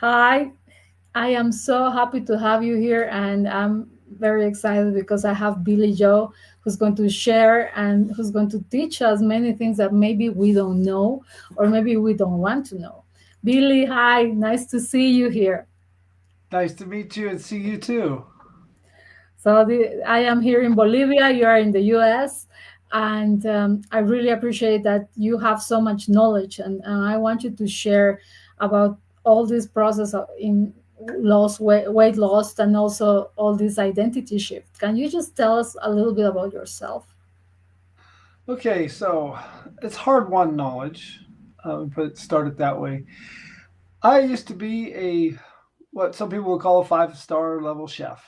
Hi, I am so happy to have you here, and I'm very excited because I have Billy Joe who's going to share and who's going to teach us many things that maybe we don't know or maybe we don't want to know. Billy, hi, nice to see you here. Nice to meet you and see you too. I am here in Bolivia, you are in the US, and I really appreciate that you have so much knowledge, and I want you to share about all this process in weight loss, and also all this identity shift. Can you just tell us a little bit about yourself? Okay, so it's hard-won knowledge. But start it that way. I used to be what some people would call a five-star level chef.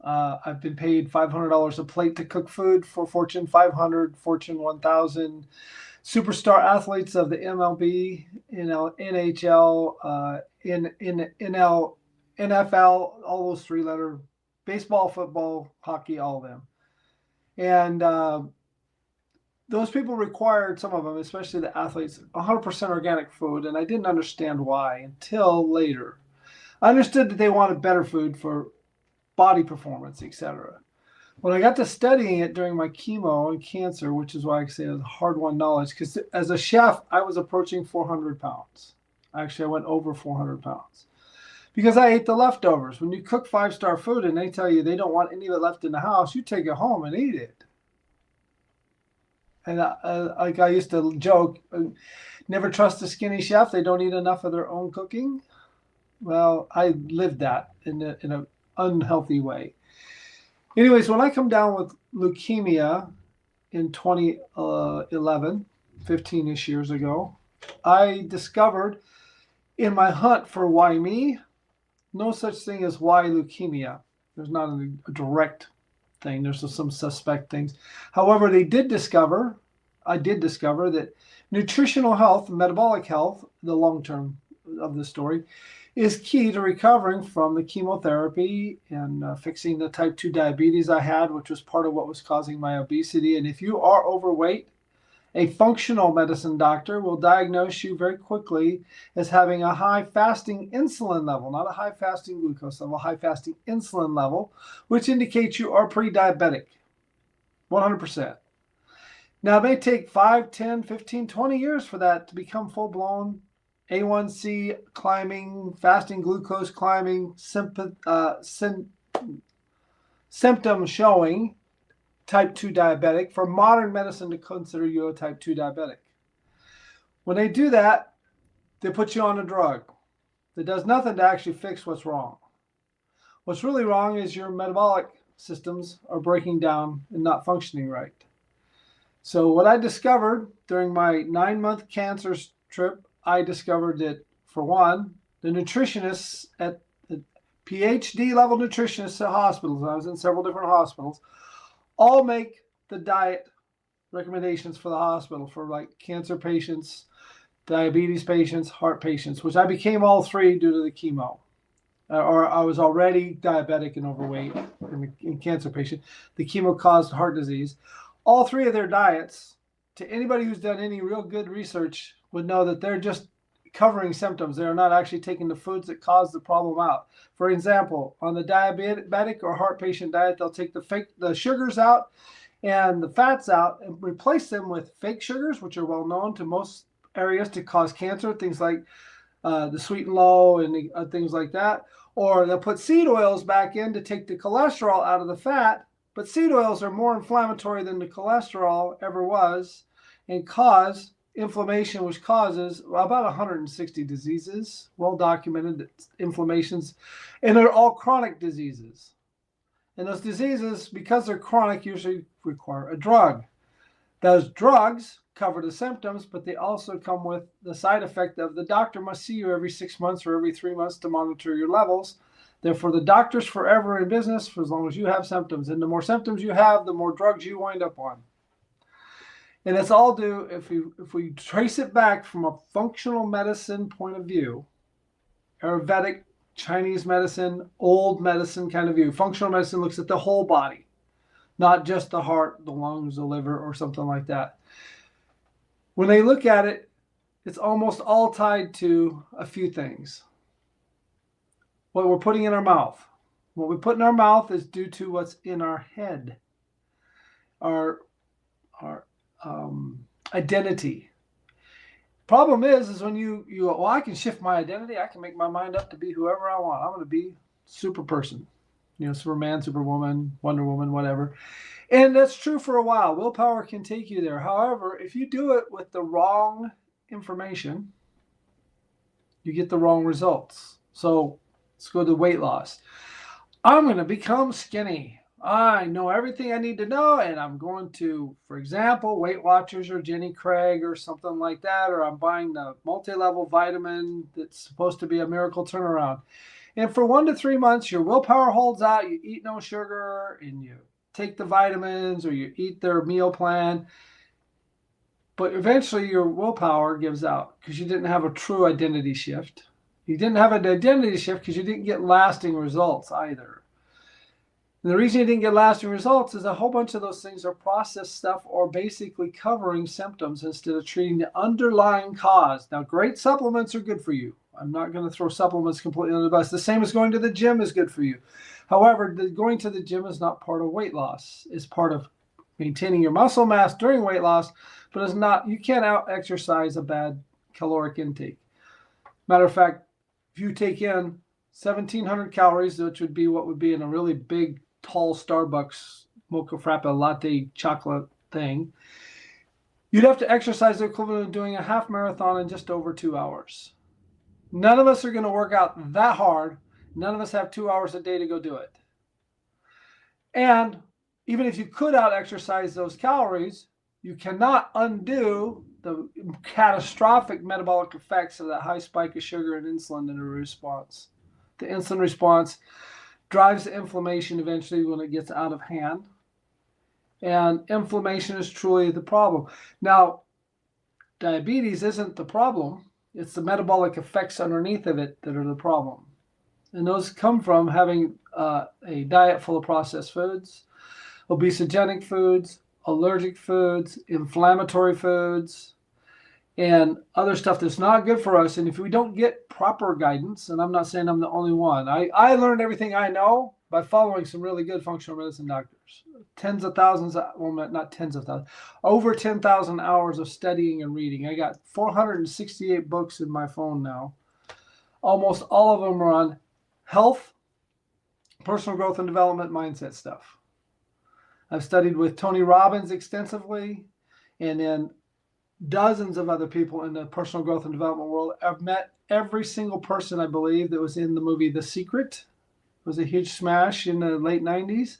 I've been paid $500 a plate to cook food for Fortune 500, Fortune 1000, superstar athletes of the MLB, NHL, NFL, all those three-letter baseball, football, hockey, all of them. And those people required, some of them, especially the athletes, 100% organic food, and I didn't understand why until later. I understood that they wanted better food for body performance, etc. When I got to studying it during my chemo and cancer, which is why I say it's hard-won knowledge, because as a chef, I was approaching 400 pounds. Actually, I went over 400 pounds because I ate the leftovers. When you cook five-star food and they tell you they don't want any of it left in the house, you take it home and eat it. And like I used to joke, never trust a skinny chef. They don't eat enough of their own cooking. Well, I lived that in an unhealthy way. Anyways, when I come down with leukemia in 2011, 15-ish years ago, I discovered in my hunt for why me, no such thing as why leukemia. There's not a direct thing. There's some suspect things. However, I did discover that nutritional health, metabolic health, the long term of the story, is key to recovering from the chemotherapy and fixing the type 2 diabetes I had, which was part of what was causing my obesity. And if you are overweight, a functional medicine doctor will diagnose you very quickly as having a high fasting insulin level, not a high fasting glucose level, high fasting insulin level, which indicates you are pre diabetic, 100%. Now, it may take 5, 10, 15, 20 years for that to become full blown A1C climbing, fasting glucose climbing, symptom showing type 2 diabetic for modern medicine to consider you a type 2 diabetic. When they do that, they put you on a drug that does nothing to actually fix what's wrong. What's really wrong is your metabolic systems are breaking down and not functioning right. So, what I discovered during my 9-month cancer trip, I discovered that, for one, the nutritionists at the PhD level nutritionists at hospitals, I was in several different hospitals, all make the diet recommendations for the hospital for like cancer patients, diabetes patients, heart patients, which I became all three due to the chemo. Or I was already diabetic and overweight in cancer patient. The chemo caused heart disease. All three of their diets, to anybody who's done any real good research, would know that they're just covering symptoms. They're not actually taking the foods that cause the problem out. For example, on the diabetic or heart patient diet, they'll take the sugars out and the fats out and replace them with fake sugars, which are well known to most areas to cause cancer, things like the sweet and low and things like that. Or they'll put seed oils back in to take the cholesterol out of the fat, but seed oils are more inflammatory than the cholesterol ever was and cause inflammation, which causes about 160 diseases, well documented inflammations, and they're all chronic diseases. And those diseases, because they're chronic, usually require a drug. Those drugs cover the symptoms, but they also come with the side effect of the doctor must see you every 6 months or every 3 months to monitor your levels. Therefore, the doctor's forever in business for as long as you have symptoms. And the more symptoms you have, the more drugs you wind up on. And it's all due, if we trace it back from a functional medicine point of view, Ayurvedic, Chinese medicine, old medicine kind of view. Functional medicine looks at the whole body, not just the heart, the lungs, the liver, or something like that. When they look at it, it's almost all tied to a few things. what we're putting in our mouth. What we put in our mouth is due to what's in our head, our identity. Problem is when you go, well, I can shift my identity. I can make my mind up to be whoever I want. I'm going to be super person, Superman, Superwoman, Wonder Woman, whatever. And that's true for a while. Willpower can take you there. However, if you do it with the wrong information, you get the wrong results. So let's go to weight loss. I'm going to become skinny. I know everything I need to know, and I'm going to, for example, Weight Watchers or Jenny Craig or something like that, or I'm buying the multi-level vitamin that's supposed to be a miracle turnaround. And for 1 to 3 months, your willpower holds out. You eat no sugar, and you take the vitamins, or you eat their meal plan. But eventually, your willpower gives out because you didn't have a true identity shift. You didn't have an identity shift because you didn't get lasting results either. And the reason you didn't get lasting results is a whole bunch of those things are processed stuff or basically covering symptoms instead of treating the underlying cause. Now, great supplements are good for you. I'm not going to throw supplements completely under the bus. The same as going to the gym is good for you. However, going to the gym is not part of weight loss. It's part of maintaining your muscle mass during weight loss, but it's not. You can't out-exercise a bad caloric intake. Matter of fact, if you take in 1,700 calories, which would be what would be in a really big, tall Starbucks mocha frappe latte chocolate thing, you'd have to exercise the equivalent of doing a half marathon in just over 2 hours. None of us are going to work out that hard. None of us have 2 hours a day to go do it. And even if you could out exercise those calories, you cannot undo the catastrophic metabolic effects of that high spike of sugar and insulin in a response. The insulin response drives the inflammation eventually when it gets out of hand. And inflammation is truly the problem. Now, diabetes isn't the problem. It's the metabolic effects underneath of it that are the problem. And those come from having a diet full of processed foods, obesogenic foods, allergic foods, inflammatory foods, and other stuff that's not good for us. And if we don't get proper guidance, and I'm not saying I'm the only one, I learned everything I know by following some really good functional medicine doctors. Tens of thousands, well, not tens of thousands, over 10,000 hours of studying and reading. I got 468 books in my phone now. Almost all of them are on health, personal growth and development, mindset stuff. I've studied with Tony Robbins extensively, and then dozens of other people in the personal growth and development world. I've met every single person, I believe, that was in the movie The Secret. It was a huge smash in the late 90s.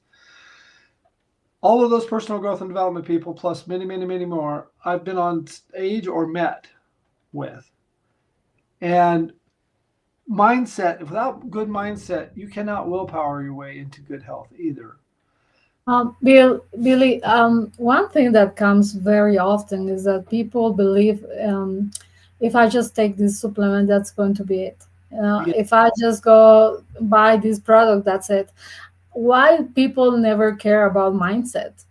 All of those personal growth and development people, plus many, many, many more, I've been on stage or met with. And mindset, without good mindset, you cannot willpower your way into good health either. Billy, one thing that comes very often is that people believe if I just take this supplement, that's going to be it. Yeah. If I just go buy this product, that's it. Why people never care about mindset?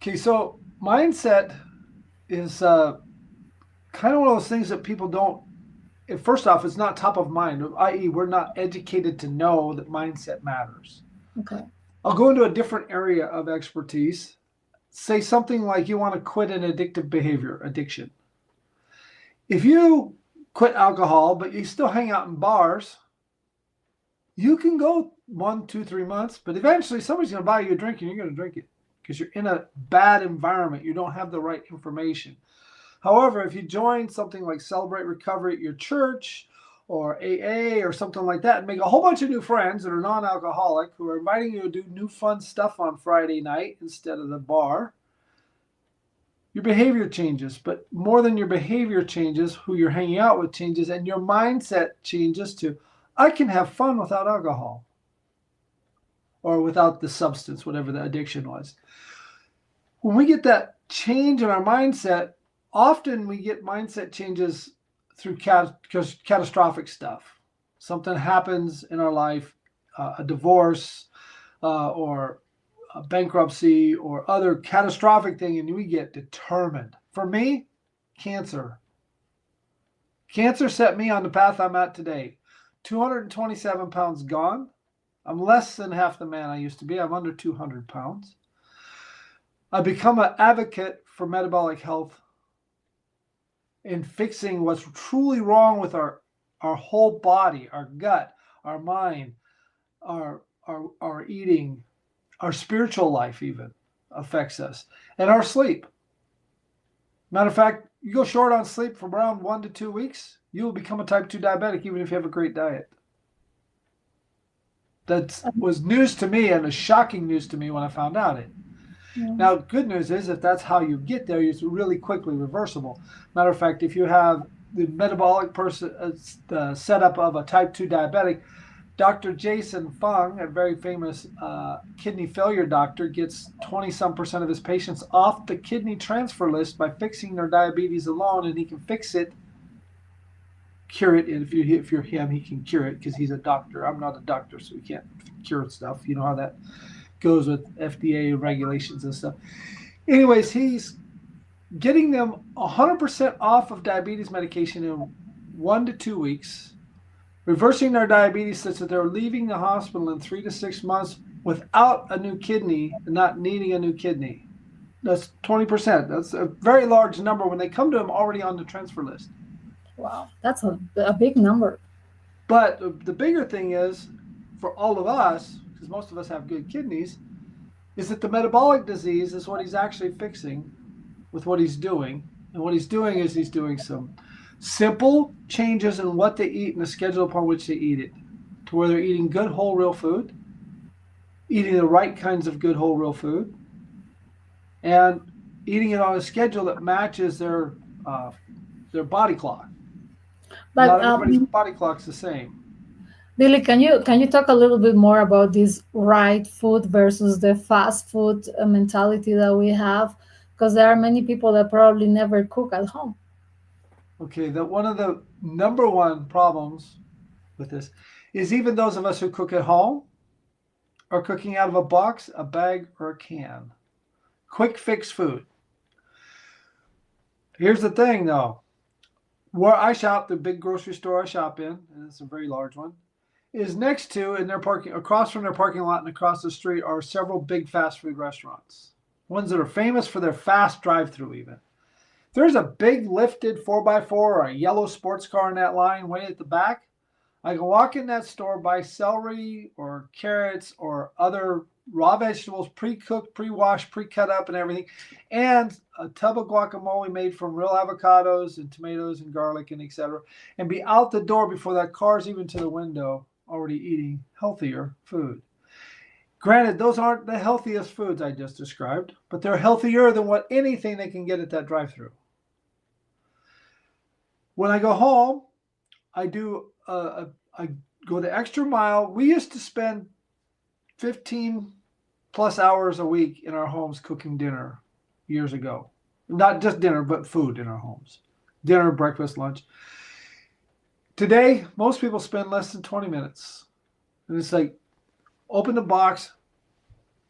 Okay, so mindset is kind of one of those things that people don't. First off, it's not top of mind, i.e., we're not educated to know that mindset matters. Okay. I'll go into a different area of expertise. Say something like you want to quit an addictive behavior, addiction. If you quit alcohol, but you still hang out in bars, you can go 1, 2, 3 months, but eventually somebody's going to buy you a drink and you're going to drink it because you're in a bad environment. You don't have the right information. However, if you join something like Celebrate Recovery at your church or AA or something like that and make a whole bunch of new friends that are non-alcoholic who are inviting you to do new fun stuff on Friday night instead of the bar, your behavior changes. But more than your behavior changes, who you're hanging out with changes, and your mindset changes to, I can have fun without alcohol or without the substance, whatever the addiction was. When we get that change in our mindset, often we get mindset changes through catastrophic stuff. Something happens in our life, a divorce or a bankruptcy or other catastrophic thing, and we get determined. For me, cancer. Cancer set me on the path I'm at today. 227 pounds gone. I'm less than half the man I used to be. I'm under 200 pounds. I've become an advocate for metabolic health and fixing what's truly wrong with our whole body, our gut, our mind, our eating, our spiritual life even affects us, and our sleep. Matter of fact, you go short on sleep for around 1 to 2 weeks, you will become a type 2 diabetic even if you have a great diet. That was news to me and a shocking news to me when I found out it. Yeah. Now, good news is if that's how you get there, it's really quickly reversible. Matter of fact, if you have the metabolic setup of a type 2 diabetic, Dr. Jason Fung, a very famous kidney failure doctor, gets 20-some% of his patients off the kidney transfer list by fixing their diabetes alone, and he can fix it, cure it. And if you're him, he can cure it because he's a doctor. I'm not a doctor, so we can't cure stuff. You know how that goes with FDA regulations and stuff. Anyways, he's getting them 100% off of diabetes medication in 1 to 2 weeks, reversing their diabetes such that they're leaving the hospital in 3 to 6 months without a new kidney and not needing a new kidney. That's 20%. That's a very large number when they come to him already on the transfer list. Wow, that's a big number. But the bigger thing is, for all of us, because most of us have good kidneys, is that the metabolic disease is what he's actually fixing with what he's doing. And what he's doing is he's doing some simple changes in what they eat and the schedule upon which they eat it, to where they're eating good whole real food, eating the right kinds of good whole real food, and eating it on a schedule that matches their body clock. But Not everybody's body clock's the same. Billy, can you talk a little bit more about this right food versus the fast food mentality that we have? Because there are many people that probably never cook at home. Okay, that one of the number one problems with this is even those of us who cook at home are cooking out of a box, a bag, or a can. Quick fix food. Here's the thing though. Where I shop, the big grocery store I shop in, and it's a very large one, is next to, in their parking, across from their parking lot and across the street are several big fast food restaurants. Ones that are famous for their fast drive-through even. There's a big lifted 4x4 or a yellow sports car in that line way at the back. I can walk in that store, buy celery or carrots or other raw vegetables, pre-cooked, pre-washed, pre-cut up and everything, and a tub of guacamole made from real avocados and tomatoes and garlic and etc., and be out the door before that car's even to the window already eating healthier food. Granted, those aren't the healthiest foods I just described, but they're healthier than what anything they can get at that drive-thru. When I go home, I go the extra mile. We used to spend 15 plus hours a week in our homes cooking dinner years ago. Not just dinner, but food in our homes. Dinner, breakfast, lunch. Today, most people spend less than 20 minutes. And it's like, open the box,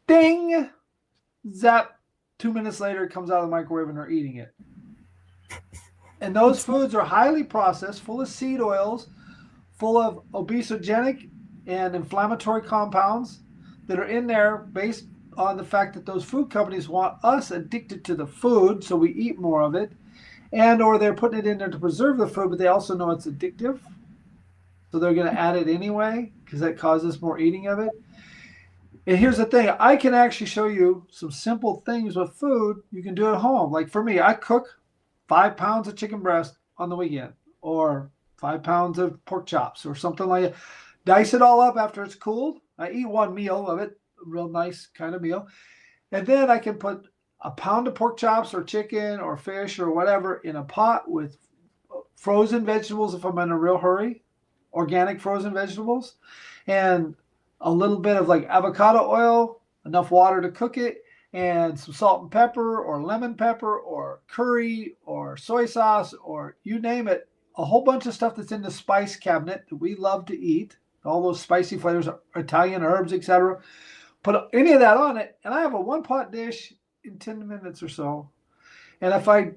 ding, zap. 2 minutes later, it comes out of the microwave and they're eating it. And those foods are highly processed, full of seed oils, full of obesogenic and inflammatory compounds that are in there based on the fact that those food companies want us addicted to the food, so we eat more of it, and or they're putting it in there to preserve the food, but they also know it's addictive, so they're going to add it anyway because that causes more eating of it. And here's the thing, I can actually show you some simple things with food you can do at home. Like for me, I cook 5 pounds of chicken breast on the weekend, or 5 pounds of pork chops, or something like that. Dice it all up after it's cooled. I eat one meal of it, a real nice kind of meal. And then I can put a pound of pork chops or chicken or fish or whatever in a pot with frozen vegetables if I'm in a real hurry, organic frozen vegetables, and a little bit of like avocado oil, enough water to cook it, and some salt and pepper or lemon pepper or curry or soy sauce or you name it, a whole bunch of stuff that's in the spice cabinet that we love to eat, all those spicy flavors, Italian herbs, etc. Put any of that on it, and I have a one-pot dish in 10 minutes or so. And if I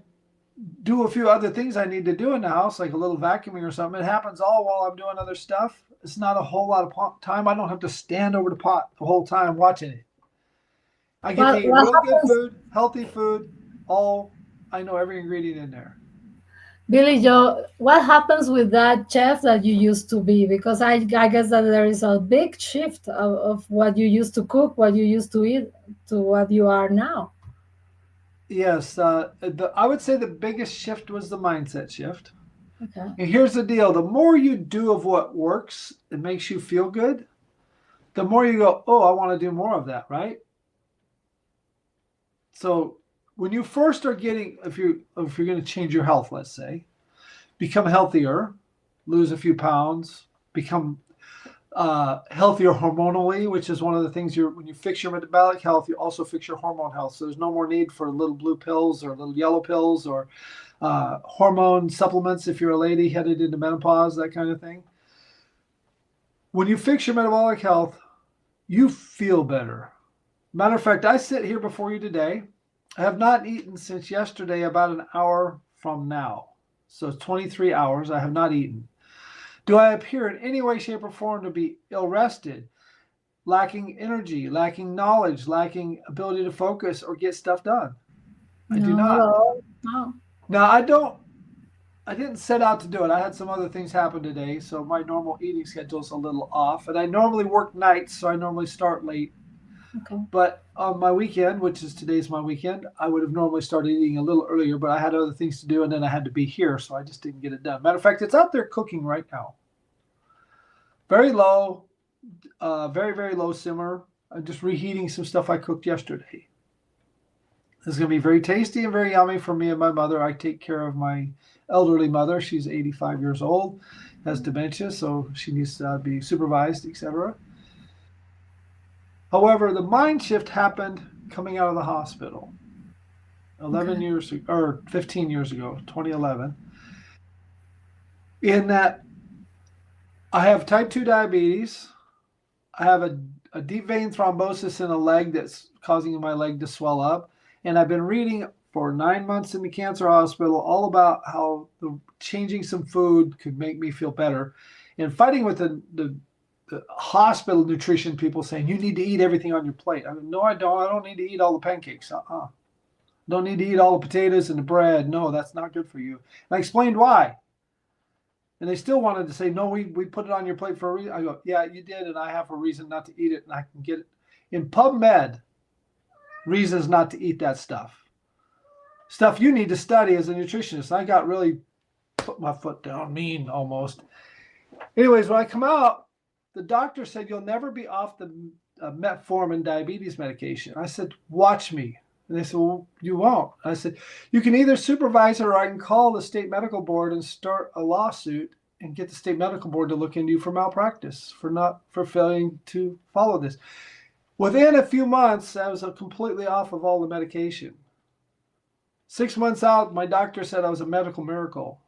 do a few other things I need to do in the house, like a little vacuuming or something. It happens all while I'm doing other stuff. It's not a whole lot of time. I don't have to stand over the pot the whole time watching it. I get to eat What real good happens, food, healthy food. All I know every ingredient in there. Billy Joe? What happens with that chef that you used to be? Because I guess that there is a big shift of what you used to cook, what you used to eat, to what you are now. Yes, I would say the biggest shift was the mindset shift. Okay. And here's the deal: the more you do of what works and makes you feel good, the more you go, oh, I want to do more of that, right? So when you first are getting, if you're going to change your health, let's say, become healthier, lose a few pounds, become healthier hormonally, which is one of the things when you fix your metabolic health, you also fix your hormone health. So there's no more need for little blue pills or little yellow pills or hormone supplements if you're a lady headed into menopause, that kind of thing. When you fix your metabolic health, you feel better. Matter of fact, I sit here before you today. I have not eaten since yesterday, about an hour from now. So it's 23 hours. I have not eaten. Do I appear in any way, shape, or form to be ill rested, lacking energy, lacking knowledge, lacking ability to focus or get stuff done? I do No, not not. at all. No. Now, I didn't set out to do it. I had some other things happen today, so my normal eating schedule is a little off. And I normally work nights, so I normally start late. Okay. But on my weekend, which is today's my weekend, I would have normally started eating a little earlier, but I had other things to do and then I had to be here, so I just didn't get it done. Matter of fact, it's out there cooking right now. Very low, very, very low simmer. I'm just reheating some stuff I cooked yesterday. It's going to be very tasty and very yummy for me and my mother. I take care of my elderly mother. She's 85 years old, has dementia, so she needs to be supervised, etc. However, the mind shift happened coming out of the hospital Okay. 11 years or 15 years ago, 2011, in that I have type 2 diabetes. I have a deep vein thrombosis in a leg that's causing my leg to swell up. And I've been reading for 9 months in the cancer hospital all about how changing some food could make me feel better. And fighting with the hospital nutrition people saying, you need to eat everything on your plate. I mean, no, I don't. I don't need to eat all the pancakes. Don't need to eat all the potatoes and the bread. No, that's not good for you. And I explained why. And they still wanted to say, no, we put it on your plate for a reason. I go, yeah, you did, and I have a reason not to eat it, and I can get it. In PubMed, reasons not to eat that stuff. Stuff you need to study as a nutritionist. I got really put my foot down, mean almost. Anyways, when I come out, the doctor said, you'll never be off the metformin diabetes medication. I said, watch me. And they said, well, you won't. I said, you can either supervise it or I can call the state medical board and start a lawsuit and get the state medical board to look into you for malpractice, for failing to follow this. Within a few months, I was completely off of all the medication. 6 months out, my doctor said I was a medical miracle.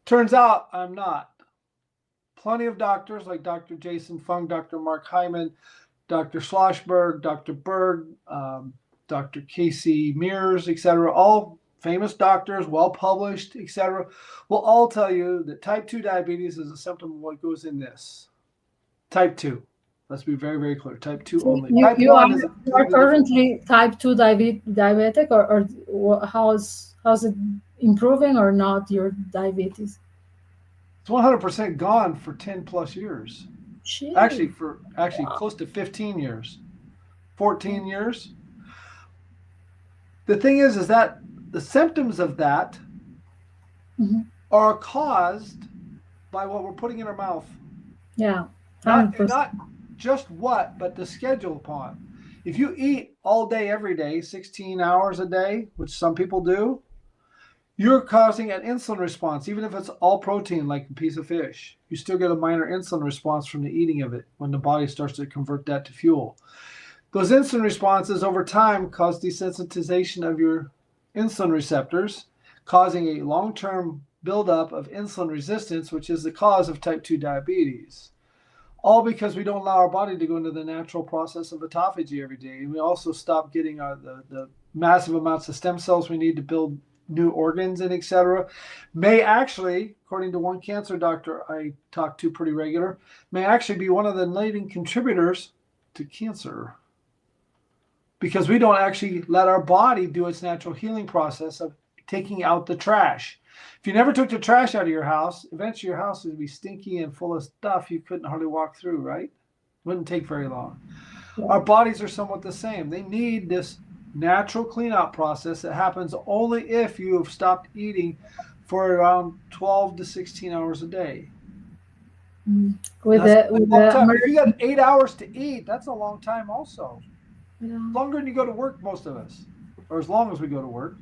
Turns out I'm not. Plenty of doctors like Dr. Jason Fung, Dr. Mark Hyman, Dr. Schlossberg, Dr. Berg, Dr. Casey Mears, etc., all famous doctors, well published, etc., will all tell you that type 2 diabetes is a symptom of what goes in this. Type 2. Let's be very, very clear. Type 2 So only. Type 1 is you are completely different. currently type 2 diabetic, or how's it improving or not, your diabetes? It's 100% gone for 10 plus years. Gee. Actually close to 15 years, 14 years. The thing is that the symptoms of that Mhm. are caused by what we're putting in our mouth. Yeah, Not 100%. just what, but the schedule upon. If you eat all day, every day, 16 hours a day, which some people do, you're causing an insulin response, even if it's all protein, like a piece of fish. You still get a minor insulin response from the eating of it when the body starts to convert that to fuel. Those insulin responses over time cause desensitization of your insulin receptors, causing a long-term buildup of insulin resistance, which is the cause of type 2 diabetes. All because we don't allow our body to go into the natural process of autophagy every day. And we also stop getting the massive amounts of stem cells we need to build new organs and etc., may actually, according to one cancer doctor I talk to pretty regular, may actually be one of the leading contributors to cancer, because we don't actually let our body do its natural healing process of taking out the trash. If you never took the trash out of your house, eventually your house would be stinky and full of stuff you couldn't hardly walk through, right? Wouldn't take very long. Our bodies are somewhat the same. They need this natural clean-out process that happens only if you have stopped eating for around 12 to 16 hours a day. With That's the a long time. If you got American, 8 hours to eat, that's a long time also. yeah. Longer than you go to work, most of us, or as long as we go to work,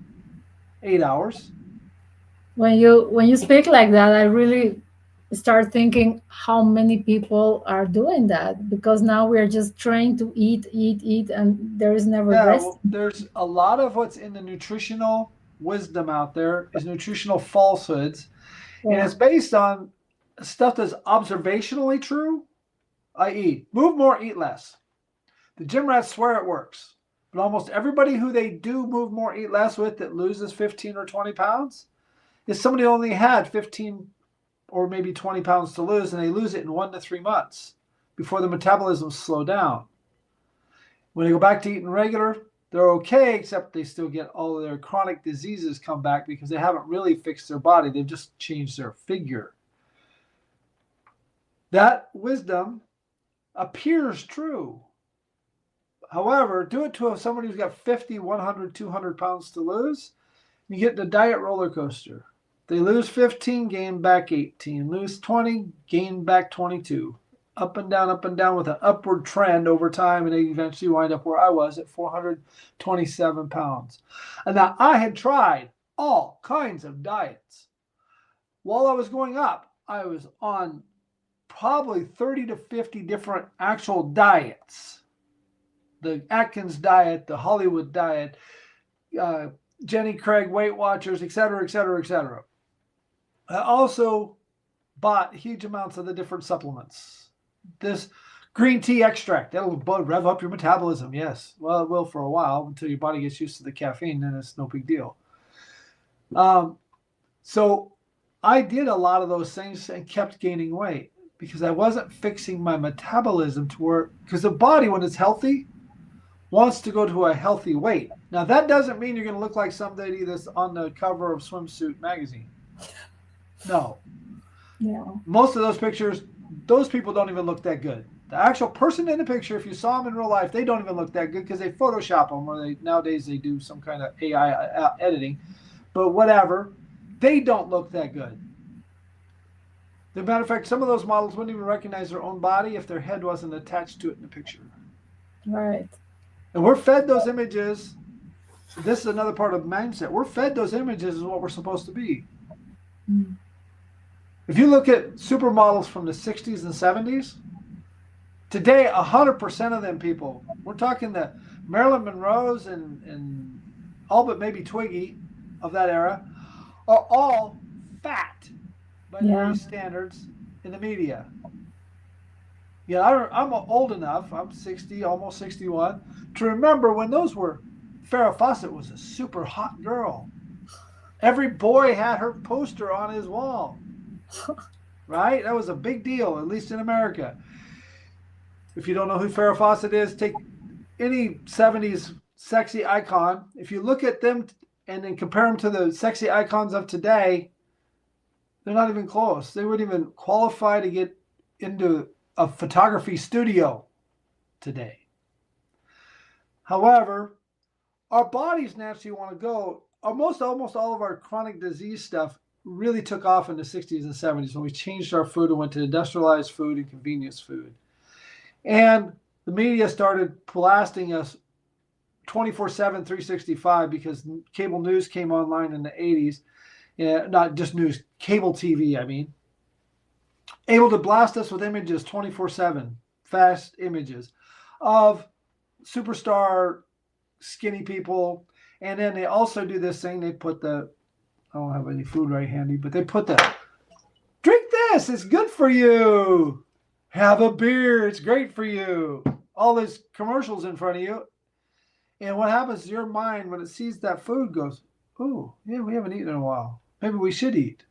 8 hours. When you speak like that, I really start thinking how many people are doing that, because now we are just trained to eat, eat, eat, and there is never Yeah, rest. well, there's a lot of what's in the nutritional wisdom out there is nutritional falsehoods, and Yeah, it's based on stuff that's observationally true, i.e., move more, eat less. The gym rats swear it works, but almost everybody who they do move more, eat less with that loses 15 or 20 pounds is somebody who only had 15 or maybe 20 pounds to lose, and they lose it in 1 to 3 months before the metabolism slow down. When they go back to eating regular, they're okay, except they still get all of their chronic diseases come back because they haven't really fixed their body. They've just changed their figure. That wisdom appears true. However, do it to somebody who's got 50, 100, 200 pounds to lose. You get the diet roller coaster. They lose 15, gain back 18. Lose 20, gain back 22. Up and down with an upward trend over time, and they eventually wind up where I was at 427 pounds. And now I had tried all kinds of diets. While I was going up, I was on probably 30 to 50 different actual diets. The Atkins diet, the Hollywood diet, Jenny Craig, Weight Watchers, etc., etc., etc. I also bought huge amounts of the different supplements. This green tea extract, that'll rev up your metabolism. Yes, well, it will for a while until your body gets used to the caffeine, then it's no big deal. So I did a lot of those things and kept gaining weight because I wasn't fixing my metabolism to where, because the body, when it's healthy, wants to go to a healthy weight. Now, that doesn't mean you're going to look like somebody that's on the cover of Swimsuit magazine. No. yeah, Most of those pictures, those people don't even look that good. The actual person in the picture, if you saw them in real life, they don't even look that good because they Photoshop them, or nowadays they do some kind of AI editing. But whatever, they don't look that good. As a matter of fact, some of those models wouldn't even recognize their own body if their head wasn't attached to it in the picture. right. And we're fed those images. This is another part of mindset. We're fed those images as what we're supposed to be. Mm. If you look at supermodels from the 60s and 70s, today 100% of them people, we're talking the Marilyn Monroes and all but maybe Twiggy of that era, are all fat by Yeah, today's standards in the media. Yeah, I'm old enough, I'm 60, almost 61, to remember when those were, Farrah Fawcett was a super hot girl. Every boy had her poster on his wall, right? That was a big deal, at least in America. If you don't know who Farrah Fawcett is, take any 70s sexy icon. If you look at them and then compare them to the sexy icons of today, they're not even close. They wouldn't even qualify to get into a photography studio today. However, our bodies naturally want to go. Almost all of our chronic disease stuff really took off in the 60s and 70s when we changed our food and went to industrialized food and convenience food. And the media started blasting us 24/7, 365 because cable news came online in the 80s. Not just news, cable TV, I mean. Able to blast us with images 24/7, fast images of superstar skinny people. And then they also do this thing. They put I don't have any food right handy, but they put drink this, it's good for you. Have a beer, it's great for you. All these commercials in front of you. And what happens is your mind, when it sees that food, goes, Oh, yeah, we haven't eaten in a while. Maybe we should eat.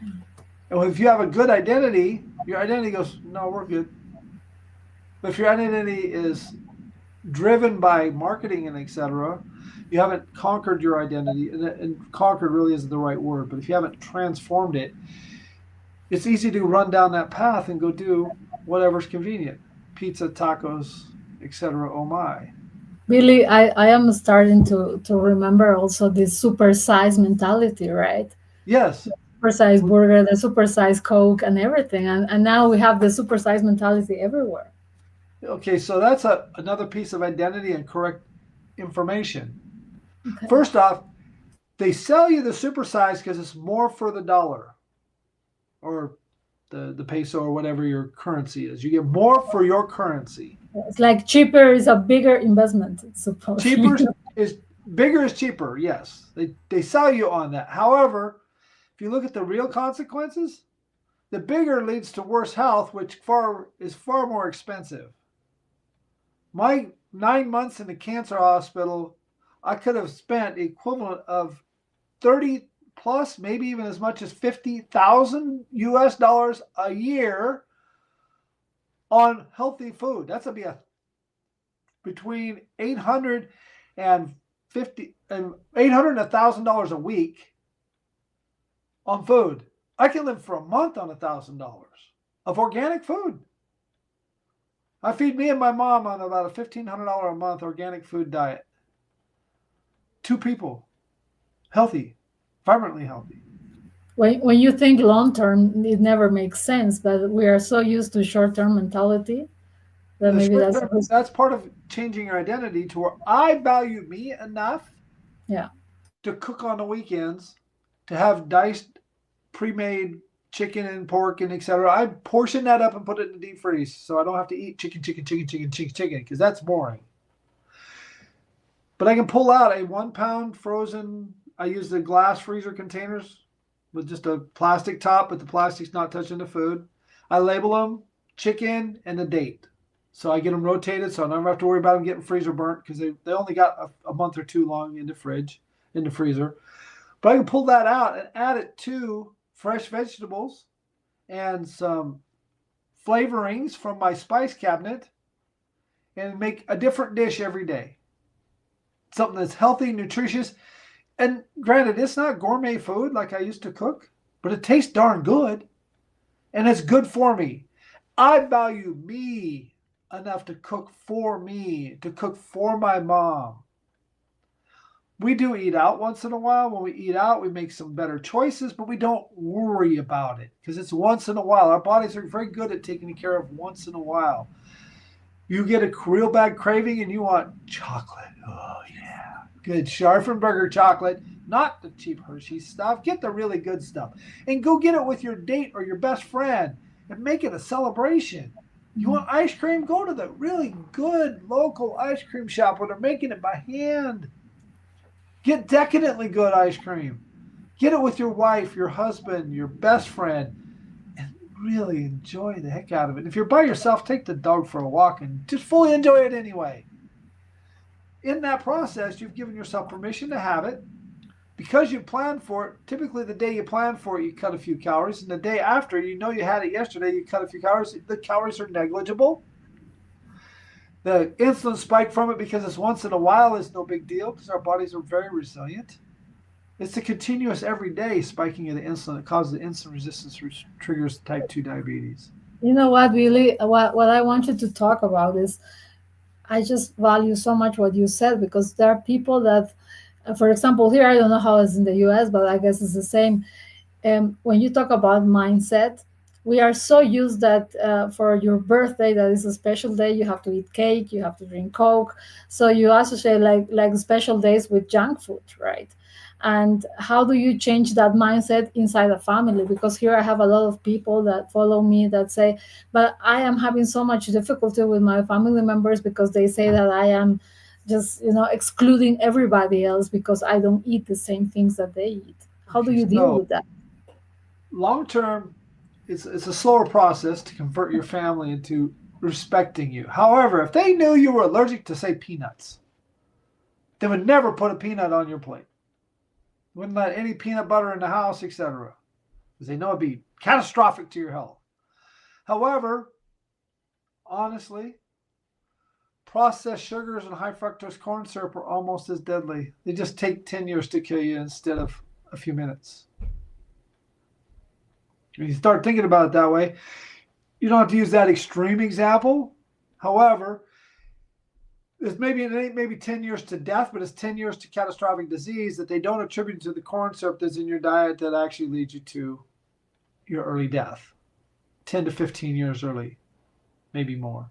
And if you have a good identity, your identity goes, no, we're good. But if your identity is driven by marketing and etc., you haven't conquered your identity, and conquered really isn't the right word, but if you haven't transformed it, it's easy to run down that path and go do whatever's convenient, pizza, tacos, etc. Oh my. Billy, I am starting to remember also this super size mentality, right? Yes. Super size burger, the super size Coke, and everything. And now we have the super size mentality everywhere. Okay, so that's another piece of identity and correct information. Okay. First off, they sell you the supersize because it's more for the dollar or the peso or whatever your currency is. You get more for your currency. It's like cheaper is a bigger investment, supposedly. Cheaper is bigger is cheaper. Yes, they sell you on that. However, if you look at the real consequences, the bigger leads to worse health, which is far more expensive. My 9 months in the cancer hospital, I could have spent the equivalent of 30 plus, maybe even as much as 50,000 US dollars a year on healthy food. That's be a between 800 and 50 and 800 and $1,000 a week on food. I can live for a month on $1,000 of organic food. I feed me and my mom on about a $1,500 a month organic food diet. Two people, healthy, vibrantly healthy. When you think long term, it never makes sense. But we are so used to short term mentality that The maybe short that's term, the reason. that's part of changing your identity to where I value me enough Yeah. to cook on the weekends, to have diced, pre-made chicken and pork and etc. I portion that up and put it in the deep freeze, so I don't have to eat chicken because that's boring. But I can pull out a 1 pound frozen. I use the glass freezer containers with just a plastic top, but the plastic's not touching the food. I label them chicken and the date. So I get them rotated so I never have to worry about them getting freezer burnt because they only got a month or two long in the fridge, in the freezer. But I can pull that out and add it to fresh vegetables and some flavorings from my spice cabinet and make a different dish every day. Something that's healthy, nutritious, and granted, it's not gourmet food like I used to cook, but it tastes darn good and it's good for me. I value me enough to cook for me, to cook for my mom. We do eat out once in a while. When we eat out, we make some better choices, but we don't worry about it because it's once in a while. Our bodies are very good at taking care of once in a while. You get a real bad craving and you want chocolate. Oh, yeah. Good Scharfenberger chocolate, not the cheap Hershey's stuff. Get the really good stuff. And go get it with your date or your best friend and make it a celebration. You want ice cream? Go to the really good local ice cream shop where they're making it by hand. Get decadently good ice cream. Get it with your wife, your husband, your best friend, and really enjoy the heck out of it. If you're by yourself, take the dog for a walk and just fully enjoy it anyway. In that process, you've given yourself permission to have it. Because you planned for it, typically the day you plan for it, you cut a few calories. And the day after, you know you had it yesterday, you cut a few calories. The calories are negligible. The insulin spike from it because it's once in a while is no big deal because our bodies are very resilient. It's the continuous everyday spiking of the insulin that causes the insulin resistance, which triggers type 2 diabetes. You know what, Billy? What I wanted to talk about is I just value so much what you said because there are people that, for example, here, I don't know how it's in the US, but I guess it's the same. When you talk about mindset, we are so used that for your birthday, that is a special day, you have to eat cake, you have to drink Coke. So you associate like special days with junk food, right? And how do you change that mindset inside a family? Because here I have a lot of people that follow me that say, but I am having so much difficulty with my family members because they say that I am just, excluding everybody else because I don't eat the same things that they eat. How do Okay, you deal so with that? long term, it's a slower process to convert your family into respecting you. However, if they knew you were allergic to, say, peanuts, they would never put a peanut on your plate. Wouldn't let any peanut butter in the house, etc. Because they know it'd be catastrophic to your health. However, honestly, processed sugars and high fructose corn syrup are almost as deadly. They just take 10 years to kill you instead of a few minutes. When you start thinking about it that way, you don't have to use that extreme example. However, it's maybe 10 years to death, but it's 10 years to catastrophic disease that they don't attribute to the corn syrup that's in your diet that actually leads you to your early death. 10 to 15 years early, maybe more.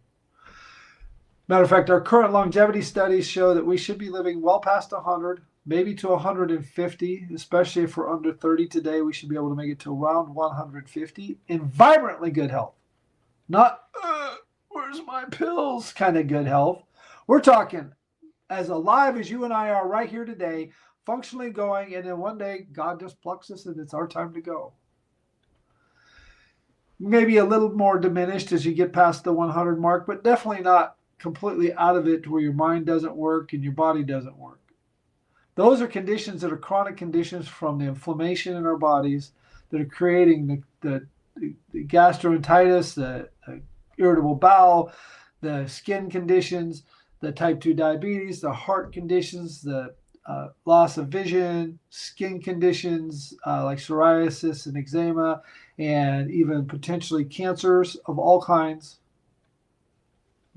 Matter of fact, our current longevity studies show that we should be living well past 100, maybe to 150, especially if we're under 30 today. We should be able to make it to around 150 in vibrantly good health. Not, where's my pills kind of good health. We're talking as alive as you and I are right here today, functionally going, and then one day God just plucks us and it's our time to go. Maybe a little more diminished as you get past the 100 mark, but definitely not completely out of it to where your mind doesn't work and your body doesn't work. Those are conditions that are chronic conditions from the inflammation in our bodies that are creating the gastroenteritis, the irritable bowel, the skin conditions, the type 2 diabetes, the heart conditions, the loss of vision, skin conditions like psoriasis and eczema, and even potentially cancers of all kinds.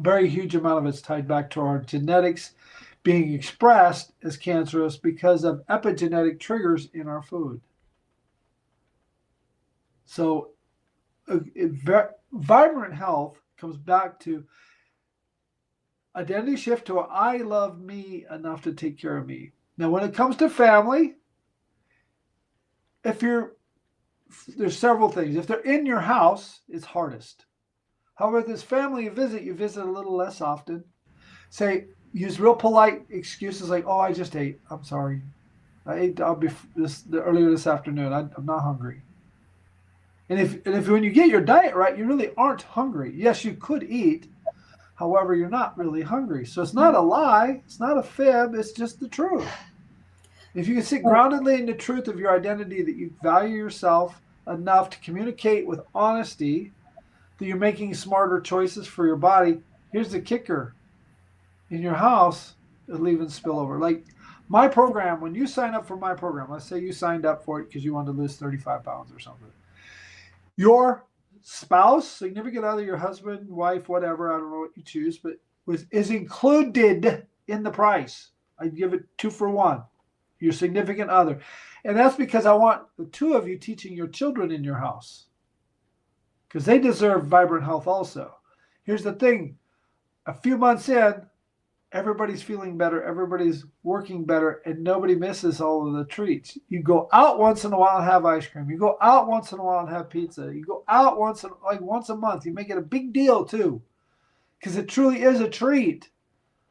Very huge amount of it's tied back to our genetics being expressed as cancerous because of epigenetic triggers in our food. So vibrant health comes back to identity shift to I love me enough to take care of me. Now, when it comes to family, there's several things. If they're in your house, it's hardest. However, this family you visit a little less often. Say, use real polite excuses like, "Oh, I just ate. I'm sorry. I ate earlier this afternoon. I'm not hungry." And if when you get your diet right, you really aren't hungry. Yes, you could eat. However, you're not really hungry. So it's not a lie. It's not a fib. It's just the truth. If you can sit groundedly in the truth of your identity, that you value yourself enough to communicate with honesty, that you're making smarter choices for your body, here's the kicker. In your house, it'll even spill over. Like my program, when you sign up for my program, let's say you signed up for it because you wanted to lose 35 pounds or something. Your spouse, significant other, your husband, wife, whatever, I don't know what you choose, but is included in the price. I give it 2 for 1. Your significant other. And that's because I want the two of you teaching your children in your house, because they deserve vibrant health also. Here's the thing. A few months in, everybody's feeling better, everybody's working better, and nobody misses all of the treats. You go out once in a while and have ice cream. You go out once in a while and have pizza. You go out once a month. You make it a big deal too, because it truly is a treat.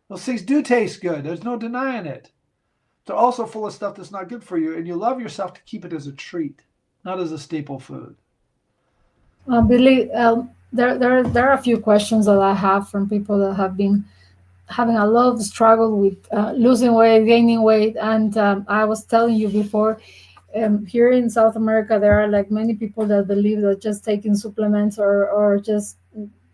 Those things do taste good. There's no denying it. They're also full of stuff that's not good for you, and you love yourself to keep it as a treat, not as a staple food. Billy, there are a few questions that I have from people that have been having a lot of struggle with losing weight, gaining weight, and I was telling you before, here in South America, there are like many people that believe that just taking supplements or just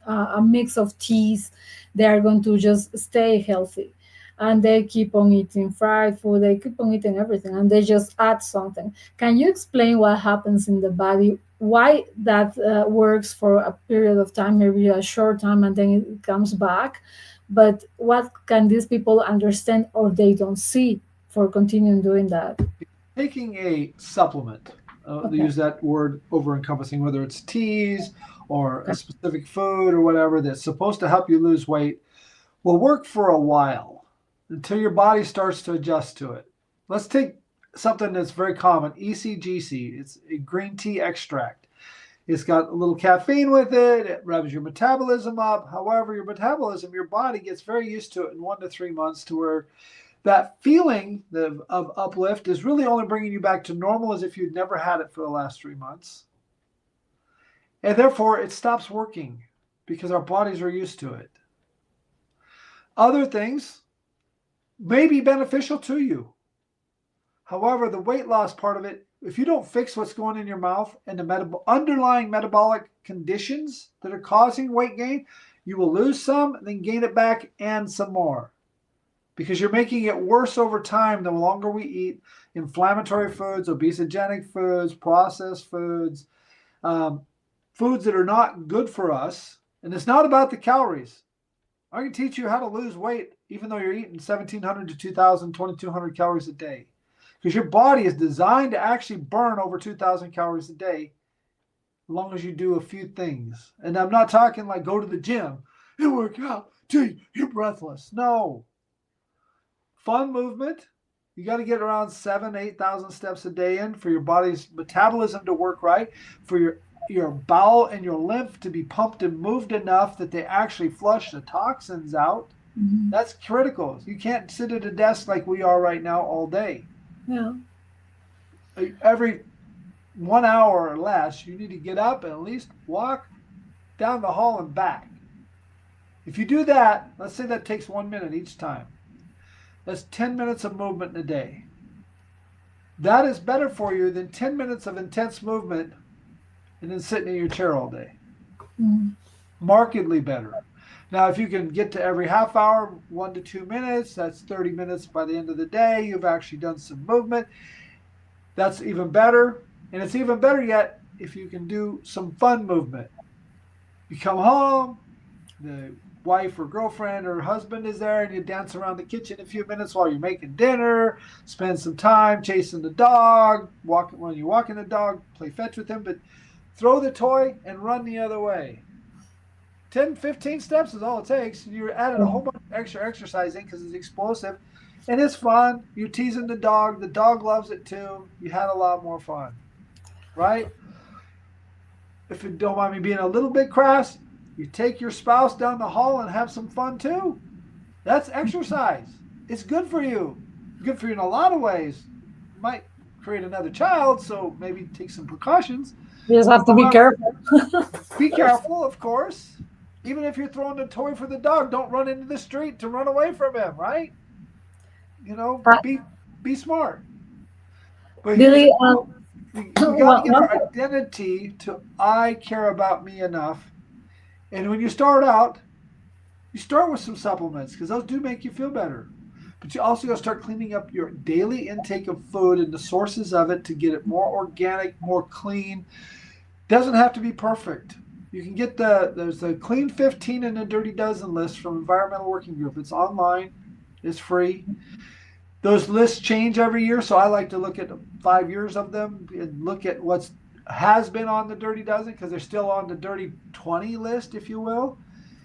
a mix of teas, they are going to just stay healthy. And they keep on eating fried food, they keep on eating everything, and they just add something. Can you explain what happens in the body? Why that works for a period of time, maybe a short time, and then it comes back? But what can these people understand or they don't see for continuing doing that? Taking a supplement, they Okay. use that word over encompassing, whether it's teas or a Okay. specific food or whatever that's supposed to help you lose weight, will work for a while until your body starts to adjust to it. Let's take something that's very common, ECGC. It's a green tea extract. It's got a little caffeine with it. It revs your metabolism up. However, your body gets very used to it in 1 to 3 months, to where that feeling of uplift is really only bringing you back to normal, as if you'd never had it for the last 3 months. And therefore, it stops working because our bodies are used to it. Other things may be beneficial to you. However, the weight loss part of it, if you don't fix what's going in your mouth and the underlying metabolic conditions that are causing weight gain, you will lose some, then gain it back and some more. Because you're making it worse over time the longer we eat inflammatory foods, obesogenic foods, processed foods, um, foods that are not good for us. And it's not about the calories. I can teach you how to lose weight even though you're eating 1,700 to 2,000, 2,200 calories a day. Because your body is designed to actually burn over 2,000 calories a day as long as you do a few things. And I'm not talking like go to the gym and work out till you're breathless. No. Fun movement. You got to get around 7,000, 8,000 steps a day in for your body's metabolism to work right, for your bowel and your lymph to be pumped and moved enough that they actually flush the toxins out. Mm-hmm. That's critical. You can't sit at a desk like we are right now all day. Yeah. Every 1 hour or less, you need to get up and at least walk down the hall and back. If you do that, let's say that takes 1 minute each time. That's 10 minutes of movement in a day. That is better for you than 10 minutes of intense movement and then sitting in your chair all day. Mm-hmm. Markedly better. Now, if you can get to every half hour, 1 to 2 minutes, that's 30 minutes by the end of the day. You've actually done some movement. That's even better. And it's even better yet if you can do some fun movement. You come home, the wife or girlfriend or husband is there, and you dance around the kitchen a few minutes while you're making dinner, spend some time chasing the dog, when you're walking the dog, play fetch with him, but throw the toy and run the other way. 10, 15 steps is all it takes. You're adding a whole bunch of extra exercising because it's explosive and it's fun. You're teasing the dog loves it too. You had a lot more fun, right? If you don't mind me being a little bit crass, you take your spouse down the hall and have some fun too. That's exercise. It's good for you. Good for you in a lot of ways. Might create another child, so maybe take some precautions. You just have to be careful. Be careful, of course. Even if you're throwing a toy for the dog, don't run into the street to run away from him, right? You know, be smart. But Billy, we got to get our identity to I care about me enough. And when you start out, you start with some supplements because those do make you feel better. But you also got to start cleaning up your daily intake of food and the sources of it to get it more organic, more clean. Doesn't have to be perfect. You can get there's the Clean 15 and the Dirty Dozen list from Environmental Working Group. It's online. It's free. Those lists change every year, so I like to look at 5 years of them and look at what's has been on the Dirty Dozen because they're still on the Dirty 20 list, if you will.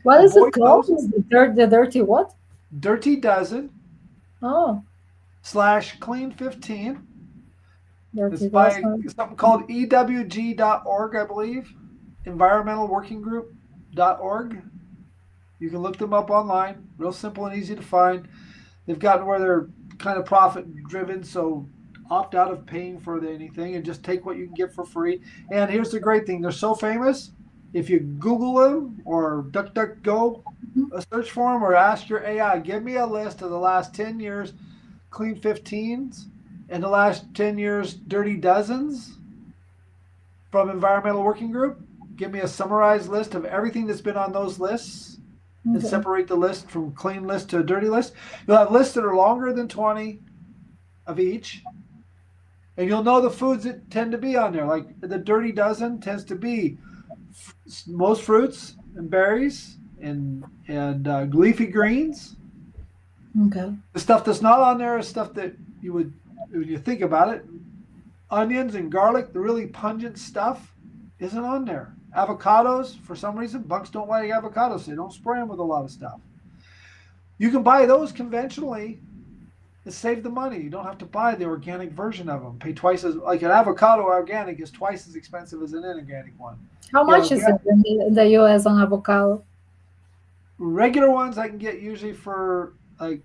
What is it called? The dirty what? Dirty Dozen. Oh. / Clean 15. Dirty It's by Dozen. something called EWG.org, I believe. Environmentalworkinggroup.org. You can look them up online. Real simple and easy to find. They've gotten where they're kind of profit driven, so opt out of paying for anything and just take what you can get for free. And here's the great thing. They're so famous. If you Google them or DuckDuckGo, a search for them, or ask your AI, give me a list of the last 10 years Clean 15s and the last 10 years Dirty Dozens from Environmental Working Group. Give me a summarized list of everything that's been on those lists and separate the list from clean list to a dirty list. You'll have lists that are longer than 20 of each. And you'll know the foods that tend to be on there. Like the Dirty Dozen tends to be most fruits and berries and leafy greens. Okay. The stuff that's not on there is stuff that you would, when you think about it, onions and garlic, the really pungent stuff, isn't on there. Avocados, for some reason, bugs don't like avocados. They don't spray them with a lot of stuff. You can buy those conventionally and save the money. You don't have to buy the organic version of them. Pay twice as, like an avocado organic is twice as expensive as an inorganic one. How much is it in the US on avocado? Regular ones I can get usually for like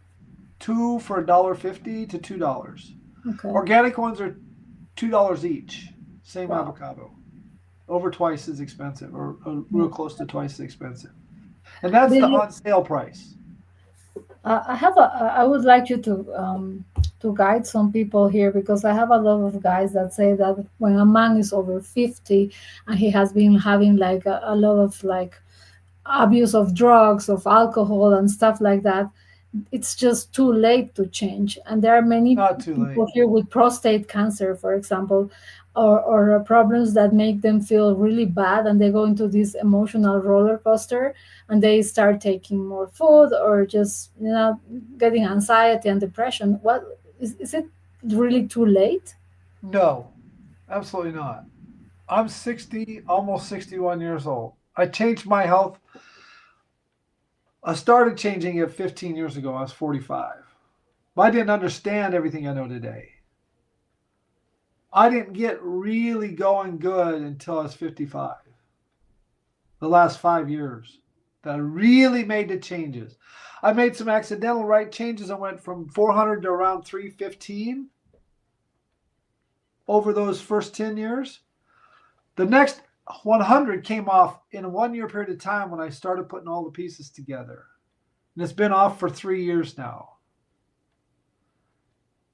$2 for $1.50 to $2. Okay. Organic ones are $2 each. Same avocado. Over twice as expensive, or real close to twice as expensive. And that's the on sale price. I would like you to to guide some people here, because I have a lot of guys that say that when a man is over 50 and he has been having like a lot of like abuse of drugs, of alcohol and stuff like that, it's just too late to change. And there are many Not too people late. here with prostate cancer, for example, or problems that make them feel really bad, and they go into this emotional roller coaster, and they start taking more food, or just, getting anxiety and depression. What is it really too late? No, absolutely not. I'm 60, almost 61 years old. I changed my health. I started changing it 15 years ago. I was 45. But I didn't understand everything I know today. I didn't get really going good until I was 55. The last 5 years that I really made the changes. I made some accidental right changes. I went from 400 to around 315 over those first 10 years. The next 100 came off in a 1 year period of time when I started putting all the pieces together. And it's been off for 3 years now.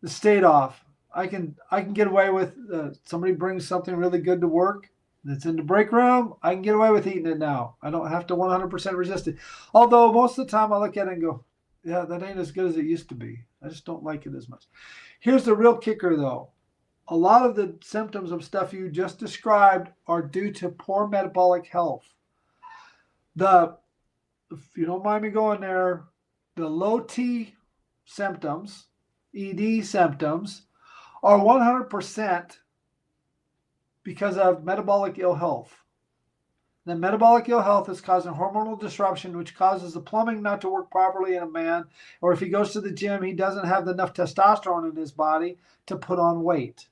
It stayed off. I can get away with somebody brings something really good to work that's in the break room. I can get away with eating it now. I don't have to 100% resist it. Although most of the time I look at it and go, yeah, that ain't as good as it used to be. I just don't like it as much. Here's the real kicker though. A lot of the symptoms of stuff you just described are due to poor metabolic health. If you don't mind me going there, the low T symptoms, ED symptoms, are 100% because of metabolic ill health. The metabolic ill health is causing hormonal disruption, which causes the plumbing not to work properly in a man. Or if he goes to the gym, he doesn't have enough testosterone in his body to put on weight.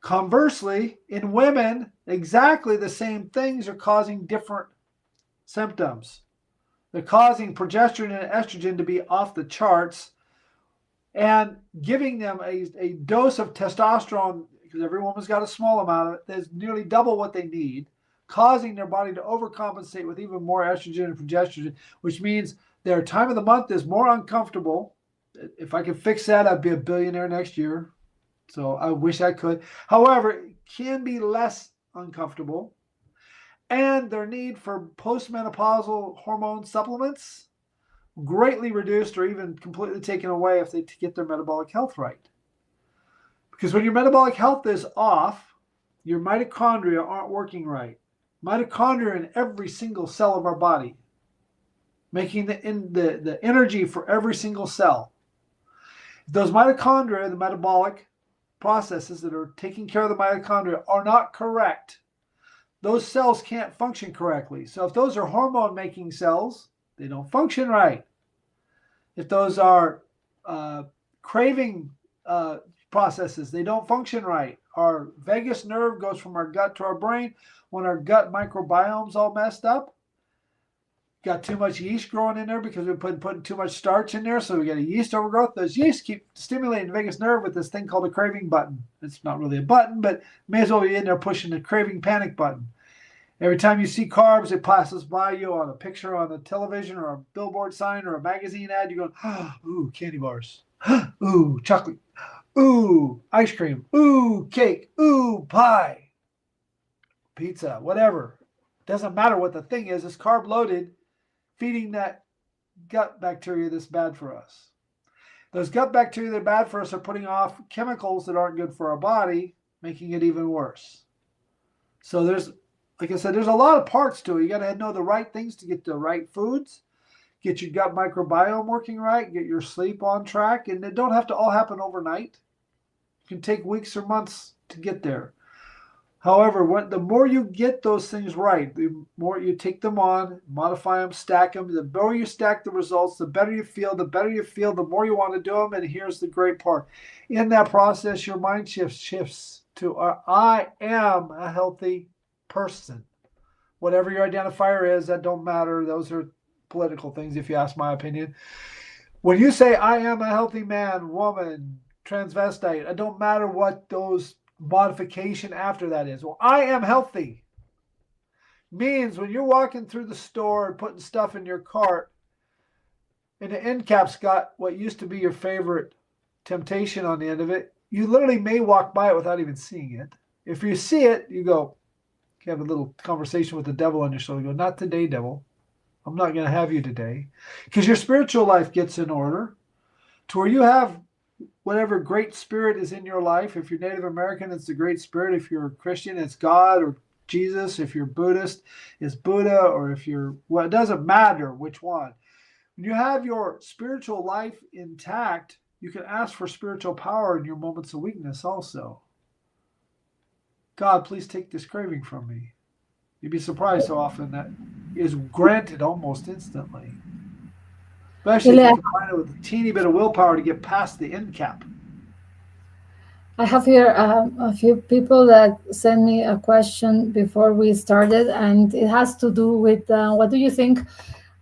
Conversely, in women, exactly the same things are causing different symptoms. They're causing progesterone and estrogen to be off the charts, and giving them a dose of testosterone, because every woman's got a small amount of it, that's nearly double what they need, causing their body to overcompensate with even more estrogen and progesterone, which means their time of the month is more uncomfortable. If I could fix that, I'd be a billionaire next year. So I wish I could. However, it can be less uncomfortable. And their need for postmenopausal hormone supplements greatly reduced or even completely taken away if they get their metabolic health right. Because when your metabolic health is off, your mitochondria aren't working right. Mitochondria are in every single cell of our body, making the energy for every single cell. If those mitochondria, the metabolic processes that are taking care of the mitochondria, are not correct, those cells can't function correctly. So if those are hormone making cells, they don't function right. If those are craving processes, they don't function right. Our vagus nerve goes from our gut to our brain. When our gut microbiome's all messed up, got too much yeast growing in there because we're putting too much starch in there, so we get a yeast overgrowth. Those yeasts keep stimulating the vagus nerve with this thing called a craving button. It's not really a button, but may as well be in there pushing the craving panic button. Every time you see carbs, it passes by you on a picture on the television or a billboard sign or a magazine ad. You go, ooh, candy bars. Ooh, chocolate. Ooh, ice cream. Ooh, cake. Ooh, pie. Pizza, whatever. Doesn't matter what the thing is. It's carb loaded, feeding that gut bacteria that's bad for us. Those gut bacteria that are bad for us are putting off chemicals that aren't good for our body, making it even worse. So like I said, there's a lot of parts to it. You got to know the right things to get the right foods, get your gut microbiome working right, get your sleep on track, and it don't have to all happen overnight. It can take weeks or months to get there. However, the more you get those things right, the more you take them on, modify them, stack them, the more you stack the results, the better you feel. The better you feel, the more you want to do them. And here's the great part. In that process, your mind shifts to I am a healthy person. Whatever your identifier is, that don't matter. Those are political things, if you ask my opinion. When you say I am a healthy man, woman, transvestite, it don't matter what those modification after that is. Well, I am healthy means when you're walking through the store and putting stuff in your cart and the end cap's got what used to be your favorite temptation on the end of it, you literally may walk by it without even seeing it. If you see it, you go, you have a little conversation with the devil on your shoulder. You go, not today, devil. I'm not going to have you today. Because your spiritual life gets in order to where you have whatever great spirit is in your life. If you're Native American, it's the great spirit. If you're a Christian, it's God or Jesus. If you're Buddhist, it's Buddha. Or if you're, well, it doesn't matter which one. When you have your spiritual life intact, you can ask for spiritual power in your moments of weakness also. God, please take this craving from me. You'd be surprised how often that is granted almost instantly. Especially if Really, you combine it with a teeny bit of willpower to get past the end cap. I have here a few people that sent me a question before we started, and it has to do with what do you think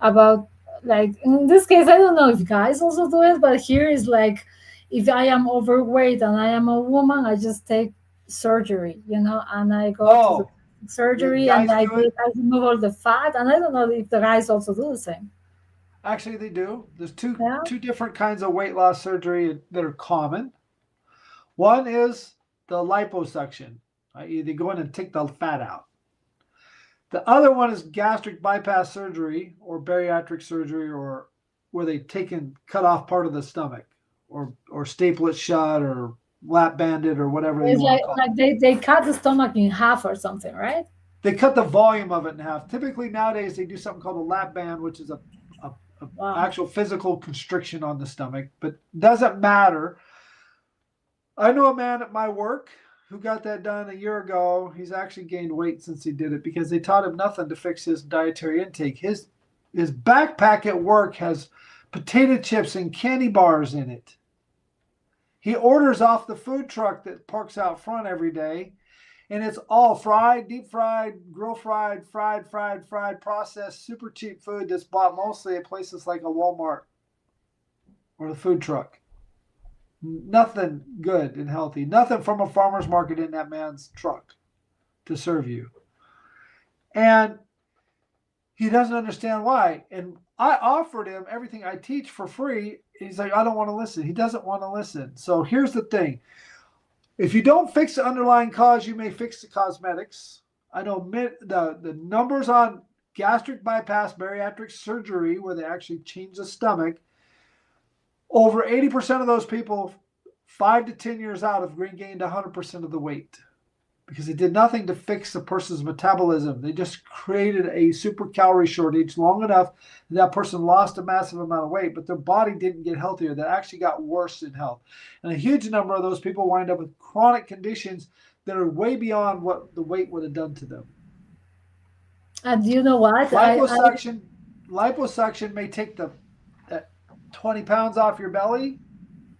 about, like, in this case, I don't know if guys also do it, but here is like, if I am overweight and I am a woman, I just take surgery, and I go to the Oh, the surgery and guys do it? I remove all the fat, and I don't know if the guys also do the same. Actually, they do. There's two Yeah. two different kinds of weight loss surgery that are common. One is the liposuction. They go in and take the fat out. The other one is gastric bypass surgery or bariatric surgery, or where they take and cut off part of the stomach, or staple it shut, or lap band it, or whatever you It's want like to call like it. they cut the stomach in half or something, right? They cut the volume of it in half. Typically nowadays they do something called a lap band, which is a Wow. actual physical constriction on the stomach, but doesn't matter. I know a man at my work who got that done a year ago. He's actually gained weight since he did it because they taught him nothing to fix his dietary intake. His backpack at work has potato chips and candy bars in it. He orders off the food truck that parks out front every day, and it's all fried, deep fried, grill fried, fried, processed, super cheap food that's bought mostly at places like a Walmart or the food truck. Nothing good and healthy. Nothing from a farmer's market in that man's truck to serve you. And he doesn't understand why. And I offered him everything I teach for free. He's like, I don't want to listen. He doesn't want to listen. So here's the thing. If you don't fix the underlying cause, you may fix the cosmetics. I know the numbers on gastric bypass bariatric surgery, where they actually change the stomach, over 80% of those people, 5 to 10 years out, have regained 100% of the weight because they did nothing to fix the person's metabolism. They just created a super calorie shortage long enough that person lost a massive amount of weight, but their body didn't get healthier. That actually got worse in health. And a huge number of those people wind up with chronic conditions that are way beyond what the weight would have done to them. And you know what? Liposuction, liposuction may take that 20 pounds off your belly,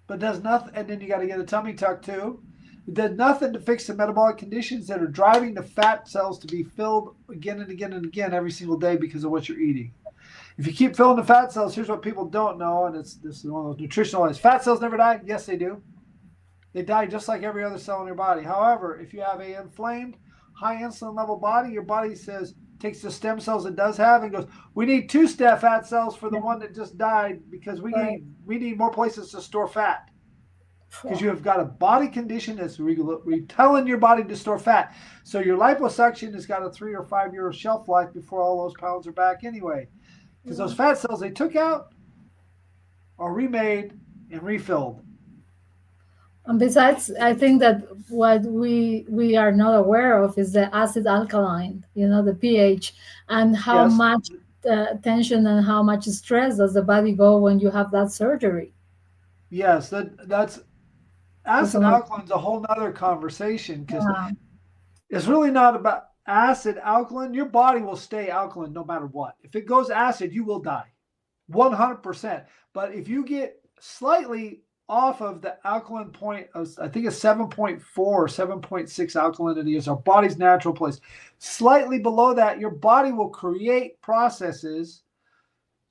but does nothing. And then you got to get a tummy tuck too. It does nothing to fix the metabolic conditions that are driving the fat cells to be filled again and again and again every single day because of what you're eating. If you keep filling the fat cells, here's what people don't know, and this is one of those nutritional lies. Fat cells never die. Yes, they do. They die just like every other cell in your body. However, if you have an inflamed, high insulin level body, your body takes the stem cells it does have and goes, we need 2 fat cells for the one that just died because we need more places to store fat. Because you have got a body condition that's telling your body to store fat. So your liposuction has got a 3 or 5 year shelf life before all those pounds are back anyway. Because those fat cells they took out are remade and refilled. And besides, I think that what we are not aware of is the acid alkaline, the pH, and how Yes, much tension and how much stress does the body go when you have that surgery. yes, that's That's acid another. alkaline is a whole nother conversation because Yeah. it's really not about acid alkaline. Your body will stay alkaline no matter what. If it goes acid, you will die 100%. But if you get slightly off of the alkaline point of, I think it's 7.4 or 7.6 alkalinity is our body's natural place. Slightly below that, your body will create processes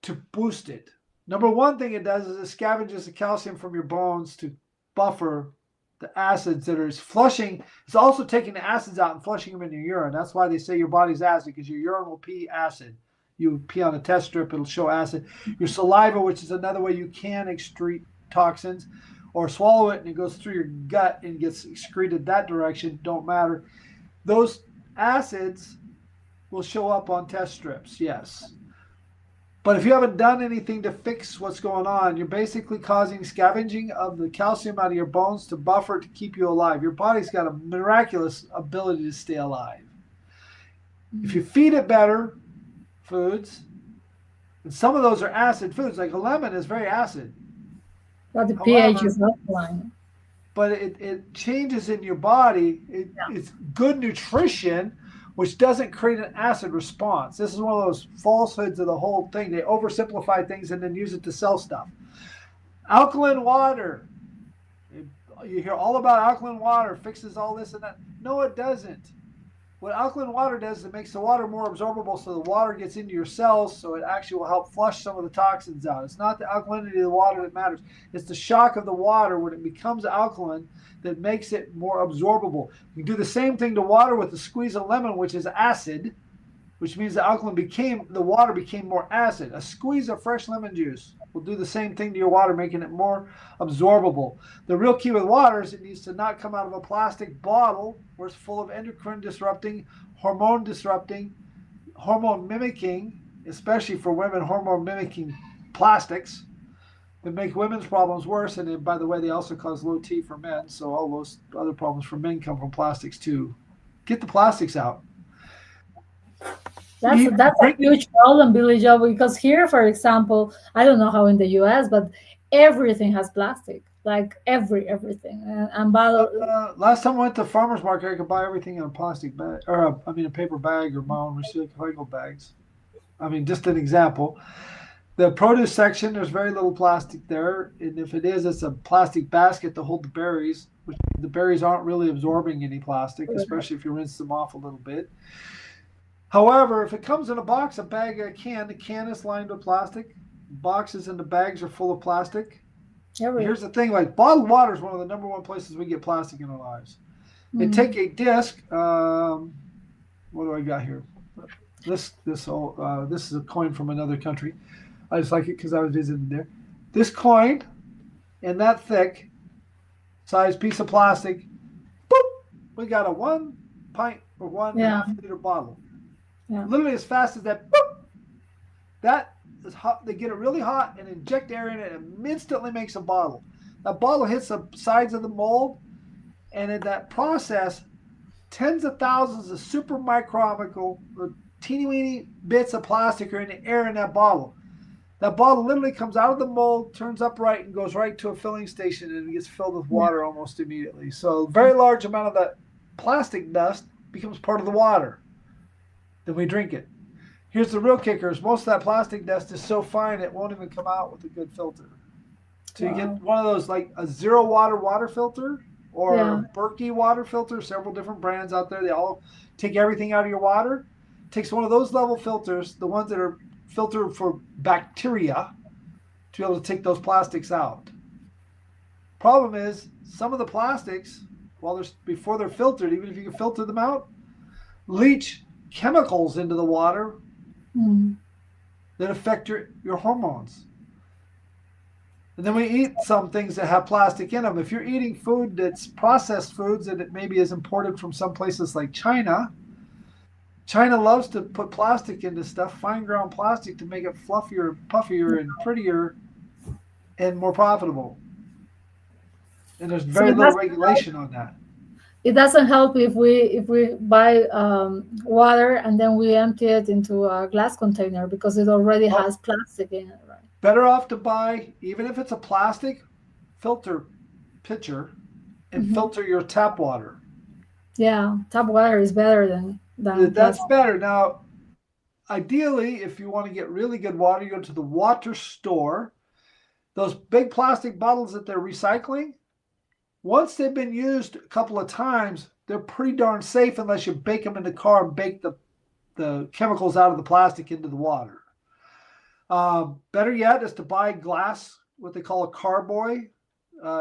to boost it. Number one thing it does is it scavenges the calcium from your bones to buffer the acids that are flushing. It's also taking the acids out and flushing them in your urine. That's why they say your body's acid, because your urine will pee acid. You pee on a test strip, it'll show acid. Your saliva, which is another way you can excrete toxins, or swallow it and it goes through your gut and gets excreted that direction, don't matter. Those acids will show up on test strips, yes. But if you haven't done anything to fix what's going on, you're basically causing scavenging of the calcium out of your bones to buffer to keep you alive. Your body's got a miraculous ability to stay alive. If you feed it better foods, and some of those are acid foods, like a lemon is very acid. But the pH However, is not fine. but it changes in your body. Yeah. It's good nutrition, which doesn't create an acid response. This is one of those falsehoods of the whole thing. They oversimplify things and then use it to sell stuff. Alkaline water. You hear all about alkaline water fixes all this and that. No, it doesn't. What alkaline water does is it makes the water more absorbable so the water gets into your cells, so it actually will help flush some of the toxins out. It's not the alkalinity of the water that matters. It's the shock of the water when it becomes alkaline that makes it more absorbable. You do the same thing to water with the squeeze of lemon, which is acid, which means the water became more acid. A squeeze of fresh lemon juice will do the same thing to your water, making it more absorbable. The real key with water is it needs to not come out of a plastic bottle where it's full of endocrine disrupting, hormone mimicking, especially for women, hormone mimicking plastics that make women's problems worse. And then, by the way, they also cause low T for men. So all those other problems for men come from plastics too. Get the plastics out. That's a Drink. huge problem, Billy Joe, because here, for example, I don't know how in the US, but everything has plastic, like everything. And bottle, Last time I went to farmer's market, I could buy everything in a plastic bag, or a paper bag, or my own recyclable bags. I mean, just an example. The produce section, there's very little plastic there, and if it is, it's a plastic basket to hold the berries, which the berries aren't really absorbing any plastic, especially if you rinse them off a little bit. However, if it comes in a box, a bag, a can, the can is lined with plastic. Boxes and the bags are full of plastic. Here's the thing: like bottled water is one of the number one places we get plastic in our lives. They take a disc. What do I got here? This is a coin from another country. I just like it because I was visiting there. This coin and that thick size piece of plastic. Boop! We got a 1 pint or 1.5 liter bottle. Yeah. Literally as fast as that. Boop! That is hot. They get it really hot and inject air in it and instantly makes a bottle. That bottle hits the sides of the mold, and in that process, tens of thousands of super micromical or teeny weeny bits of plastic are in the air in that bottle. That bottle literally comes out of the mold, turns upright, and goes right to a filling station, and it gets filled with water almost immediately. So a very large amount of that plastic dust becomes part of the water. Then we drink it. Here's the real kicker: is most of that plastic dust is so fine it won't even come out with a good filter. So you get one of those, like a zero water filter or a Berkey water filter, several different brands out there. They all take everything out of your water. It takes one of those level filters, the ones that are filtered for bacteria, to be able to take those plastics out. Problem is, some of the plastics, before they're filtered, even if you can filter them out, leach chemicals into the water that affect your hormones. And then we eat some things that have plastic in them. If you're eating food that's processed foods and it maybe is imported from some places like China, China loves to put plastic into stuff, fine ground plastic, to make it fluffier, puffier, and prettier and more profitable. And there's very little regulation on that. It doesn't help if we buy water and then we empty it into a glass container because it already has plastic in it, right? Better off to buy, even if it's a plastic, filter pitcher and filter your tap water. Yeah, tap water is better than That's plastic. better. Now, ideally, if you want to get really good water, you go to the water store. Those big plastic bottles that they're recycling, once they've been used a couple of times, they're pretty darn safe unless you bake them in the car and bake the chemicals out of the plastic into the water. Better yet is to buy glass, what they call a carboy.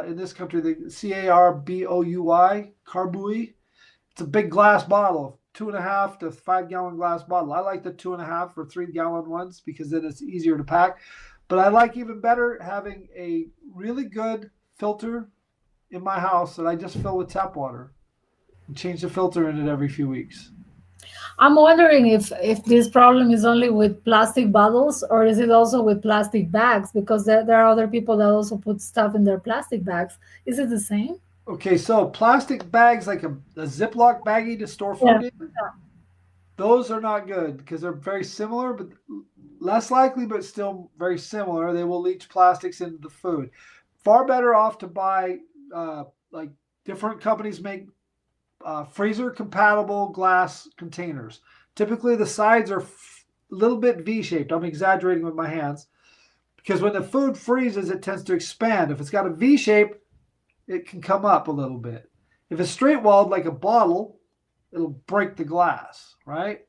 In this country, the CARBOUY, carboy. It's a big glass bottle, 2.5 to 5 gallon glass bottle. I like the 2.5 or 3 gallon ones because then it's easier to pack. But I like even better having a really good filter in my house that I just fill with tap water and change the filter in it every few weeks. I'm wondering if this problem is only with plastic bottles or is it also with plastic bags? Because there are other people that also put stuff in their plastic bags. Is it the same? Okay, so plastic bags like a Ziploc baggie to store Yeah. food in, those are not good because they're very similar, but less likely, but still very similar. They will leach plastics into the food. Far better off to buy, like different companies make freezer compatible glass containers. Typically, the sides are a little bit V shaped. I'm exaggerating with my hands because when the food freezes, it tends to expand. If it's got a V shape, it can come up a little bit. If it's straight walled like a bottle, it'll break the glass, right?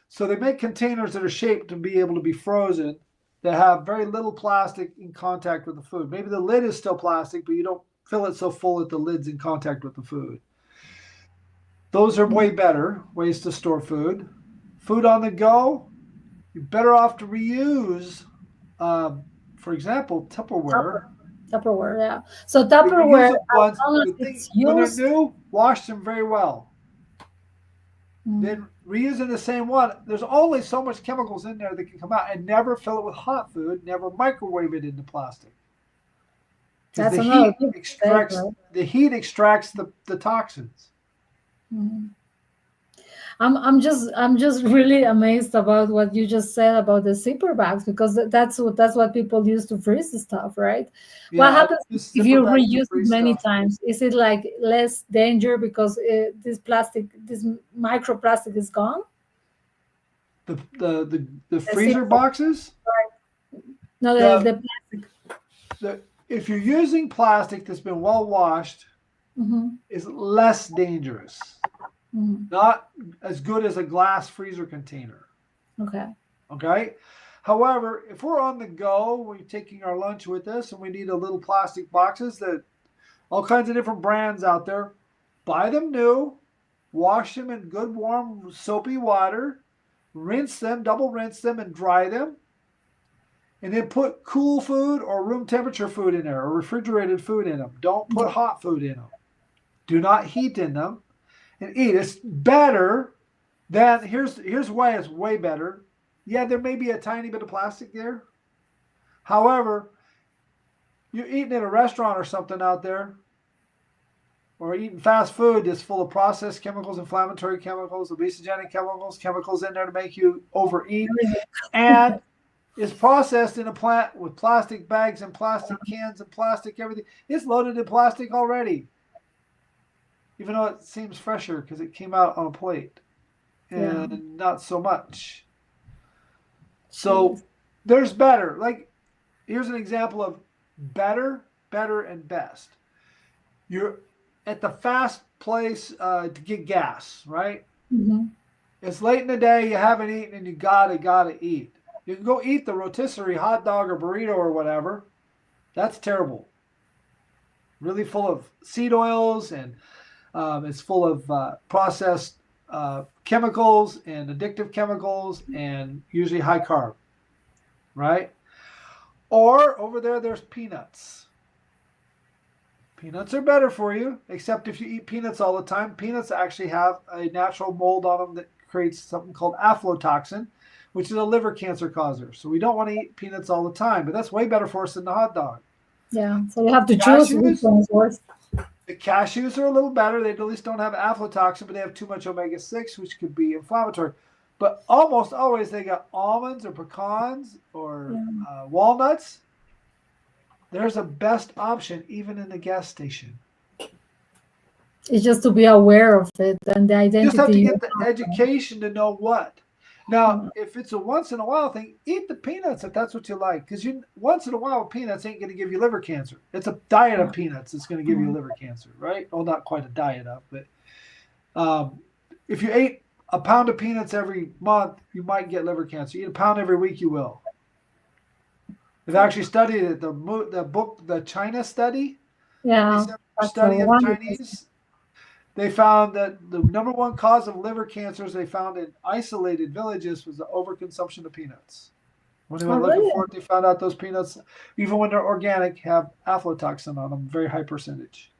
So they make containers that are shaped to be able to be frozen that have very little plastic in contact with the food. Maybe the lid is still plastic, but you don't fill it so full that the lid's in contact with the food. Those are way better ways to store food. Food on the go, you're better off to reuse, for example, Tupperware. Tupperware, yeah. So You Tupperware, reuse it as once. long as The thing, it's when they're used, new, wash them very well. mm, Then reusing the same one, there's only so much chemicals in there that can come out, and never fill it with hot food, never microwave it into plastic. Because that's another big mistake, right? the heat extracts the toxins. Mhm. I'm just really amazed about what you just said about the zipper bags because that's what people use to freeze the stuff, right? What Yeah, I happens use if zipper you bags to reuse it freeze many stuff. times? Is it like less danger because this microplastic is gone? The The freezer zipper, boxes, no, the the plastic. if you're using plastic that's been well washed, Hmm. is less dangerous. Hmm. Not as good as a glass freezer container. Okay. Okay. However, if we're on the go, we're taking our lunch with us, and we need a little plastic boxes that all kinds of different brands out there. Buy them new, wash them in good warm soapy water, rinse them, double rinse them, and dry them, and then put cool food or room temperature food in there or refrigerated food in them. Don't put hot food in them. Do not heat in them and eat. It's better than here's why it's way better. Yeah, there may be a tiny bit of plastic there. However, you're eating at a restaurant or something out there, or eating fast food that's full of processed chemicals, inflammatory chemicals, obesogenic chemicals, chemicals in there to make you overeat, and is processed in a plant with plastic bags and plastic cans and plastic everything. It's loaded in plastic already, even though it seems fresher because it came out on a plate Yeah. and not so much. Jeez. So there's better. Like, here's an example of better, better, and best. You're at the fast place to get gas, right? Hmm. It's late in the day, you haven't eaten, and you gotta eat. You can go eat the rotisserie hot dog or burrito or whatever. That's terrible. Really full of seed oils, and it's full of processed chemicals and addictive chemicals, and usually high carb, right? Or over there, there's peanuts. Peanuts are better for you, except if you eat peanuts all the time. Peanuts actually have a natural mold on them that creates something called aflatoxin, which is a liver cancer causer. So we don't want to eat peanuts all the time, but that's way better for us than the hot dog. Yeah. So you have to choose which Cashews, one is worse. the cashews are a little better. They at least don't have aflatoxin, but they have too much omega 6, which could be inflammatory. But almost always they got almonds or pecans or Yeah. walnuts. There's a best option even in the gas station. It's just to be aware of it and the You just have identity to you get the have. education to know what. Now, Yeah. if it's a once in a while thing, eat the peanuts if that's what you like. Because you once in a while peanuts ain't going to give you liver cancer. It's a diet of peanuts that's going to give you liver cancer, right? Well, not quite a diet of, but um, if you ate a pound of peanuts every month, you might get liver cancer. You eat a pound every week, you will. They've actually studied it. The China study, Yeah, 27 that's a study of wonderful. Chinese, they found that the number one cause of liver cancers they found in isolated villages was the overconsumption of peanuts. When they Oh, went looking really? for it, they found out those peanuts, even when they're organic, have aflatoxin on them, very high percentage.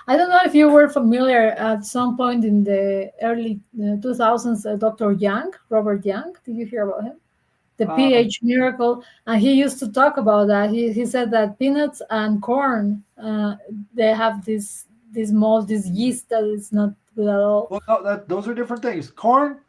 I don't know if you were familiar at some point in the early 2000s, Dr. Young, Robert Young. Did you hear about him? The Um, pH miracle, and he used to talk about that. He said that peanuts and corn, they have this mold, this yeast that is not good at all. well, no, those are different things. Corn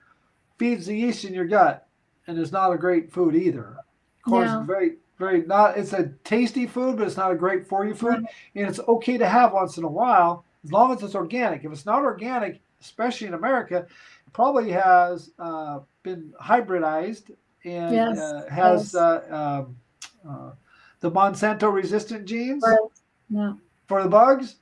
feeds the yeast in your gut, and is not a great food either. Corn's Yeah, very, very not. It's a tasty food, but it's not a great for you food, right. and it's okay to have once in a while as long as it's organic. If it's not organic, especially in America, it probably has been hybridized and Yes, has yes, uh, the Monsanto resistant genes right. Yeah, for the bugs.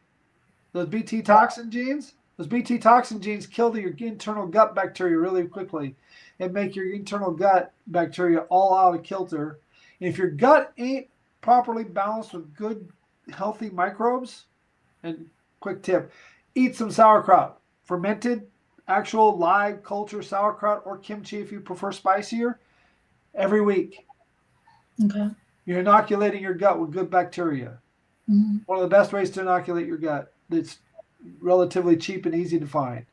Those Bt toxin genes, those Bt toxin genes kill your internal gut bacteria really quickly and make your internal gut bacteria all out of kilter. And if your gut ain't properly balanced with good, healthy microbes, and quick tip, eat some sauerkraut, fermented, actual live culture sauerkraut or kimchi if you prefer spicier, every week. okay. You're inoculating your gut with good bacteria. Mhm. One of the best ways to inoculate your gut. It's relatively cheap and easy to find.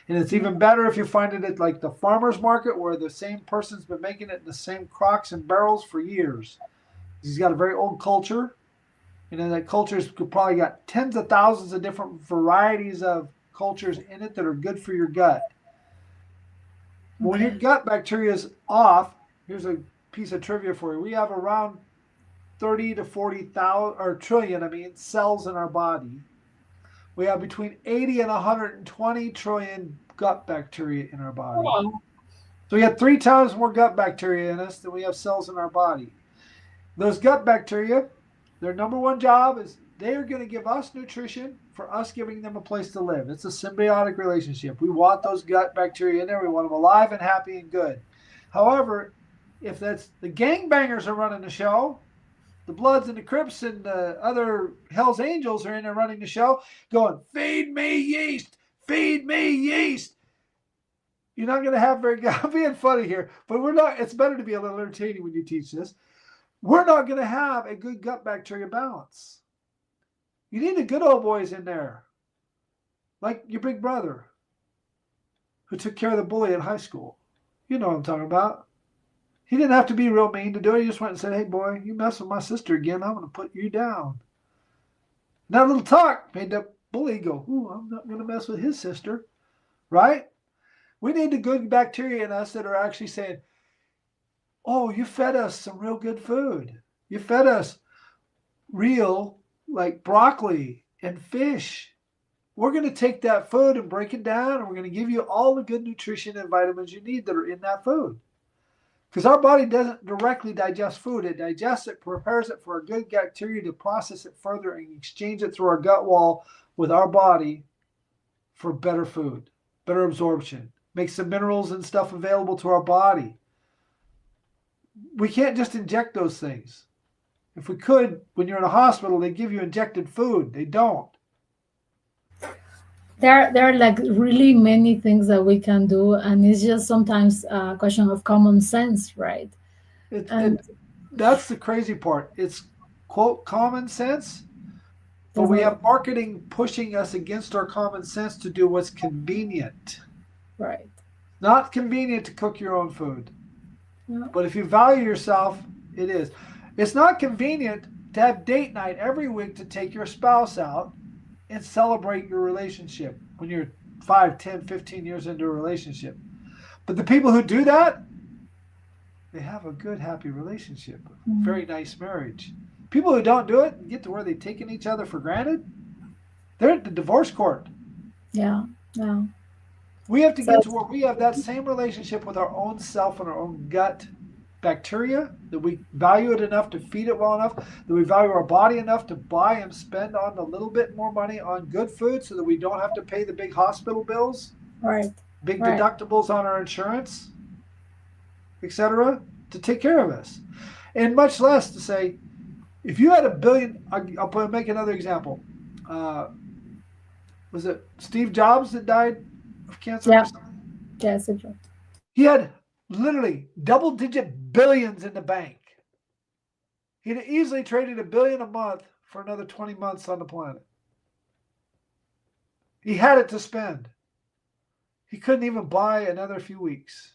And it's even better if you find it at like the farmer's market where the same person's been making it in the same crocks and barrels for years. He's got a very old culture. And then that culture's probably got tens of thousands of different varieties of cultures in it that are good for your gut. But when your Okay. gut bacteria is off, here's a piece of trivia for you. We have around 30 to 40,000 or trillion, cells in our body. We have between 80 and 120 trillion gut bacteria in our body. Oh, So we have 3 times more gut bacteria in us than we have cells in our body. Those gut bacteria, their number one job is they are going to give us nutrition for us giving them a place to live. It's a symbiotic relationship. We want those gut bacteria in there. We want them alive and happy and good. However, if that's the gangbangers are running the show, the Bloods and the Crips and the other Hell's Angels are in there running the show, going, feed me yeast, feed me yeast. You're not going to have very good, I'm being funny here, but we're not, it's better to be a little entertaining when you teach this. We're not going to have a good gut bacteria balance. You need the good old boys in there, like your big brother who took care of the bully in high school. You know what I'm talking about. He didn't have to be real mean to do it. He just went and said, hey, boy, you mess with my sister again, I'm going to put you down. And that little talk made the bully go, ooh, I'm not going to mess with his sister, right? We need the good bacteria in us that are actually saying, oh, you fed us some real good food. You fed us real, like broccoli and fish. We're going to take that food and break it down, and we're going to give you all the good nutrition and vitamins you need that are in that food. Because our body doesn't directly digest food. It digests it, prepares it for a good bacteria to process it further and exchange it through our gut wall with our body for better food, better absorption, makes the minerals and stuff available to our body. We can't just inject those things. If we could, when you're in a hospital, they give you injected food. They don't. there are like really many things that we can do, and it's just sometimes a question of common sense, right? And It that's the crazy part. It's quote common sense, but that's we not have marketing pushing us against our common sense to do what's convenient. right. Not convenient to cook your own food, Yeah, but if you value yourself, it is. It's not convenient to have date night every week to take your spouse out and celebrate your relationship when you're 5, 10, 15 years into a relationship. But the people who do that, they have a good, happy relationship, mm, very nice marriage. People who don't do it and get to where they've taken each other for granted, they're at the divorce court. yeah, yeah. We have to So get to where we have that same relationship with our own self and our own gut bacteria, that we value it enough to feed it well enough, that we value our body enough to buy and spend on a little bit more money on good food so that we don't have to pay the big hospital bills, right, big right. deductibles on our insurance, etc., to take care of us. And much less to say, if you had a billion, make another example. Uh, was it Steve Jobs that died of cancer Yeah, recently? yes, it's right. He had literally double-digit billions in the bank. He'd easily traded $1 billion a month for another 20 months on the planet. He had it to spend. He couldn't even buy another few weeks.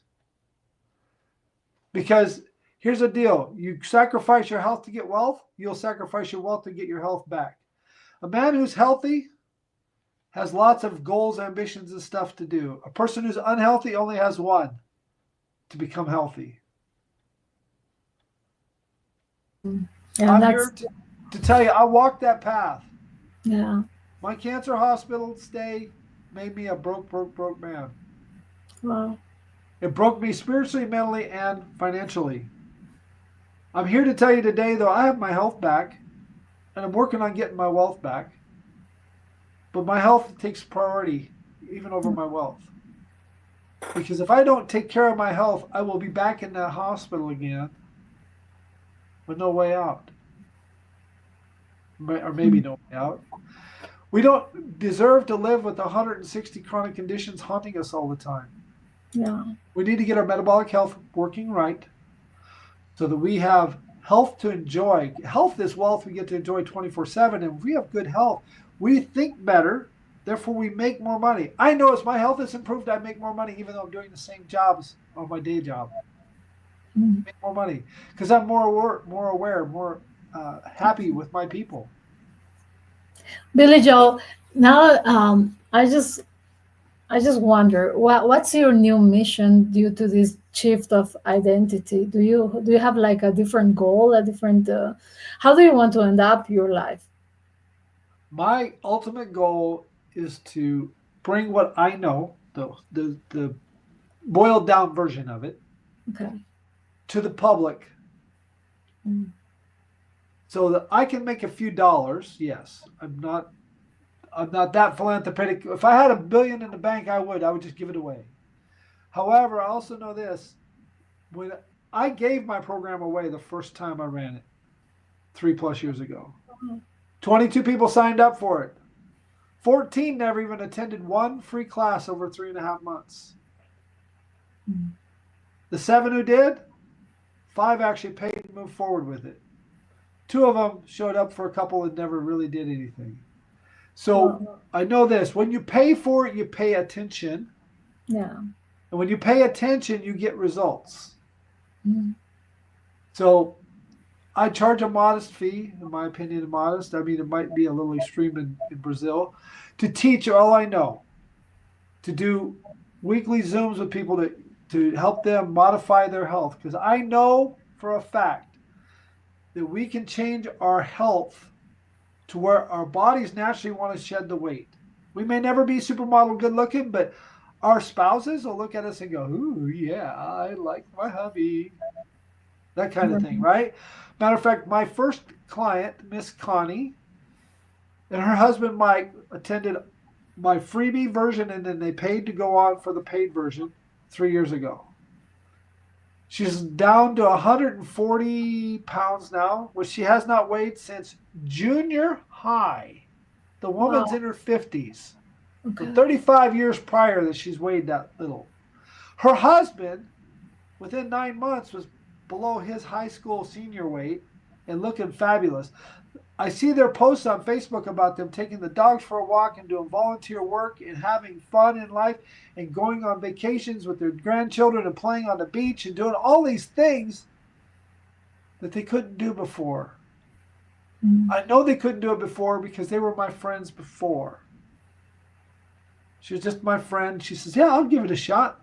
Because here's the deal: you sacrifice your health to get wealth, you'll sacrifice your wealth to get your health back. A man who's healthy has lots of goals, ambitions, and stuff to do. A person who's unhealthy only has one: to become healthy. Yeah, I'm that's here to tell you, I walked that path. yeah. My cancer hospital stay made me a broke man. Wow. It broke me spiritually, mentally, and financially. I'm here to tell you today, though, I have my health back, and I'm working on getting my wealth back. But my health takes priority, even over my wealth. Because if I don't take care of my health, I will be back in that hospital again with no way out. Or maybe no way out. We don't deserve to live with 160 chronic conditions haunting us all the time. Yeah. We need to get our metabolic health working right so that we have health to enjoy. Health is wealth we get to enjoy 24/7. And if we have good health, we think better. Therefore, we make more money. I know as my health has improved, I make more money even though I'm doing the same jobs on my day job. Mm. I make more money because I'm more aware, more happy with my people. Billy Joe, now I just wonder what's your new mission due to this shift of identity? Do you have like a different goal, a different how do you want to end up your life? My ultimate goal is to bring what I know, the boiled down version of it, Okay. to the public Mm. so that I can make a few dollars. Yes, I'm not that philanthropic. If I had $1 billion in the bank, I would just give it away. However, I also know this: when I gave my program away the first time I ran it 3+ years ago, 22 people signed up for it. 14 never even attended one free class over 3.5 months. Mm. The 7 who did, 5 actually paid and moved forward with it. 2 of them showed up for a couple and never really did anything. So Well, I know this: when you pay for it, you pay attention. yeah. And when you pay attention, you get results. Mm. So I charge a modest fee, in my opinion, modest. I mean, it might be a little extreme in Brazil, to teach all I know, to do weekly Zooms with people to help them modify their health. Because I know for a fact that we can change our health to where our bodies naturally want to shed the weight. We may never be supermodel good looking, but our spouses will look at us and go, "Ooh, yeah, I like my hubby." That kind of thing, Right. right? Matter of fact, my first client, Miss Connie, and her husband Mike attended my freebie version, and then they paid to go on for the paid version 3 years ago. She's down to 140 pounds now, which she has not weighed since junior high. The woman's Wow. in her 50s. So Okay. 35 years prior that she's weighed that little. Her husband, within 9 months, was below his high school senior weight and looking fabulous. I see their posts on Facebook about them taking the dogs for a walk and doing volunteer work and having fun in life and going on vacations with their grandchildren and playing on the beach and doing all these things that they couldn't do before. Mm. I know they couldn't do it before because they were my friends before. She was just my friend. She says, "Yeah, I'll give it a shot."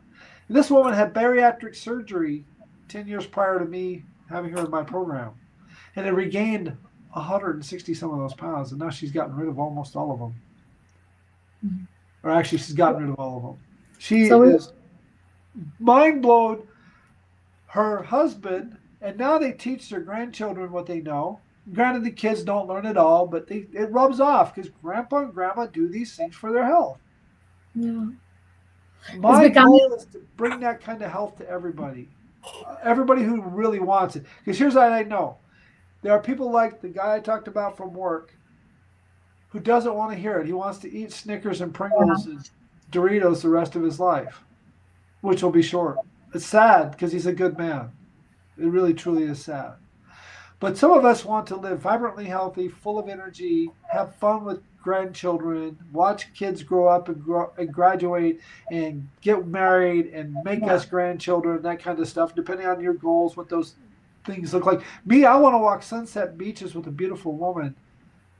And this woman had bariatric surgery 10 years prior to me having her in my program and had regained 160 some of those pounds. And now she's gotten rid of almost all of them. Mm. Or actually, she's gotten rid of all of them. She So is mind blown. Her husband, and now they teach their grandchildren what they know. Granted, the kids don't learn it all, but it rubs off because grandpa and grandma do these things for their health. yeah, it's My becoming goal is to bring that kind of health to everybody who really wants it. Because here's what I know: there are people like the guy I talked about from work who doesn't want to hear it. He wants to eat Snickers and Pringles and Doritos the rest of his life, which will be short. It's sad because he's a good man. It really, truly is sad. But some of us want to live vibrantly healthy, full of energy, have fun with grandchildren, watch kids grow up and graduate and get married and make Yeah. us grandchildren, that kind of stuff, depending on your goals, what those things look like. Me, I want to walk sunset beaches with a beautiful woman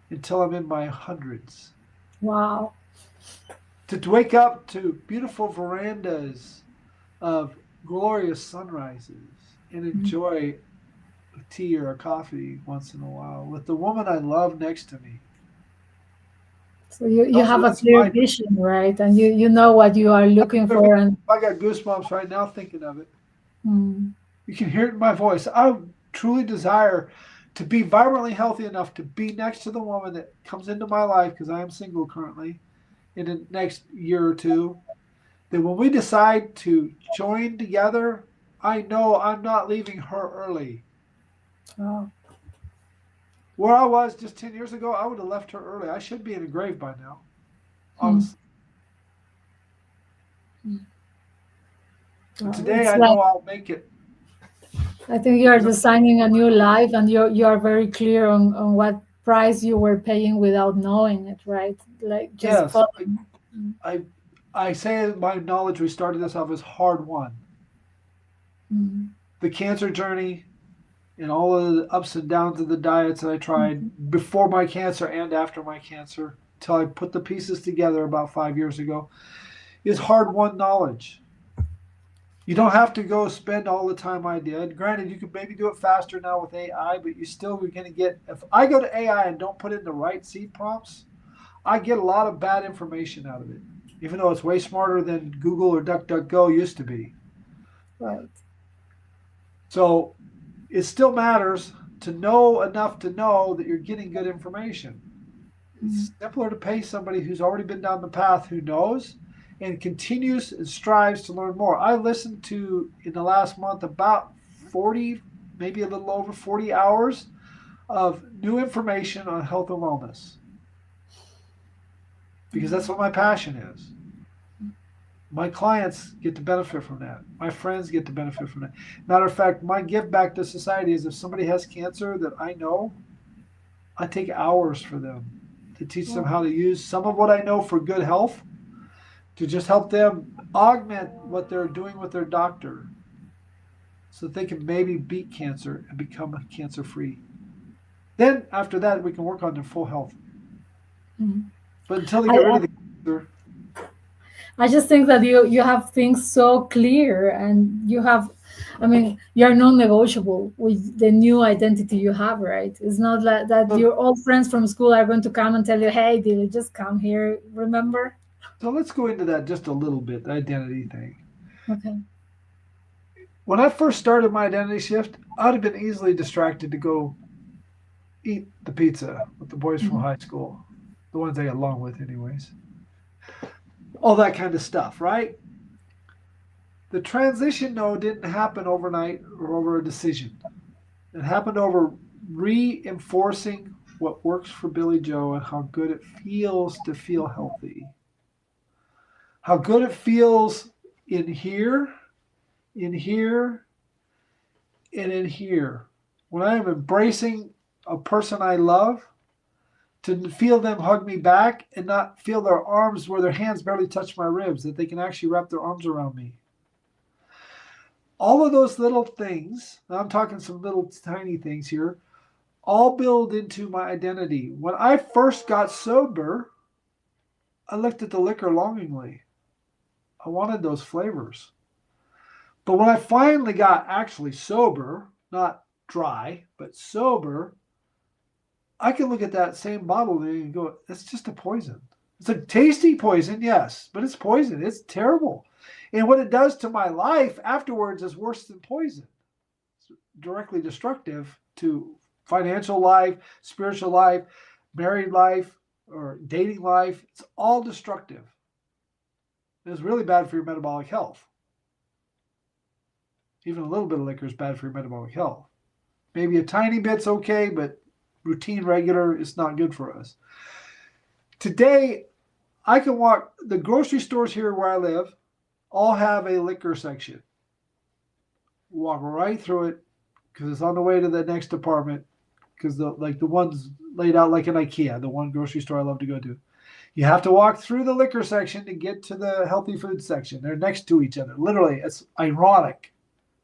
until I'm in my hundreds. Wow. To wake up to beautiful verandas of glorious sunrises and Mhm. enjoy a tea or a coffee once in a while with the woman I love next to me. So you have a That's clear my. vision, right? And you know what you are looking for. And I got goosebumps right now thinking of it. mm, You can hear it in my voice. I truly desire to be vibrantly healthy enough to be next to the woman that comes into my life, because I am single currently, in the next year or two. That when we decide to join together, I know I'm not leaving her early. oh, Where I was just 10 years ago, I would have left her early. I should be in a grave by now, mm, honestly. mm. But Oh, today it's I like know I'll make it. I think you are designing a new life, and you are very clear on what price you were paying without knowing it, right? Like just Yes, following. Mm, I, I say my knowledge, we started this off as hard won. mm, The cancer journey and all of the ups and downs of the diets that I tried mm. before my cancer and after my cancer, till I put the pieces together about 5 years ago, is hard won knowledge. You don't have to go spend all the time I did. Granted, you could maybe do it faster now with AI, but you still are going to get. If I go to AI and don't put in the right seed prompts, I get a lot of bad information out of it, even though it's way smarter than Google or DuckDuckGo used to be. Right. So it still matters to know enough to know that you're getting good information. Mm, It's simpler to pay somebody who's already been down the path, who knows and continues and strives to learn more. I listened to, in the last month, about 40, maybe a little over 40 hours of new information on health and wellness, because that's what my passion is. My clients get to benefit from that. My friends get to benefit from that. Matter of fact, my give back to society is, if somebody has cancer that I know, I take hours for them to teach them oh, how to use some of what I know for good health, to just help them augment what they're doing with their doctor, so that they can maybe beat cancer and become cancer free. Then after that, we can work on their full health. mm. But until they I, get rid of the cancer, I just think that you have things so clear, and you have, I mean, you're non-negotiable with the new identity you have, right? It's not like that so, your old friends from school are going to come and tell you, hey, did you just come here, remember? so let's go into that just a little bit, the identity thing. Okay. When I first started my identity shift, I'd have been easily distracted to go eat the pizza with the boys from Mhm. high school, the ones I got along with, anyways. All that kind of stuff, right? The transition, though, didn't happen overnight or over a decision. It happened over reinforcing what works for Billy Joe and how good it feels to feel healthy. How good it feels in here, in here, and in here. When I am embracing a person I love, to feel them hug me back and not feel their arms where their hands barely touch my ribs, that they can actually wrap their arms around me. All of those little things, I'm talking some little tiny things here, all build into my identity. When I first got sober, I looked at the liquor longingly. I wanted those flavors. But when I finally got actually sober, not dry, but sober, I can look at that same bottle and go, it's just a poison. It's a tasty poison, yes, but it's poison. It's terrible. And what it does to my life afterwards is worse than poison. It's directly destructive to financial life, spiritual life, married life, or dating life. It's all destructive. It's really bad for your metabolic health. Even a little bit of liquor is bad for your metabolic health. Maybe a tiny bit's okay, but routine, regular, is not good for us. Today, I can walk, the grocery stores here where I live all have a liquor section. walk right through it because it's on the way to the next department. Because the ones laid out like an IKEA, the one grocery store I love to go to. You have to walk through the liquor section to get to the healthy food section. They're next to each other. Literally, it's ironic.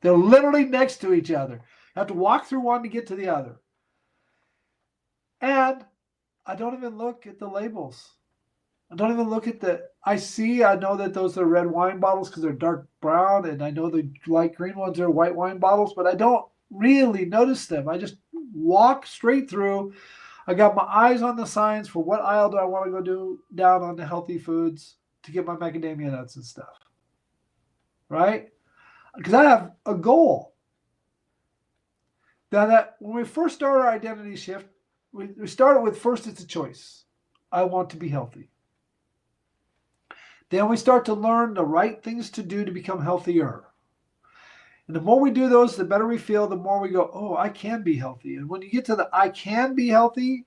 They're literally next to each other. You have to walk through one to get to the other. And I don't even look at the labels. I don't even look at I know that those are red wine bottles because they're dark brown, and I know the light green ones are white wine bottles, but I don't really notice them. I just walk straight through. I got my eyes on the signs for what aisle do I want to go do down on the healthy foods to get my macadamia nuts and stuff. Right? Because I have a goal. Now that when we first start our identity shift, we started with first it's a choice. I want to be healthy. Then we start to learn the right things to do to become healthier. And the more we do those, the better we feel, the more we go, oh, I can be healthy. And when you get to the I can be healthy,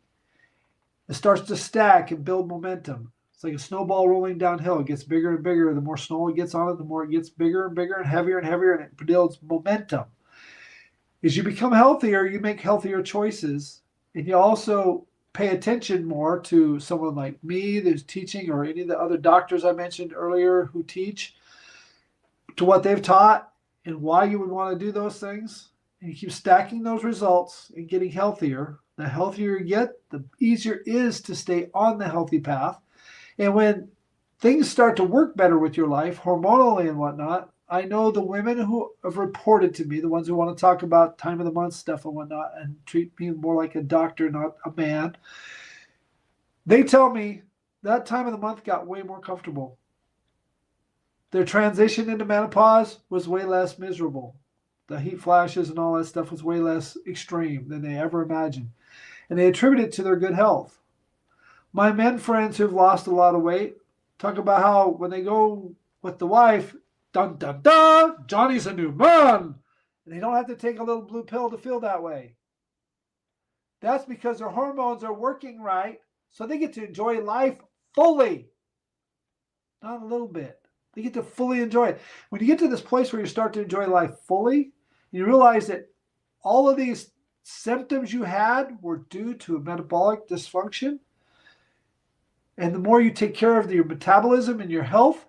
it starts to stack and build momentum. It's like a snowball rolling downhill. It gets bigger and bigger. The more snow it gets on it, the more it gets bigger and bigger and heavier, and it builds momentum. As you become healthier, you make healthier choices, and you also pay attention more to someone like me who's teaching, or any of the other doctors I mentioned earlier who teach, to what they've taught and why you would want to do those things. And you keep stacking those results and getting healthier. The healthier you get, the easier it is to stay on the healthy path. And when things start to work better with your life, hormonally and whatnot, I know the women who have reported to me, the ones who want to talk about time of the month stuff and whatnot, and treat me more like a doctor, not a man, they tell me that time of the month got way more comfortable. Their transition into menopause was way less miserable. The heat flashes and all that stuff was way less extreme than they ever imagined. And they attribute it to their good health. My men friends who've lost a lot of weight talk about how when they go with the wife, dun dun dun, Johnny's a new man. And they don't have to take a little blue pill to feel that way. That's because their hormones are working right, so they get to enjoy life fully, not a little bit. They get to fully enjoy it. When you get to this place where you start to enjoy life fully, you realize that all of these symptoms you had were due to a metabolic dysfunction. And the more you take care of your metabolism and your health,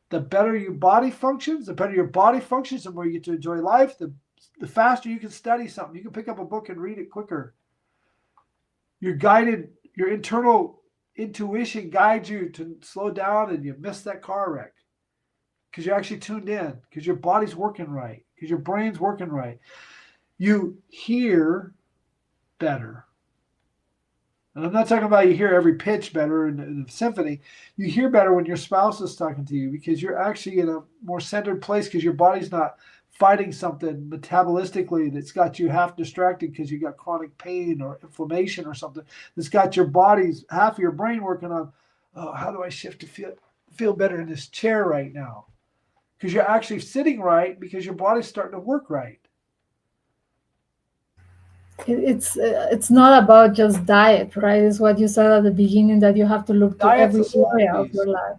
the better your body functions. The better your body functions, the more you get to enjoy life, the faster you can study something. You can pick up a book and read it quicker. You're guided, your internal intuition guides you to slow down, and you miss that car wreck because you're actually tuned in, because your body's working right, because your brain's working right. You hear better. And I'm not talking about you hear every pitch better in the symphony. You hear better when your spouse is talking to you, because you're actually in a more centered place, because your body's not fighting something metabolistically that's got you half distracted because you got chronic pain or inflammation or something that's got your body's half of your brain working on, oh, how do I shift to feel better in this chair right now? Because you're actually sitting right, because your body's starting to work right. It's not about just diet, right? It's what you said at the beginning, that you have to look to Diet's a every small area of piece. your life.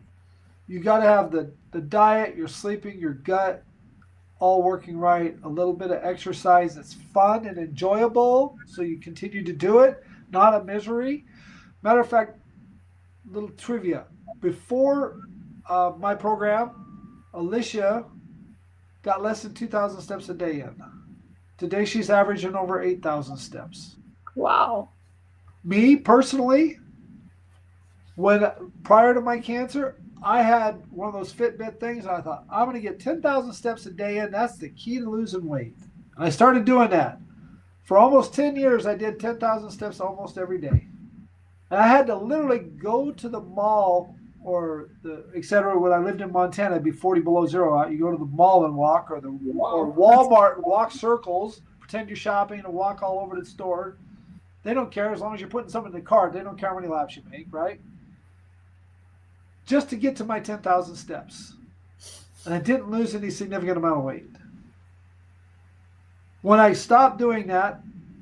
You got to have the diet, your sleeping, your gut, all working right, a little bit of exercise that's fun and enjoyable, so you continue to do it, not a misery. Matter of fact, little trivia. Before my program, Alicia got less than 2,000 steps a day in. Today she's averaging over 8,000 steps. Wow. Me personally, when prior to my cancer, I had one of those Fitbit things, and I thought, I'm going to get 10,000 steps a day in. That's the key to losing weight. And I started doing that. For almost 10 years, I did 10,000 steps almost every day. And I had to literally go to the mall or the et cetera. When I lived in Montana, it'd be 40 below zero out. You go to the mall and walk, or Wow. Walmart and walk circles, pretend you're shopping and walk all over the store. They don't care as long as you're putting something in the cart. They don't care how many laps you make, right? Just to get to my 10,000 steps. And I didn't lose any significant amount of weight. When I stopped doing that,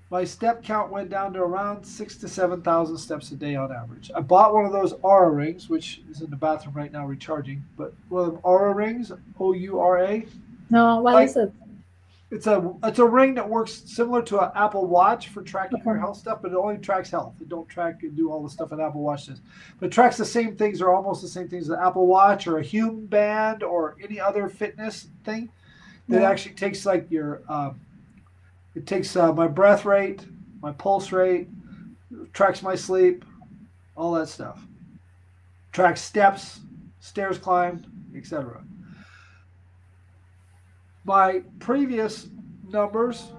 my step count went down to around 6,000 to 7,000 steps a day on average. I bought one of those Aura rings, which is in the bathroom right now recharging. But one of them Aura rings, Oura, No, what is like it? It's a ring that works similar to an Apple Watch for tracking your Okay. health stuff, but it only tracks health. It don't track and do all the stuff an Apple Watch does. But it tracks the same things or almost the same things as an Apple Watch or a Hume band or any other fitness thing that Yeah. actually takes like your it takes my breath rate, my pulse rate, tracks my sleep, all that stuff. Tracks steps, stairs climbed, etc. My previous numbers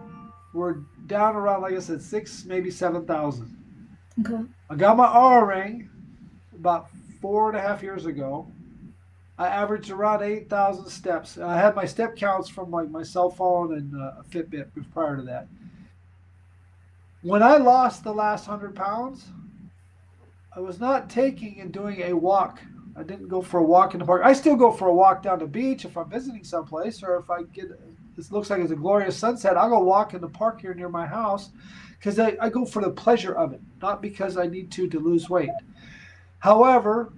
were down around, like I said, six, maybe 7,000. Okay. I got my R ring about 4.5 years ago. I averaged around 8,000 steps. I had my step counts from like my cell phone and a Fitbit prior to that. When I lost the last 100 pounds, I was not taking and doing a walk. I didn't go for a walk in the park. I still go for a walk down the beach if I'm visiting someplace, or if I get this looks like it's a glorious sunset, I'll go walk in the park here near my house because I go for the pleasure of it, not because I need to lose weight. However,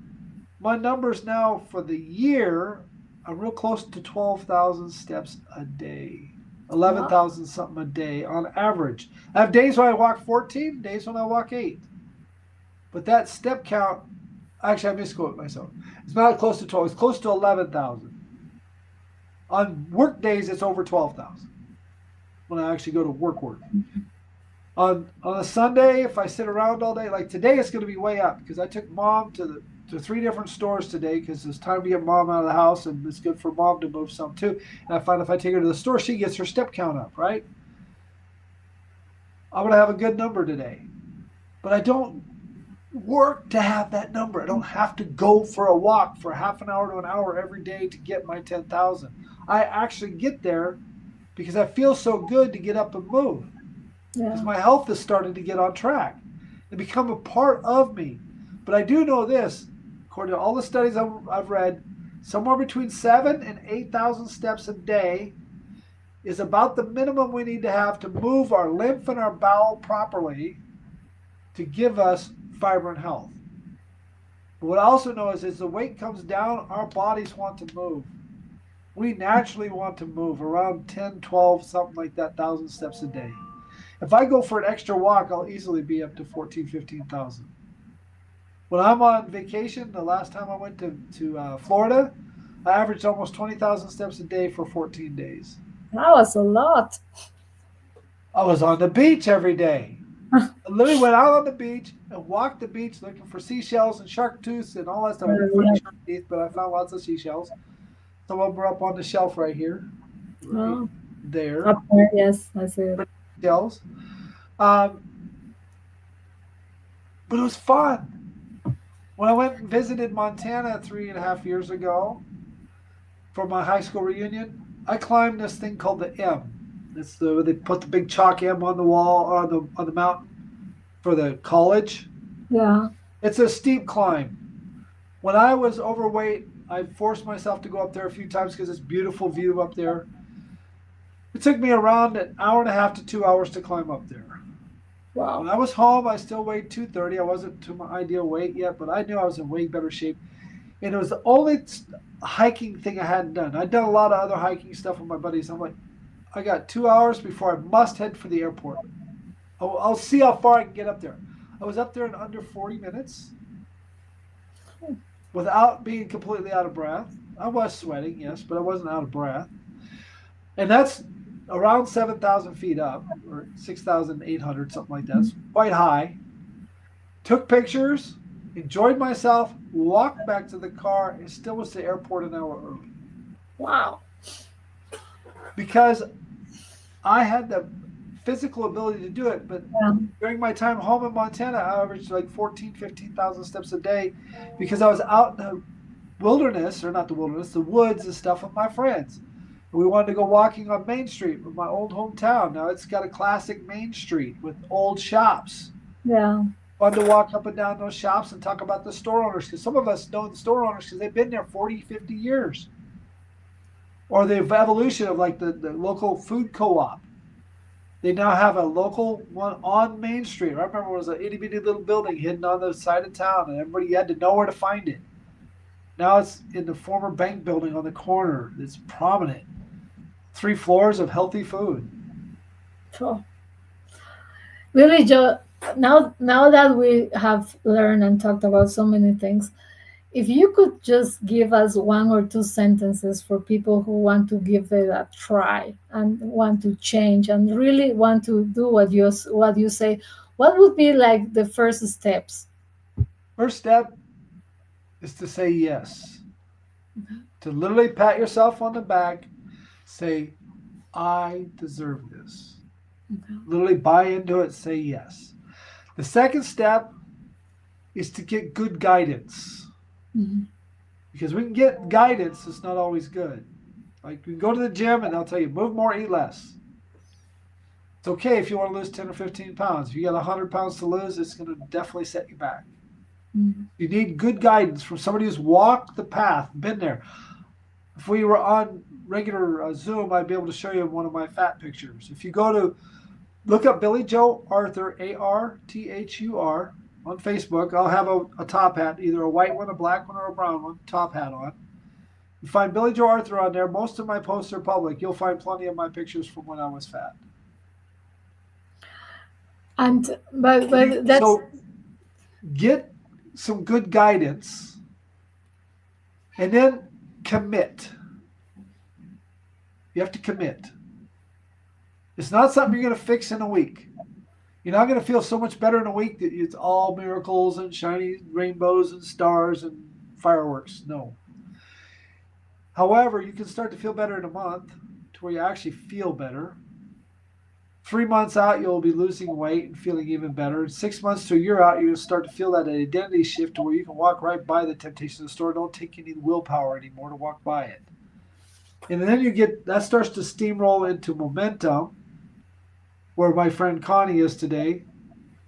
my numbers now for the year are real close to 12,000 steps a day, Wow. 11,000 something a day on average. I have days when I walk 14, days when I walk 8. But that step count, actually, I misquote myself. It's not close to 12. It's close to 11,000. On work days, it's over 12,000 when I actually go to work. On a Sunday, if I sit around all day, like today, it's going to be way up because I took mom to 3 different stores today because it's time to get mom out of the house, and it's good for mom to move some too. And I find if I take her to the store, she gets her step count up, right? I'm going to have a good number today. But I don't work to have that number. I don't have to go for a walk for half an hour to an hour every day to get my 10,000. I actually get there because I feel so good to get up and move because Yeah. my health is starting to get on track and become a part of me. But I do know this, according to all the studies I've read, somewhere between 7 and 8,000 steps a day is about the minimum we need to have to move our lymph and our bowel properly to give us fiber and health. But what I also know is as the weight comes down, our bodies want to move. We naturally want to move around 10, 12, something like that, 1,000 steps a day. If I go for an extra walk, I'll easily be up to 14, 15,000. When I'm on vacation, the last time I went to Florida, I averaged almost 20,000 steps a day for 14 days. That was a lot. I was on the beach every day. I literally went out on the beach and walked the beach looking for seashells and shark tooths and all that stuff. I didn't find Yeah. shark teeth, but I found lots of seashells. Some of them were up on the shelf right here, right Oh, there. up there. Yes, I see it. Shells. Um, but it was fun. When I went and visited Montana 3.5 years ago for my high school reunion, I climbed this thing called the M. It's the they put the big chalk M on the wall or on the mountain for the college. Yeah. It's a steep climb. When I was overweight, I forced myself to go up there a few times because it's beautiful view up there. It took me around an hour and a half to 2 hours to climb up there. Wow. When I was home, I still weighed 230. I wasn't to my ideal weight yet, but I knew I was in way better shape. And it was the only hiking thing I hadn't done. I'd done a lot of other hiking stuff with my buddies. I'm like, I got 2 hours before I must head for the airport. I'll see how far I can get up there. I was up there in under 40 minutes without being completely out of breath. I was sweating, yes, but I wasn't out of breath. And that's around 7,000 feet up, or 6,800, something like that. It's quite high. Took pictures, enjoyed myself, walked back to the car, and still was to the airport an hour early. Wow. Because I had the physical ability to do it, but Yeah. during my time home in Montana, I averaged like 14, 15,000 steps a day because I was out in the wilderness, or not the wilderness, the woods and stuff with my friends. We wanted to go walking on Main Street with my old hometown. Now it's got a classic Main Street with old shops. Yeah. Fun to walk up and down those shops and talk about the store owners because some of us know the store owners because they've been there 40, 50 years. Or the evolution of like the local food co-op. They now have a local one on Main Street. I remember it was an itty bitty little building hidden on the side of town, and everybody had to know where to find it. Now it's in the former bank building on the corner. It's prominent. 3 floors of healthy food. So, really, Joe, now that we have learned and talked about so many things, if you could just give us one or two sentences for people who want to give it a try and want to change and really want to do what you say, what would be like the first steps? First step is to say yes. To literally pat yourself on the back, say, I deserve this. Okay. Literally buy into it, say yes. The second step is to get good guidance. Mhm. Because we can get guidance, it's not always good. Like we go to the gym and they'll tell you, move more, eat less. It's okay if you want to lose 10 or 15 pounds. If you got 100 pounds to lose, it's going to definitely set you back. Mhm. You need good guidance from somebody who's walked the path, been there. If we were on regular Zoom, I'd be able to show you one of my fat pictures. If you go to look up Billy Joe Arthur, Arthur, on Facebook, I'll have a top hat, either a white one, a black one, or a brown one, top hat on. You find Billy Joe Arthur on there. Most of my posts are public. You'll find plenty of my pictures from when I was fat. And but that's So get some good guidance and then commit. You have to commit. It's not something you're going to fix in a week. You're not going to feel so much better in a week that it's all miracles and shiny rainbows and stars and fireworks. No. However, you can start to feel better in a month to where you actually feel better. 3 months out, you'll be losing weight and feeling even better. 6 months to a year out, you'll start to feel that identity shift to where you can walk right by the temptation of the store. Don't take any willpower anymore to walk by it. And then you get that starts to steamroll into momentum, where my friend Connie is today,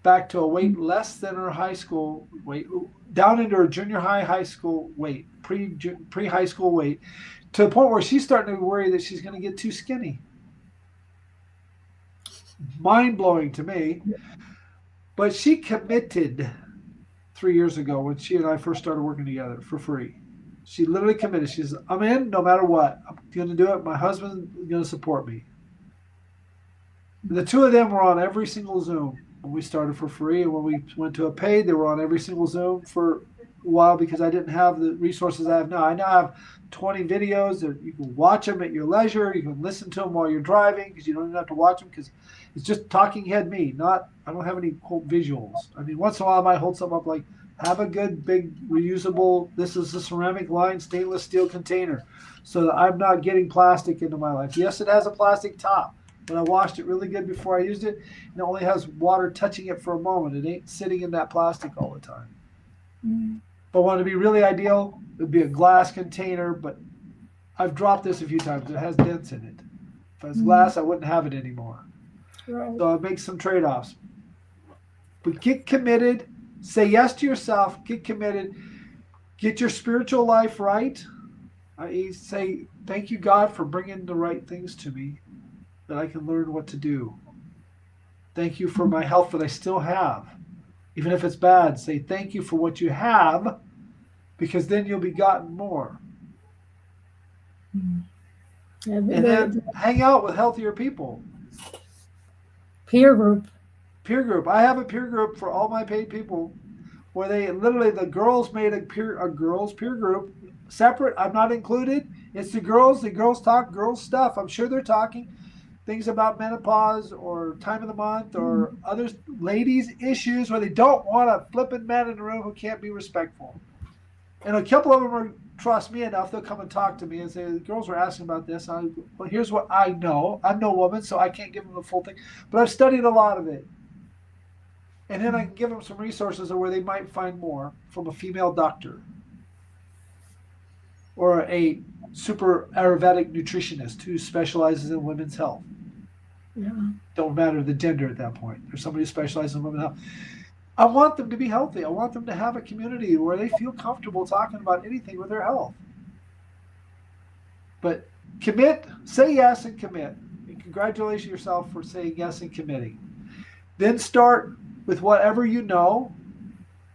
back to a weight less than her high school weight, down into her junior high school weight, pre high school weight, to the point where she's starting to worry that she's going to get too skinny. Mind blowing to me. But she committed 3 years ago when she and I first started working together for free. She literally committed. She says, I'm in no matter what. I'm going to do it. My husband's going to support me. The two of them were on every single Zoom when we started for free. And when we went to a paid, they were on every single Zoom for a while because I didn't have the resources I have now. I now have 20 videos that you can watch them at your leisure. You can listen to them while you're driving because you don't even have to watch them because it's just talking head me. I don't have any quote visuals. I mean, once in a while I might hold something up like, have a good big reusable, this is a ceramic lined stainless steel container so that I'm not getting plastic into my life. Yes, it has a plastic top, but I washed it really good before I used it, and it only has water touching it for a moment. It ain't sitting in that plastic all the time. If I want to be really ideal, it would be a glass container, but I've dropped this a few times. It has dents in it. If it was glass, I wouldn't have it anymore. right. So I make some trade-offs. But get committed. Say yes to yourself. Get committed. Get your spiritual life right. I say, thank you, God, for bringing the right things to me that I can learn what to do. Thank you for my health that I still have. Even if it's bad, say thank you for what you have because then you'll be gotten more. Yeah, And then hang out with healthier people. peer group. Peer group. I have a peer group for all my paid people where they literally the girls made a girls peer group separate. I'm not included. It's the girls. The girls talk girls stuff. I'm sure they're talking things about menopause or time of the month or other ladies issues where they don't want a flipping man in the room who can't be respectful. And a couple of them are trust me enough, they'll come and talk to me and say, the girls were asking about this. And I go, well, here's what I know. I'm no woman, so I can't give them the full thing. But I've studied a lot of it. And then I can give them some resources of where they might find more from a female doctor or a super Ayurvedic nutritionist who specializes in women's health. Yeah. Don't matter the gender at that point. There's somebody who specializes in women's health. I want them to be healthy. I want them to have a community where they feel comfortable talking about anything with their health. But commit, say yes and commit. And congratulate yourself for saying yes and committing. Then start with whatever you know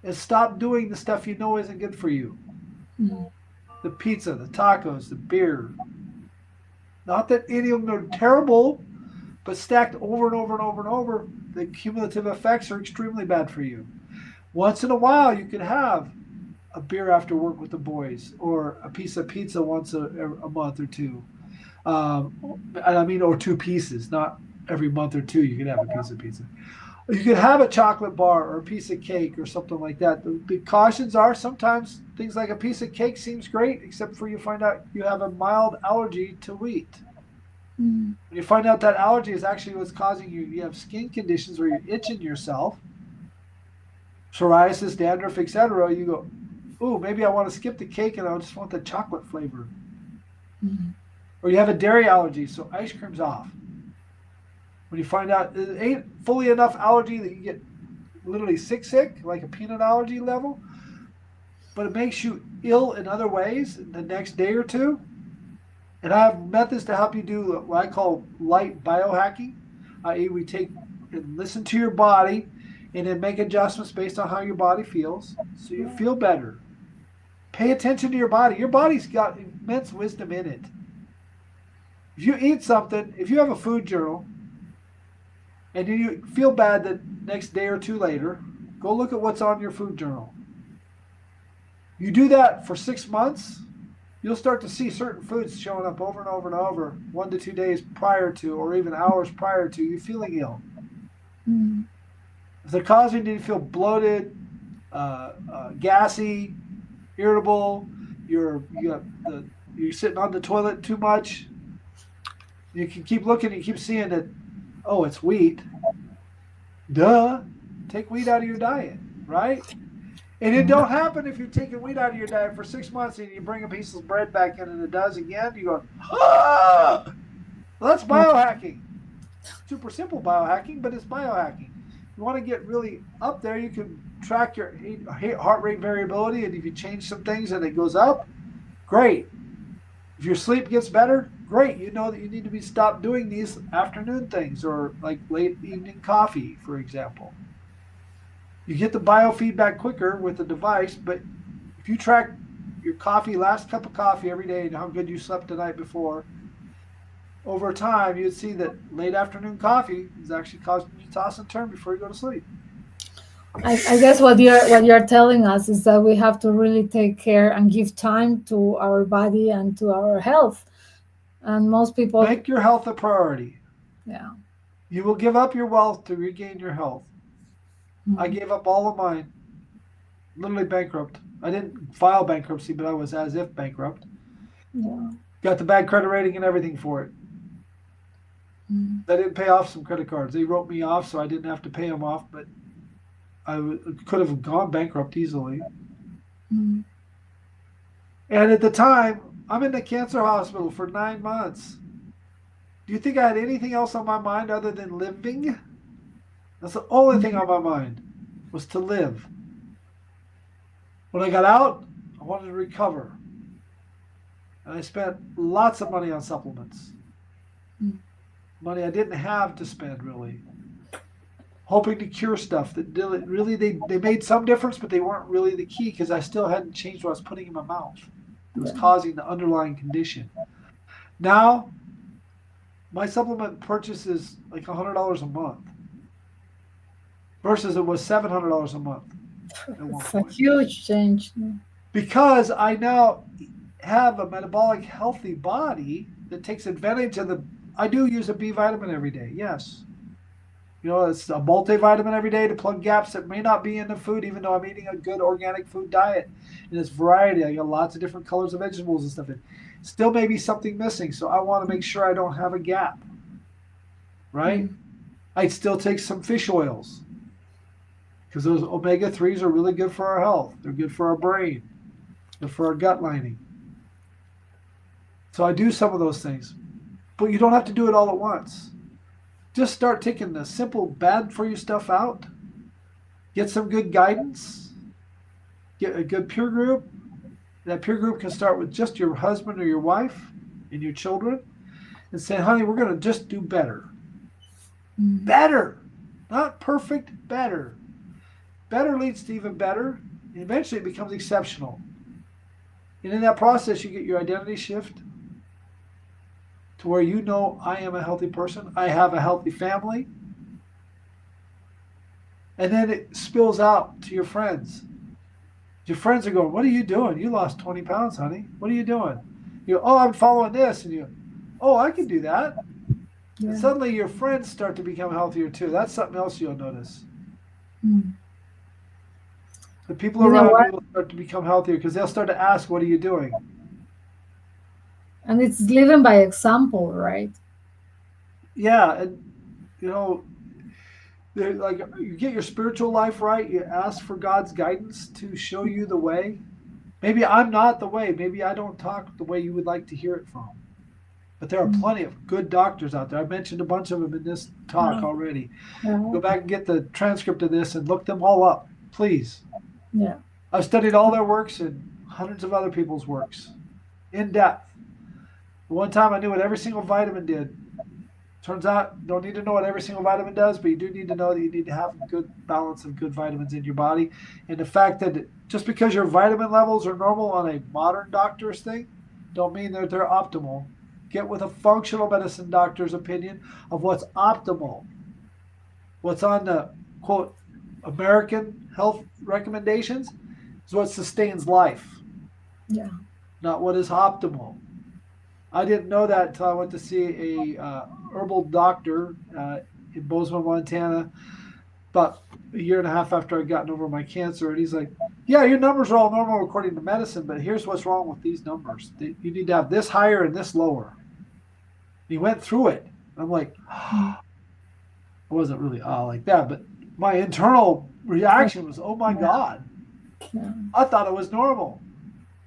and stop doing the stuff you know isn't good for you. Mm-hmm. The pizza, the tacos, the beer, Not that any of them are terrible, but stacked over and over and over and over, the cumulative effects are extremely bad for you. Once in a while, you could have a beer after work with the boys, or a piece of pizza once a month or two. And I mean, or two pieces, not every month or two. You could have a piece of pizza. You could have a chocolate bar or a piece of cake or something like that. The cautions are sometimes things like a piece of cake seems great, except for you find out you have a mild allergy to wheat. Mm. When you find out that allergy is actually what's causing you have skin conditions where you're itching yourself, psoriasis, dandruff, etc., you go, ooh, maybe I want to skip the cake and I just want the chocolate flavor. Mm. Or you have a dairy allergy, so ice cream's off. When you find out it ain't fully enough allergy that you get literally sick, like a peanut allergy level, but it makes you ill in other ways the next day or two. And I have methods to help you do what I call light biohacking, i.e., we take and listen to your body and then make adjustments based on how your body feels so you feel better. Pay attention to your body. Your body's got immense wisdom in it. If you eat something, if you have a food journal, and you feel bad the next day or two later, go look at what's on your food journal. You do that for 6 months, you'll start to see certain foods showing up over and over and over 1 to 2 days prior to, or even hours prior to you feeling ill. Mm. If they're causing you to feel bloated, gassy, irritable, you're sitting on the toilet too much, you can keep looking and keep seeing that, oh, it's wheat. Duh. Take wheat out of your diet, right? And it don't happen if you're taking wheat out of your diet for 6 months and you bring a piece of bread back in and it does again. You go, ah! Well, that's biohacking. Super simple biohacking, but it's biohacking. You want to get really up there, you can track your heart rate variability, and if you change some things and it goes up, great. If your sleep gets better, great. You know that you need to be stopped doing these afternoon things or like late evening coffee, for example. You get the biofeedback quicker with the device, but if you track your last cup of coffee every day and how good you slept the night before, over time you'd see that late afternoon coffee is actually causing you to toss and turn before you go to sleep. I guess what you're telling us is that we have to really take care and give time to our body and to our health. And most people, Make your health a priority. yeah. You will give up your wealth to regain your health. I Mm. gave up all of mine, literally bankrupt. I didn't file bankruptcy, but I was as if bankrupt. Yeah. Got the bad credit rating and everything for it. Mm. I didn't pay off some credit cards. They wrote me off, so I didn't have to pay them off, but could have gone bankrupt easily. Mm. And at the time, I'm in the cancer hospital for 9 months. Do you think I had anything else on my mind other than living? That's the only thing on my mind was to live. When I got out, I wanted to recover. And I spent lots of money on supplements. Mm. Money I didn't have to spend, really. Hoping to cure stuff that really they made some difference, but they weren't really the key because I still hadn't changed what I was putting in my mouth. It was Yeah. causing the underlying condition. Now, my supplement purchase is like $100 a month versus it was $700 a month at one It's a point. huge change. Because I now have a metabolic healthy body that takes advantage of I do use a B vitamin every day, yes. It's a multivitamin every day to plug gaps that may not be in the food, even though I'm eating a good organic food diet. And it's variety. I got lots of different colors of vegetables and stuff. Still may be something missing, so I want to make sure I don't have a gap, right? Mm. I'd still take some fish oils because those omega-3s are really good for our health. They're good for our brain. They're for our gut lining. So I do some of those things. But you don't have to do it all at once. Just start taking the simple bad for you stuff out. Get some good guidance. Get a good peer group. That peer group can start with just your husband or your wife and your children and say, honey, we're going to just do better. Mm. Better. Not perfect, better. Better leads to even better. And eventually it becomes exceptional. And in that process, you get your identity shift. to where you know I am a healthy person, I have a healthy family, and then it spills out to your friends. Your friends are going, "What are you doing? You lost 20 pounds, honey. What are you doing?" You go, "Oh, I'm following this." And you, "Oh, I can do that." And Yeah. suddenly your friends start to become healthier too. That's something else you'll notice. Mm. The people You know around what? you will start to become healthier because they'll start to ask, "What are you doing?" And it's living by example, right? Yeah, and you know, like you get your spiritual life right. You ask for God's guidance to show you the way. Maybe I'm not the way. Maybe I don't talk the way you would like to hear it from. But there are Mm. plenty of good doctors out there. I've mentioned a bunch of them in this talk Yeah. already. Yeah. Go back and get the transcript of this and look them all up, please. Yeah. I've studied all their works and hundreds of other people's works in depth. One time I knew what every single vitamin did. Turns out you don't need to know what every single vitamin does, but you do need to know that you need to have a good balance of good vitamins in your body. And the fact that just because your vitamin levels are normal on a modern doctor's thing, don't mean that they're optimal. Get with a functional medicine doctor's opinion of what's optimal. What's on the quote American health recommendations is what sustains life, Yeah. not what is optimal. I didn't know that until I went to see a herbal doctor in Bozeman, Montana, about a year and a half after I'd gotten over my cancer, and he's like, "Yeah, your numbers are all normal according to medicine, but here's what's wrong with these numbers. You need to have this higher and this lower." He went through it. I'm like, Mm. I wasn't really like that, but my internal So, reaction was, "Oh my yeah. God, Yeah. I thought it was normal."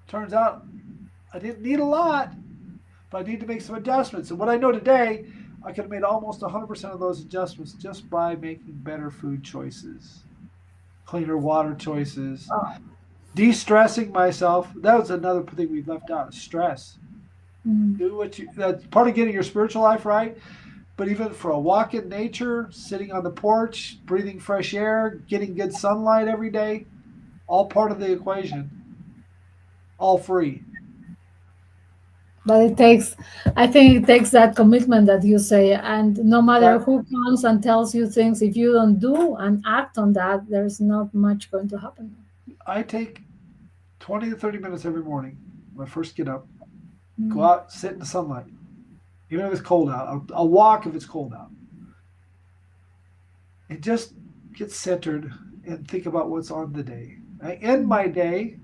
Turns out I didn't need a lot, but I need to make some adjustments. And what I know today, I could have made almost 100% of those adjustments just by making better food choices, cleaner water choices, Oh. de-stressing myself. That was another thing we left out: is stress. Mm. Do what you. That's part of getting your spiritual life right. But even for a walk in nature, sitting on the porch, breathing fresh air, getting good sunlight every day, all part of the equation, all free. But it takes, I think it takes that commitment that you say. And no matter That who comes and tells you things, if you don't do and act on that, there's not much going to happen. I take 20 to 30 minutes every morning when I first get up, go Mm. out, sit in the sunlight, even if it's cold out. I'll walk if it's cold out, and just get centered and think about what's on the day. I end my day.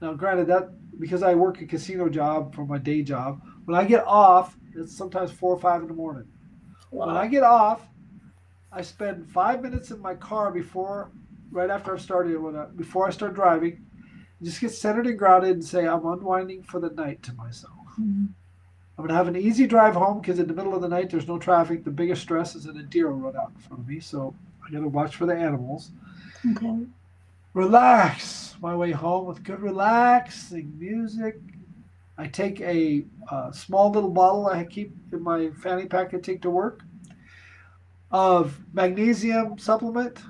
Now, granted, that because I work a casino job for my day job, when I get off, it's sometimes 4 or 5 in the morning. When I Wow. get off, I spend 5 minutes in my car right after I've started, before I start driving, just get centered and grounded and say, I'm unwinding for the night to myself. Mm. I'm gonna have an easy drive home because in the middle of the night there's no traffic. The biggest stress is that a deer will run out in front of me, so I gotta watch for the animals. Okay. Relax my way home with good relaxing music. I take a small little bottle I keep in my fanny pack I take to work of magnesium supplement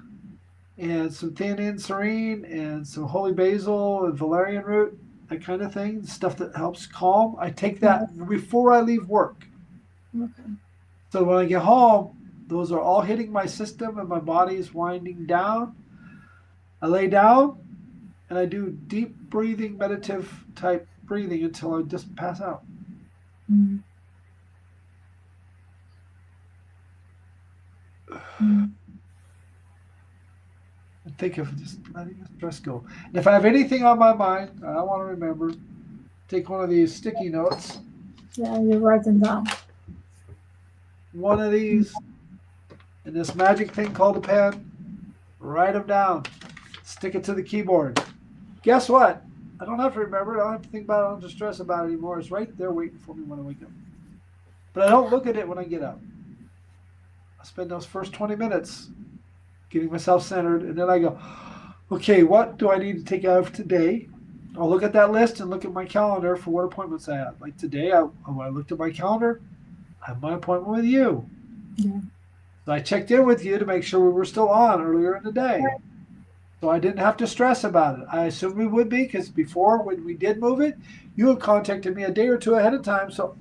and some theanine serene and some holy basil and valerian root, that kind of thing, stuff that helps calm. I take that Yes. before I leave work. Okay. So when I get home, those are all hitting my system and my body is winding down. I lay down and I do deep breathing, meditative type breathing until I just pass out. Mm. Mm. And think of just letting the stress go. And if I have anything on my mind I want to remember, take one of these sticky notes, Yeah, you're writing down. one of these, and this magic thing called a pen, write them down, stick it to the keyboard. Guess what? I don't have to remember it. I don't have to think about it. I don't have to stress about it anymore. It's right there waiting for me when I wake up. But I don't look at it when I get up. I spend those first 20 minutes getting myself centered, and then I go, okay, what do I need to take out of today? I'll look at that list and look at my calendar for what appointments I have. Like today, when I looked at my calendar, I have my appointment with you. Yeah. So I checked in with you to make sure we were still on earlier in the day. So I didn't have to stress about it. I assumed we would be because before, when we did move it, you had contacted me a day or two ahead of time. So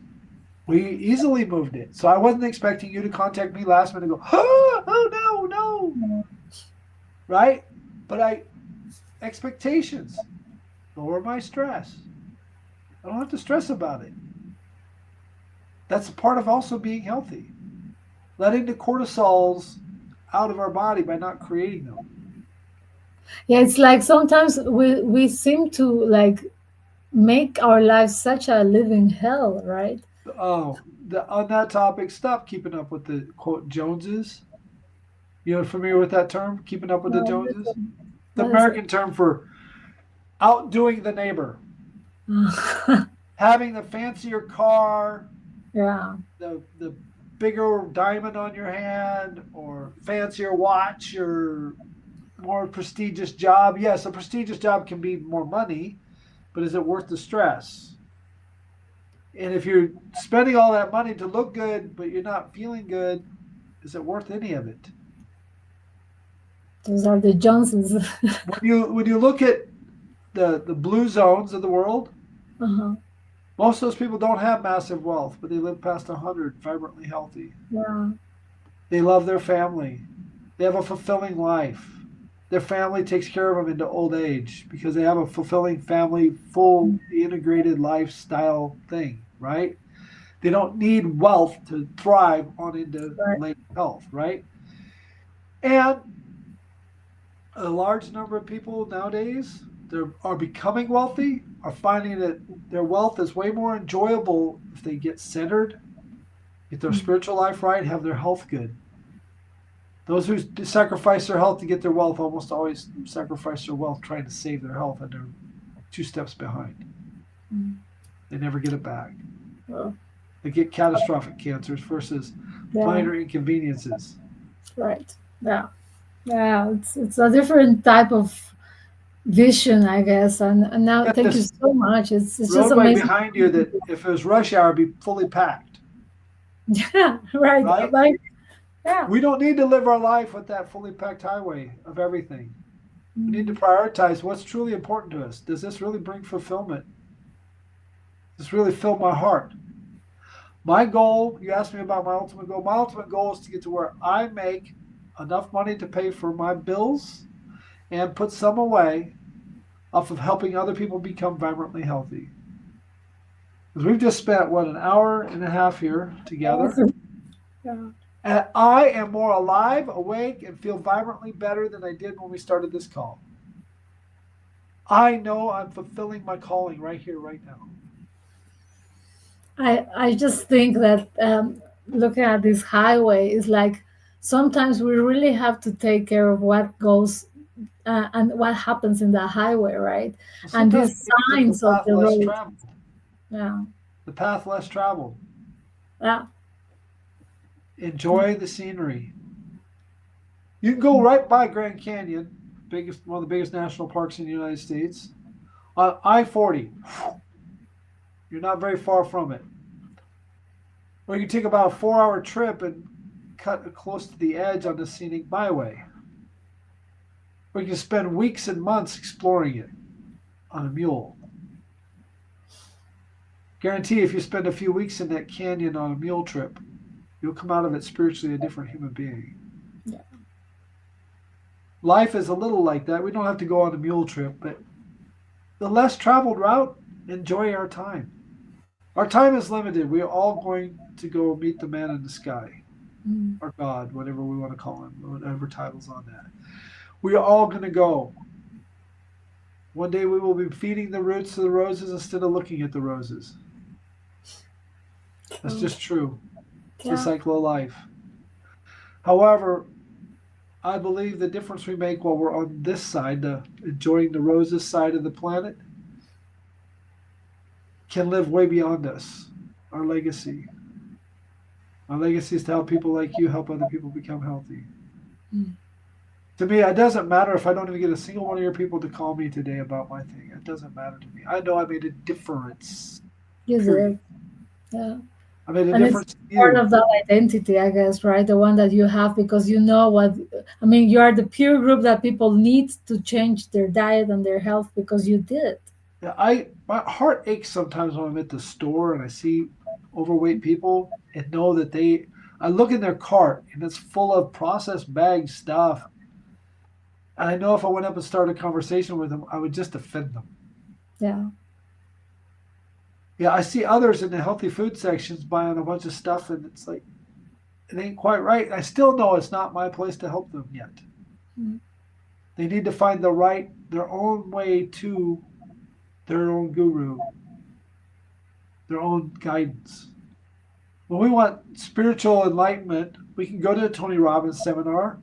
We easily moved it. So I wasn't expecting you to contact me last minute and go, oh no, no, right? But I expectations lower my stress. I don't have to stress about it. That's a part of also being healthy. Letting the cortisols out of our body by not creating them. Yeah, it's like sometimes we seem to like make our lives such a living hell, right? Oh, on that topic, stop keeping up with the quote Joneses. You familiar with that term? Keeping up with the No, Joneses? The what is it? American term for outdoing the neighbor. Having the fancier car, Yeah, the bigger diamond on your hand, or fancier watch, or more prestigious job. Yes, a prestigious job can be more money, but is it worth the stress? And if you're spending all that money to look good, but you're not feeling good, is it worth any of it? those are the Johnsons. When you look at the blue zones of the world, Uh-huh. most of those people don't have massive wealth, but they live past 100, vibrantly healthy. Yeah. They love their family. They have a fulfilling life. Their family takes care of them into old age because they have a fulfilling family, full integrated lifestyle thing, right? They don't need wealth to thrive on into Right. late health, right? And a large number of people nowadays that are becoming wealthy are finding that their wealth is way more enjoyable if they get centered, get their Mm. spiritual life right, have their health good. Those who sacrifice their health to get their wealth almost always sacrifice their wealth trying to save their health, and they're two steps behind. Mm. They never get it back. Oh, They get catastrophic cancers versus yeah. minor inconveniences. Right. Yeah. Yeah. It's a different type of vision, I guess. And now, Got thank you this so much. It's just roadway amazing. behind you that if it was rush hour, would be fully packed, Yeah. Right. right? Like, yeah. We don't need to live our life with that fully packed highway of everything. We need to Mm. prioritize what's truly important to us. Does this really bring fulfillment? Does this really fill my heart? My goal, you asked me about my ultimate goal. My ultimate goal is to get to where I make enough money to pay for my bills and put some away off of helping other people become vibrantly healthy. Because we've just spent, what, an hour and a half here together. Awesome. Yeah. And I am more alive, awake, and feel vibrantly better than I did when we started this call. I know I'm fulfilling my calling right here, right now. I just think that looking at this highway is like sometimes we really have to take care of what goes and what happens in the highway, right? Well, And sometimes these we need to take the signs of path the less road. traveled. Yeah, The path less traveled. yeah, Enjoy the scenery. You can go right by Grand Canyon, biggest one of the biggest national parks in the United States, on I-40. You're not very far from it. Or you can take about a 4-hour trip and cut close to the edge on the scenic byway. Or you can spend weeks and months exploring it on a mule. Guarantee if you spend a few weeks in that canyon on a mule trip, you'll come out of it spiritually a different human being. yeah. Life is a little like that. We don't have to go on a mule trip, but the less traveled route, enjoy our time. Our time is limited. We are all going to go meet the man in the sky, Mm. or God, whatever we want to call him, whatever title's on that. We are all going to go. One day we will be feeding the roots of the roses instead of looking at the roses. That's True. just true. It's the Yeah, cycle of life. However, I believe the difference we make while we're on this side, the enjoying the roses side of the planet, can live way beyond us. Our legacy. Our legacy is to help people like you help other people become healthy. mm. To me, it doesn't matter if I don't even get a single one of your people to call me today about my thing. It doesn't matter to me. I know I made a difference. You Period. did. Yeah. I made a And it's difference to part you. of that identity, I guess, right? The one that you have because you know what, I mean, you are the peer group that people need to change their diet and their health because you did it. Yeah, my heart aches sometimes when I'm at the store and I see overweight people and know that I look in their cart and it's full of processed bag stuff. And I know if I went up and started a conversation with them, I would just offend them. Yeah. Yeah, I see others in the healthy food sections buying a bunch of stuff, and it's like, it ain't quite right. I still know it's not my place to help them yet. Mm. They need to find their own way to their own guru, their own guidance. When we want spiritual enlightenment, we can go to a Tony Robbins seminar,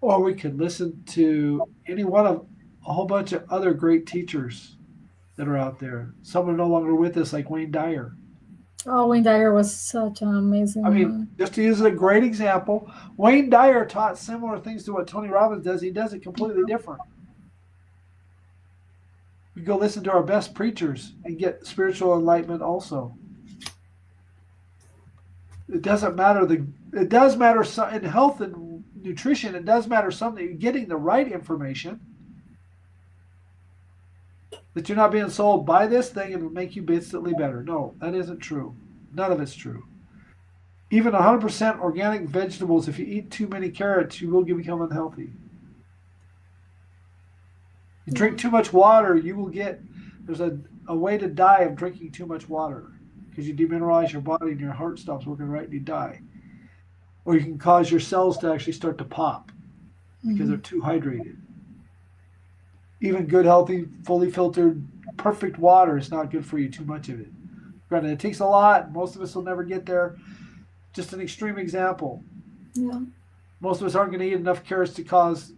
or we can listen to any one of a whole bunch of other great teachers that are out there. Some are no longer with us, like Wayne Dyer. Oh, Wayne Dyer was such an I amazing mean, man. just to use a great example, Wayne Dyer taught similar things to what Tony Robbins does. He does it completely different. We go listen to our best preachers and get spiritual enlightenment also. It doesn't matter it does matter in health and nutrition. It does matter some that you're getting the right information. That you're not being sold, buy this thing and it'll make you instantly better. No, that isn't true. None of it's true. Even 100% organic vegetables, if you eat too many carrots, you will become unhealthy. You drink Yeah. too much water, there's a way to die of drinking too much water because you demineralize your body and your heart stops working right and you die. Or you can cause your cells to actually start to pop because they're Mhm. too hydrated. Even good, healthy, fully filtered, perfect water is not good for you, too much of it. Granted, it takes a lot. Most of us will never get there. Just an extreme example. Yeah. Most of us aren't going to eat enough carrots to cause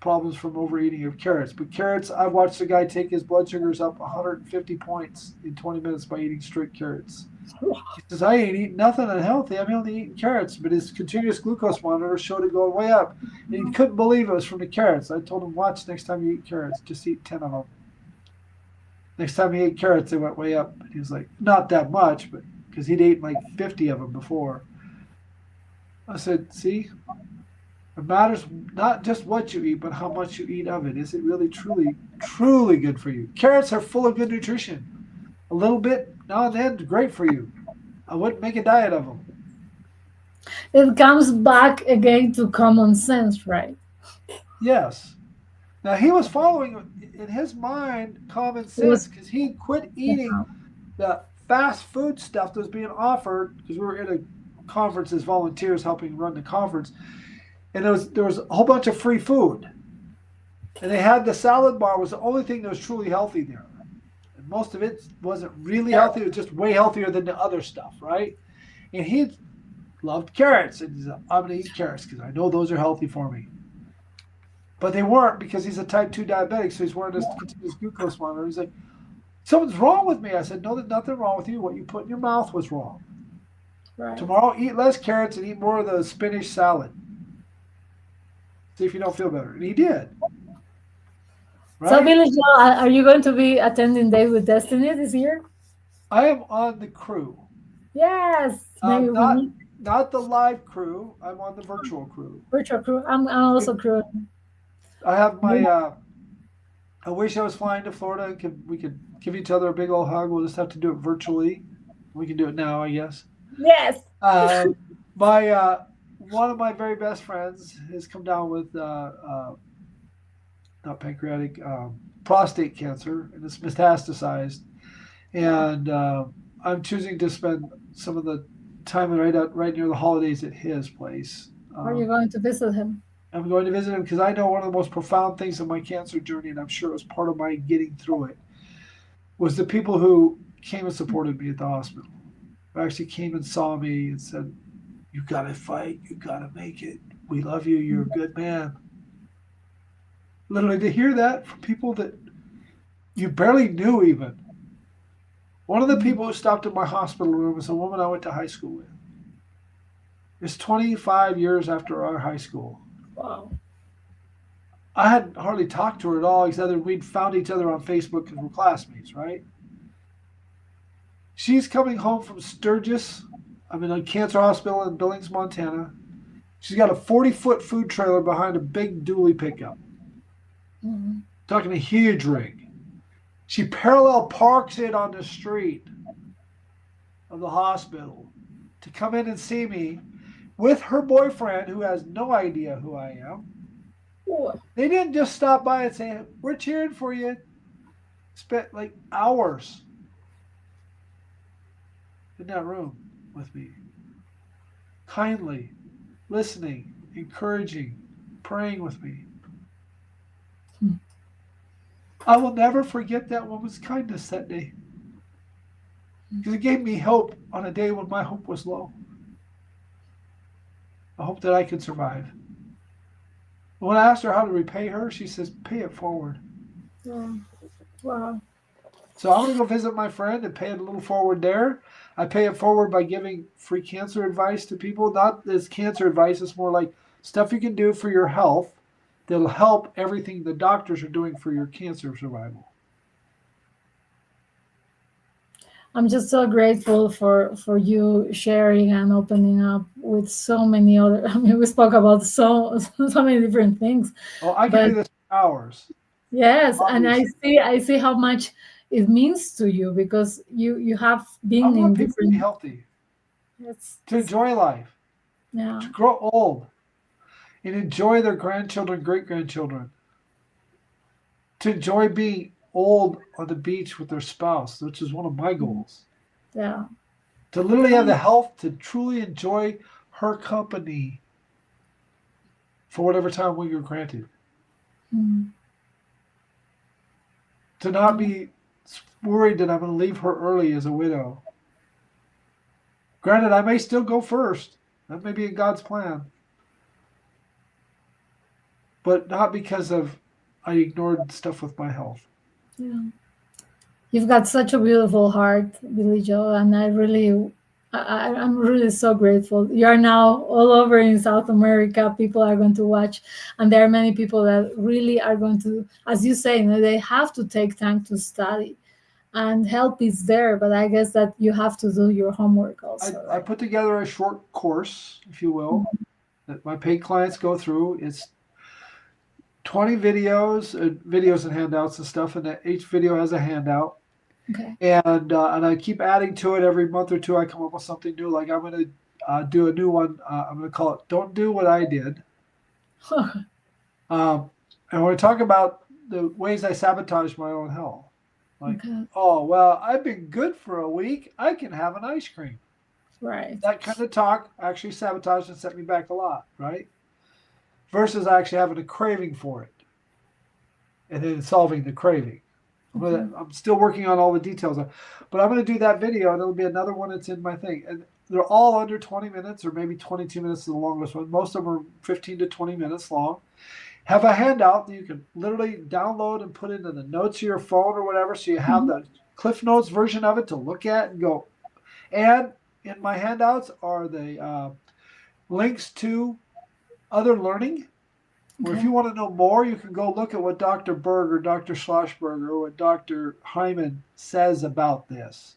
problems from overeating of carrots. But carrots, I've watched a guy take his blood sugars up 150 points in 20 minutes by eating straight carrots. He says, I ain't eating nothing unhealthy. I'm only eating carrots. But his continuous glucose monitor showed it going way up. And he couldn't believe it was from the carrots. I told him, watch next time you eat carrots, just eat 10 of them. Next time he ate carrots, they went way up. He was like, not that much, but because he'd eaten like 50 of them before. I said, see, it matters not just what you eat, but how much you eat of it. Is it really, truly, truly good for you? Carrots are full of good nutrition. A little bit now and then, great for you. I wouldn't make a diet of them. It comes back again to common sense, right? Yes. Now he was following in his mind common It was, sense because he quit eating yeah. the fast food stuff that was being offered because we were in a conference as volunteers helping run the conference, and there was a whole bunch of free food, and they had the salad bar was the only thing that was truly healthy there. And most of it wasn't really Yeah. healthy; it was just way healthier than the other stuff, right? And he loved carrots, and he said, "I'm going to eat carrots because I know those are healthy for me." But they weren't because he's a type 2 diabetic, so he's wearing this continuous glucose monitor. He's like, something's wrong with me. I said, no, there's nothing wrong with you. What you put in your mouth was wrong. Right. Tomorrow, eat less carrots and eat more of the spinach salad. See if you don't feel better. And he did, So, right? Billy Joe, are you going to be attending Days with Destiny this year? I am on the crew. Yes. Maybe we Not need not the live crew. I'm on the virtual crew. virtual crew. I'm also crewing. I have my. I wish I was flying to Florida. And we could give each other a big old hug. We'll just have to do it virtually. We can do it now, I guess. Yes. Uh, my one of my very best friends has come down with not pancreatic, prostate cancer, and it's metastasized. Wow. And I'm choosing to spend some of the time right near the holidays at his place. Are you going to visit him? I'm going to visit him because I know one of the most profound things in my cancer journey, and I'm sure it was part of my getting through it, was the people who came and supported me at the hospital. Who actually came and saw me and said, "You got to fight. You got to make it. We love you. You're a good man." Literally, to hear that from people that you barely knew, even. One of the Mhm. people who stopped in my hospital room was a woman I went to high school with. It's 25 years after our high school. Wow. I hadn't hardly talked to her at all, except that we'd found each other on Facebook because we're classmates, right? She's coming home from Sturgis. I'm in a cancer hospital in Billings, Montana. She's got a 40-foot food trailer behind a big dually pickup. Mhm. Talking a huge rig. She parallel parks it on the street. of the hospital to come in and see me with her boyfriend who has no idea who I am. Ooh. They didn't just stop by and say, "We're cheering for you." Spent like hours in that room with me, kindly listening, encouraging, praying with me. I will never forget that woman's kindness that day because it gave me hope on a day when my hope was low. A hope that I could survive. When I asked her how to repay her, she says, "Pay it forward." Yeah. Wow. So I'm going to go visit my friend and pay it a little forward there. I pay it forward by giving free cancer advice to people. Not as cancer advice, it's more like stuff you can do for your health that'll help everything the doctors are doing for your cancer survival. I'm just so grateful for you sharing and opening up with so many other. I mean, we spoke about so many different things, Oh, I could but do this for hours, yes, and I obviously. see I see how much it means to you because you have I been want in people to be different. healthy, to It's enjoy life, yeah, to grow old, and enjoy their grandchildren, great grandchildren, to enjoy being old on the beach with their spouse, which is one of my goals. yeah. To literally have the health to truly enjoy her company for whatever time we are granted. Mm, To not be worried that I'm going to leave her early as a widow. Granted, I may still go first. That may be in God's plan. But not because of I ignored stuff with my health. yeah. You've got such a beautiful heart, Billy Joe, and I'm really so grateful. You are now all over in South America. People are going to watch, and there are many people that really are going to, as you say, they have to take time to study, and help is there. But I guess that you have to do your homework also, I right? put together a short course, if you will, that my paid clients go through. It's 20 videos, videos and handouts and stuff, and each video has a handout. Okay. And I keep adding to it every month or two. I come up with something new. Like I'm going to do a new one. I'm going to call it "Don't Do What I Did." Um, and we're talk about the ways I sabotage my own health. Like, Okay. oh well, I've been good for a week. I can have an ice cream. Right. That kind of talk actually sabotaged and set me back a lot, right? Versus actually having a craving for it and then solving the craving. Okay. I'm still working on all the details, but I'm going to do that video, and it'll be another one that's in my thing. And they're all under 20 minutes, or maybe 22 minutes is the longest one. Most of them are 15 to 20 minutes long. Have a handout that you can literally download and put into the notes of your phone or whatever, so you have Mhm. the Cliff Notes version of it to look at and go. And in my handouts are the links to other learning. Or if Okay. you want to know more, you can go look at what Dr. Berg or Dr. Schlossberg or what Dr. Hyman says about this.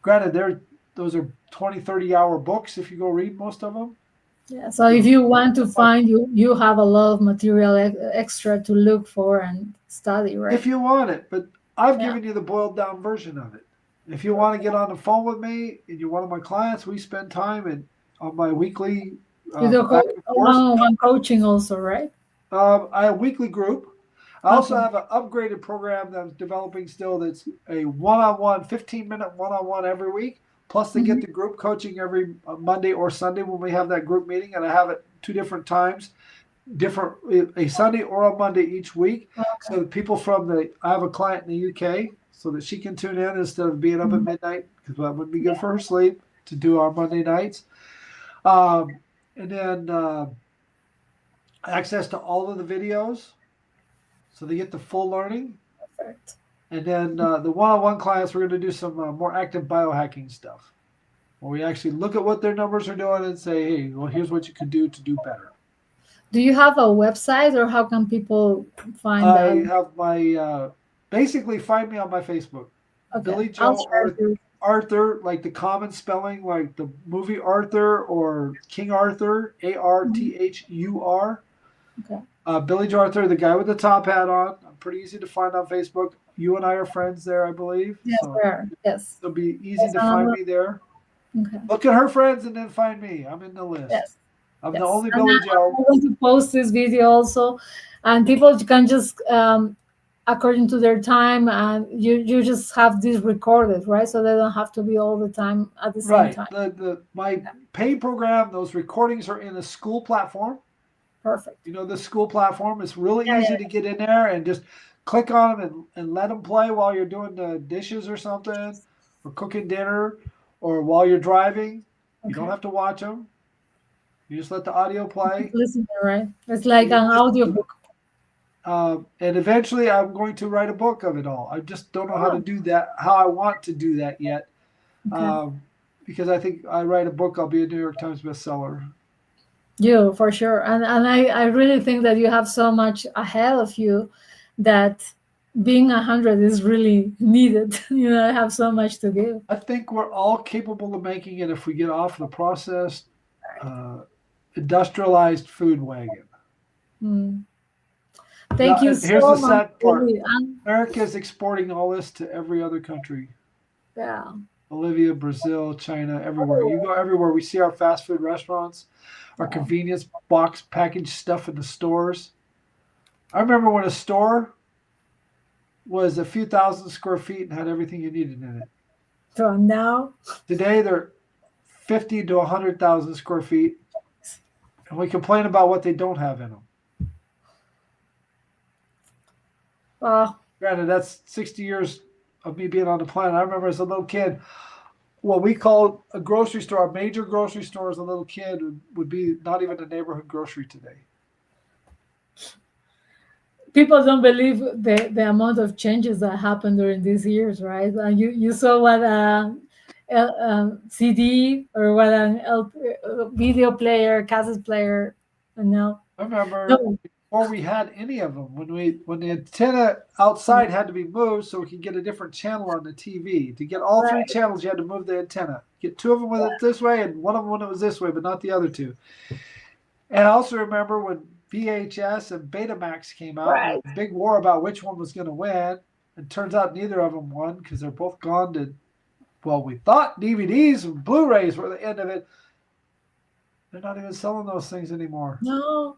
Granted, those are 20, 30-hour books if you go read most of them. Yeah. So if They're you want to find you have a lot of material extra to look for and study, if right? you want it, but I've Yeah. given you the boiled down version of it. If you want to get on the phone with me and you're one of my clients, we spend time on my weekly You do back and forth. one-on-one coaching also, right? I have a weekly group. I also Okay. have an upgraded program that I'm developing still that's a one-on-one, 15-minute one-on-one every week. Plus, they Hmm. get the group coaching every Monday or Sunday when we have that group meeting, and I have it two different times, different a Sunday or a Monday each week. So Okay. the people I have a client in the UK, so that she can tune in instead of being up at Mhm. midnight because that would be good for her sleep to do our Monday nights. Um, and then access to all of the videos, so they get the full learning. Perfect. And then the one-on-one clients, we're going to do some more active biohacking stuff, where we actually look at what their numbers are doing and say, hey, well, here's what you could do to do better. Do you have a website, or how can people find I that? have my basically find me on my Facebook, Okay, Billy I'll Joe share this. Arthur, like the common spelling, like the movie Arthur or King Arthur, Mhm. Arthur. Okay. Billy Joe Arthur, the guy with the top hat on. I'm pretty easy to find on Facebook. You and I are friends there, I believe. Yes, So there. Yes. it'll be easy Yes, to and find me there. Okay. Look at her friends and then find me. I'm in the list. Yes. I'm the Yes. only And Billy Joe. I'm going to post this video also, and people can just according to their time, and you just have this recorded, right? So they don't have to be all the time at the same Right. time. The my paid program, those recordings are in a school platform. Perfect. You know, the school platform is really Yeah. easy to get in there and just click on them and let them play while you're doing the dishes or something, or cooking dinner, or while you're driving. You don't Okay. have to watch them. You just let the audio Just play listen, right? It's and like you an listen to it. audiobook. And eventually, I'm going to write a book of it all. I just don't know how to Oh, do that, how I want to do that yet, okay. um, because I think I write a book, I'll be a New York Times bestseller. You for sure, and I really think that you have so much ahead of you that being 100 is really needed. I have so much to give. I think we're all capable of making it if we get off the processed, uh, industrialized food wagon. Mm. Now, Thank you and here's the so much, sad part: really. And America is exporting all this to every other country. yeah, Bolivia, Brazil, China, everywhere. You everywhere. go everywhere. We see our fast food restaurants, our Yeah, convenience box packaged stuff in the stores. I remember when a store was a few thousand square feet and had everything you needed in it. so now, Today they're 50 to 100,000 square feet, and we complain about what they don't have in them. wow, Granted, that's 60 years of me being on the planet. I remember as a little kid, what we called a grocery store, a major grocery store as a little kid would be not even a neighborhood grocery today. people don't believe the amount of changes that happened during these years, right? And you saw what a, CD or what an video player, cassette player, and now I remember no, before we had any of them, when the antenna outside had to be moved so we could get a different channel on the TV. To get all three right, channels, you had to move the antenna. Get two of them with it this way and one of them when it was this way, but not the other two. And I also remember when VHS and Betamax came out, and there right, was a big war about which one was going to win. And turns out neither of them won because they're both gone to, well, we thought DVDs and Blu rays were the end of it. They're not even selling those things anymore. no,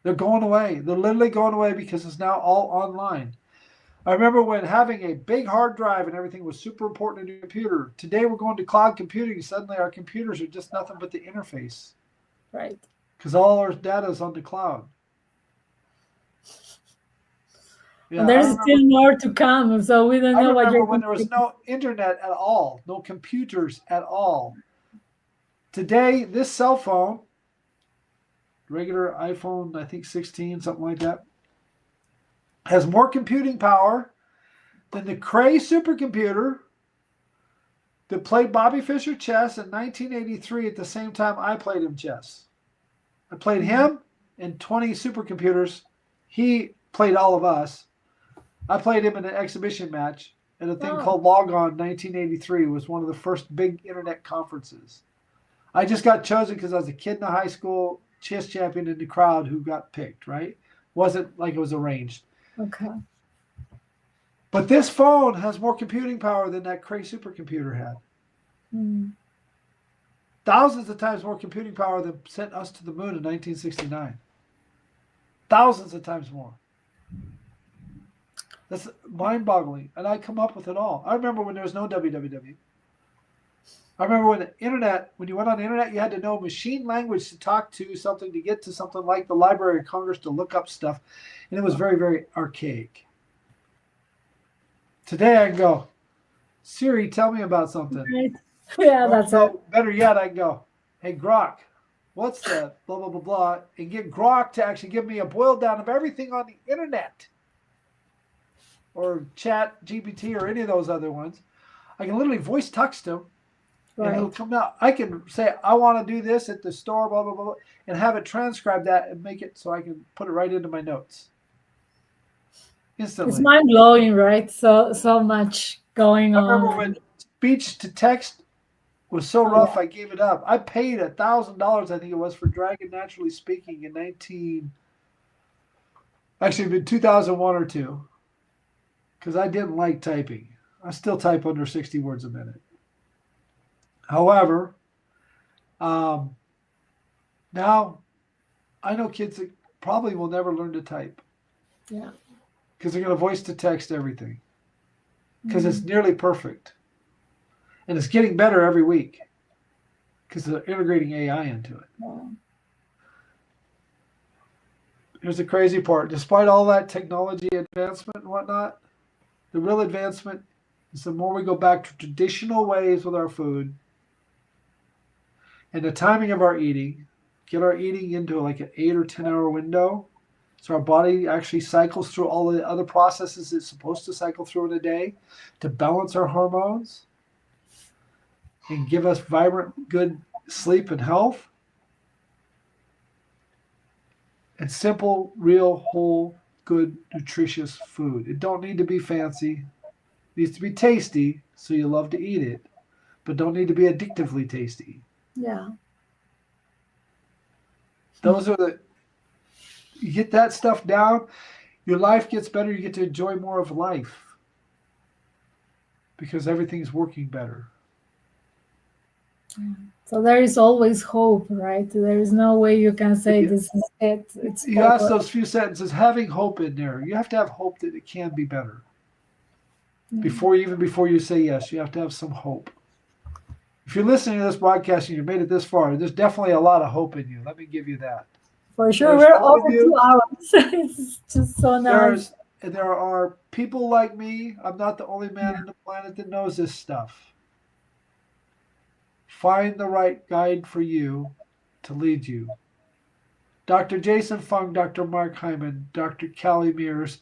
They're going away. They're literally going away because it's now all online. I remember when having a big hard drive and everything was super important in your computer. Today we're going to cloud computing. Suddenly our computers are just nothing but the interface right. because all our data is on the cloud. And Yeah, there's still more to come, so we don't I know what remember you're when going there to was do. no internet at all, no computers at all. Today, this cell phone, regular iPhone, I think 16, something like that, has more computing power than the Cray supercomputer that played Bobby Fischer chess in 1983 at the same time I played him chess. I played Mm. him in 20 supercomputers. He played all of us. I played him in an exhibition match at a thing Oh, called Logon 1983. It was one of the first big internet conferences. I just got chosen because I was a kid in the high school chess champion in the crowd who got picked, right? Wasn't like it was arranged. okay. But this phone has more computing power than that Cray supercomputer had. Mm. Thousands of times more computing power than sent us to the moon in 1969. Thousands of times more. That's mind boggling. And I come up with it all. I remember when there was no www. I remember when the internet, when you went on the internet, you had to know machine language to talk to something, to get to something like the Library of Congress to look up stuff. And it was very, very archaic. Today I can go, Siri, tell me about something. Right. Yeah, Or that's it. no, better yet, I can go, hey, Grok, what's the blah, blah, blah, blah, and get Grok to actually give me a boil down of everything on the internet or Chat GPT or any of those other ones. I can literally voice text him and it'll Right. come out. I can say, I want to do this at the store, blah, blah, blah, blah, and have it transcribe that and make it so I can put it right into my notes It's instantly. mind blowing, right? So much going I remember on. when speech to text was so Oh rough, yeah. I gave it up. I paid $1,000, I think it was, for Dragon Naturally Speaking in 19, actually, in 2001 or two, because I didn't like typing. I still type under 60 words a minute. However, um, now I know kids that probably will never learn to type Yeah. because they're going to voice to text everything because it's Mm. nearly perfect. And it's getting better every week because they're integrating AI into it. Yeah. Here's the crazy part. Despite all that technology advancement and whatnot, the real advancement is the more we go back to traditional ways with our food and the timing of our eating, get our eating into like an 8 or 10 hour window. So our body actually cycles through all the other processes it's supposed to cycle through in a day to balance our hormones and give us vibrant, good sleep and health. And simple, real, whole, good, nutritious food. It don't need to be fancy. It needs to be tasty, so you love to eat it, but don't need to be addictively tasty. Yeah. Those are the you get that stuff down, your life gets better. You get to enjoy more of life because everything's working better. So there is always hope, right? There is no way you can say You, this is it. It's you ask over. those few sentences, having hope in there. You have to have hope that it can be better. Yeah. Before you say yes, you have to have some hope. If you're listening to this broadcast and you made it this far, there's definitely a lot of hope in you. Let me give you that. For sure, There's we're hope in over you. 2 hours. It's just so nice. There's there are people like me. I'm not the only man on the planet that knows this stuff. Find the right guide for you to lead you. Dr. Jason Fung, Dr. Mark Hyman, Dr. Callie Mears,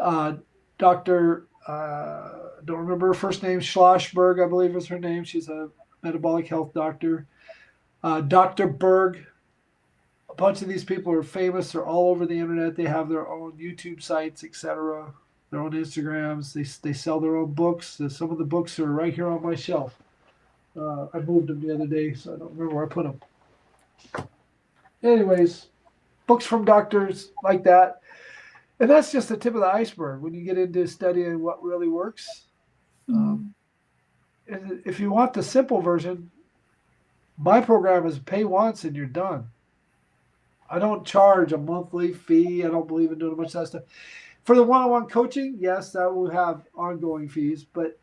uh, Dr. Don't remember her first name, Schlossberg, I believe is her name. She's a metabolic health doctor. Dr. Berg. A bunch of these people are famous. They're all over the internet. They have their own YouTube sites, etc. Their own Instagrams. They sell their own books. Some of the books are right here on my shelf. I moved them the other day, so I don't remember where I put them. Anyways, books from doctors like that. And that's just the tip of the iceberg when you get into studying what really works. Um, Mm. and if you want the simple version, my program is pay once and you're done. I don't charge a monthly fee. I don't believe in doing a bunch of that stuff. For the one-on-one coaching, yes, that will have ongoing fees, but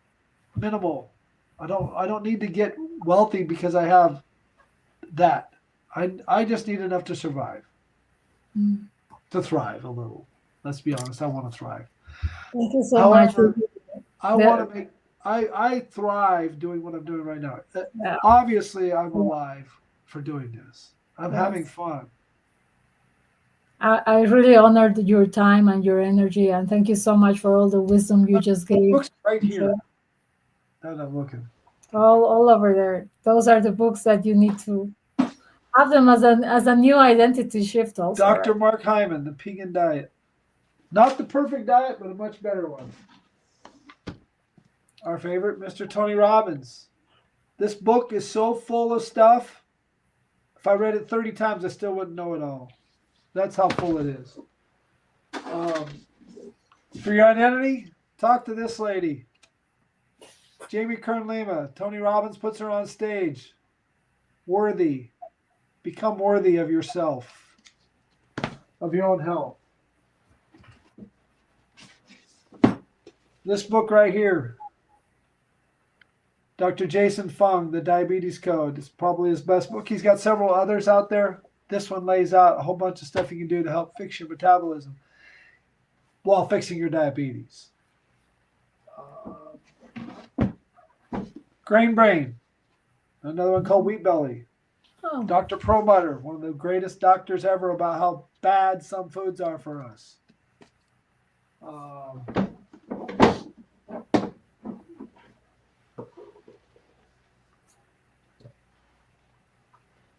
minimal. I don't need to get wealthy because I have that. I just need enough to survive, Mm. to thrive a little. Let's be honest, I want to thrive. Thank you so much. However, I want The, to make I thrive doing what I'm doing right now. yeah, Obviously, I'm alive for doing this. I'm having yes. fun. I really honored your time and your energy, and thank you so much for all the wisdom you just gave. Books right So, here. Now that I'm looking. all over there. Those are the books that you need to have them as a new identity shift also, Dr. right? Mark Hyman, The Vegan Diet. Not the perfect diet, but a much better one. Our favorite, Mr. Tony Robbins. This book is so full of stuff. If I read it 30 times, I still wouldn't know it all. That's how full it is. Um, for your identity, talk to this lady. Jamie Kern Lima. Tony Robbins puts her on stage. Worthy. Become worthy of yourself, of your own health. This book right here, Dr. Jason Fung, The Diabetes Code. It's probably his best book. He's got several others out there. This one lays out a whole bunch of stuff you can do to help fix your metabolism while fixing your diabetes. Grain Brain, another one called Wheat Belly. Oh, Dr. Perlmutter, one of the greatest doctors ever about how bad some foods are for us.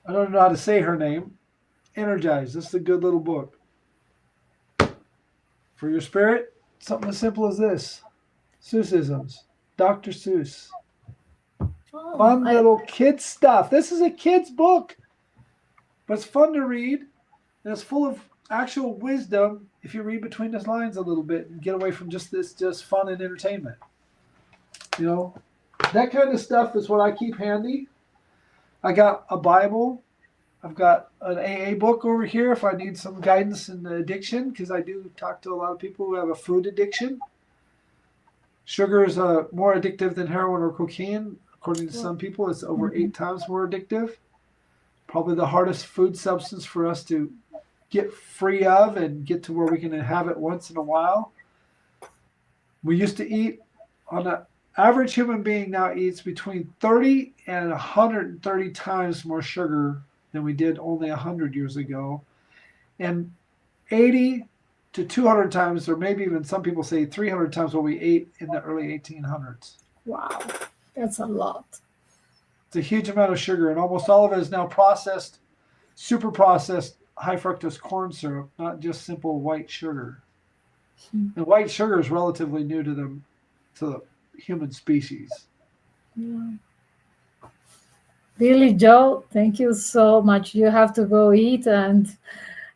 I don't know how to say her name. Energize. This is a good little book. For your spirit, something as simple as this. Seussisms. Dr. Seuss. oh, Fun little kid stuff. This is a kid's book, but it's fun to read, and it's full of actual wisdom if you read between the lines a little bit and get away from just fun and entertainment. You know, that kind of stuff is what I keep handy. I got a Bible. I've got an AA book over here if I need some guidance in addiction, because I do talk to a lot of people who have a food addiction. Sugar is more addictive than heroin or cocaine. According to some people, it's over 8 times more addictive. Probably the hardest food substance for us to get free of and get to where we can have it once in a while. We used to eat, on an average human being now eats between 30 and 130 times more sugar than we did only 100 years ago. And 80 to 200 times, or maybe even some people say 300 times what we ate in the early 1800s. Wow, that's a lot. It's a huge amount of sugar, and almost all of it is now processed, super processed high fructose corn syrup, not just simple white sugar. And white sugar is relatively new to the human species. Yeah. Billy Joe, thank you so much. You have to go eat, and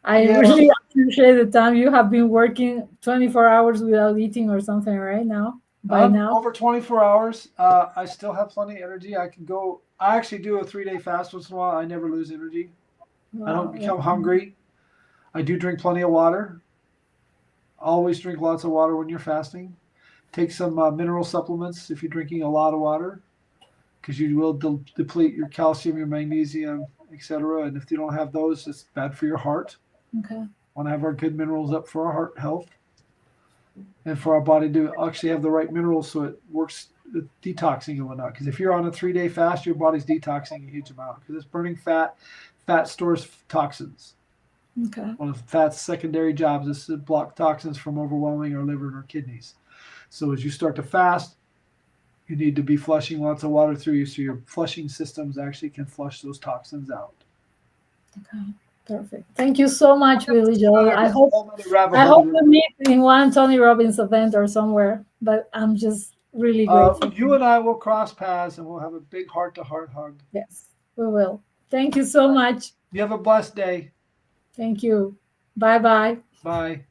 I really appreciate the time. You have been working 24 hours without eating or something right now. By now, over 24 hours. I still have plenty of energy. I can go. I actually do a 3-day fast once in a while. I never lose energy. wow. I don't become hungry. I do drink plenty of water. Always drink lots of water when you're fasting. Take some mineral supplements if you're drinking a lot of water, because you will deplete your calcium, your magnesium, etc. And if you don't have those, it's bad for your heart. Okay. Want to have our good minerals up for our heart health and for our body to actually have the right minerals so it works with detoxing and whatnot. Because if you're on a 3-day fast, your body's detoxing a huge amount because it's burning fat. Fat stores toxins. Okay. One of fat's secondary jobs is to block toxins from overwhelming our liver and our kidneys. So as you start to fast, you need to be flushing lots of water through you so your flushing systems actually can flush those toxins out. Okay. Perfect. Thank you so much, Billy Joel. I hope we meet in one Tony Robbins event or somewhere, but I'm just really grateful. You and I will cross paths and we'll have a big heart-to-heart hug. Yes, we will. Thank you so much. You have a blessed day. Thank you. Bye-bye. Bye.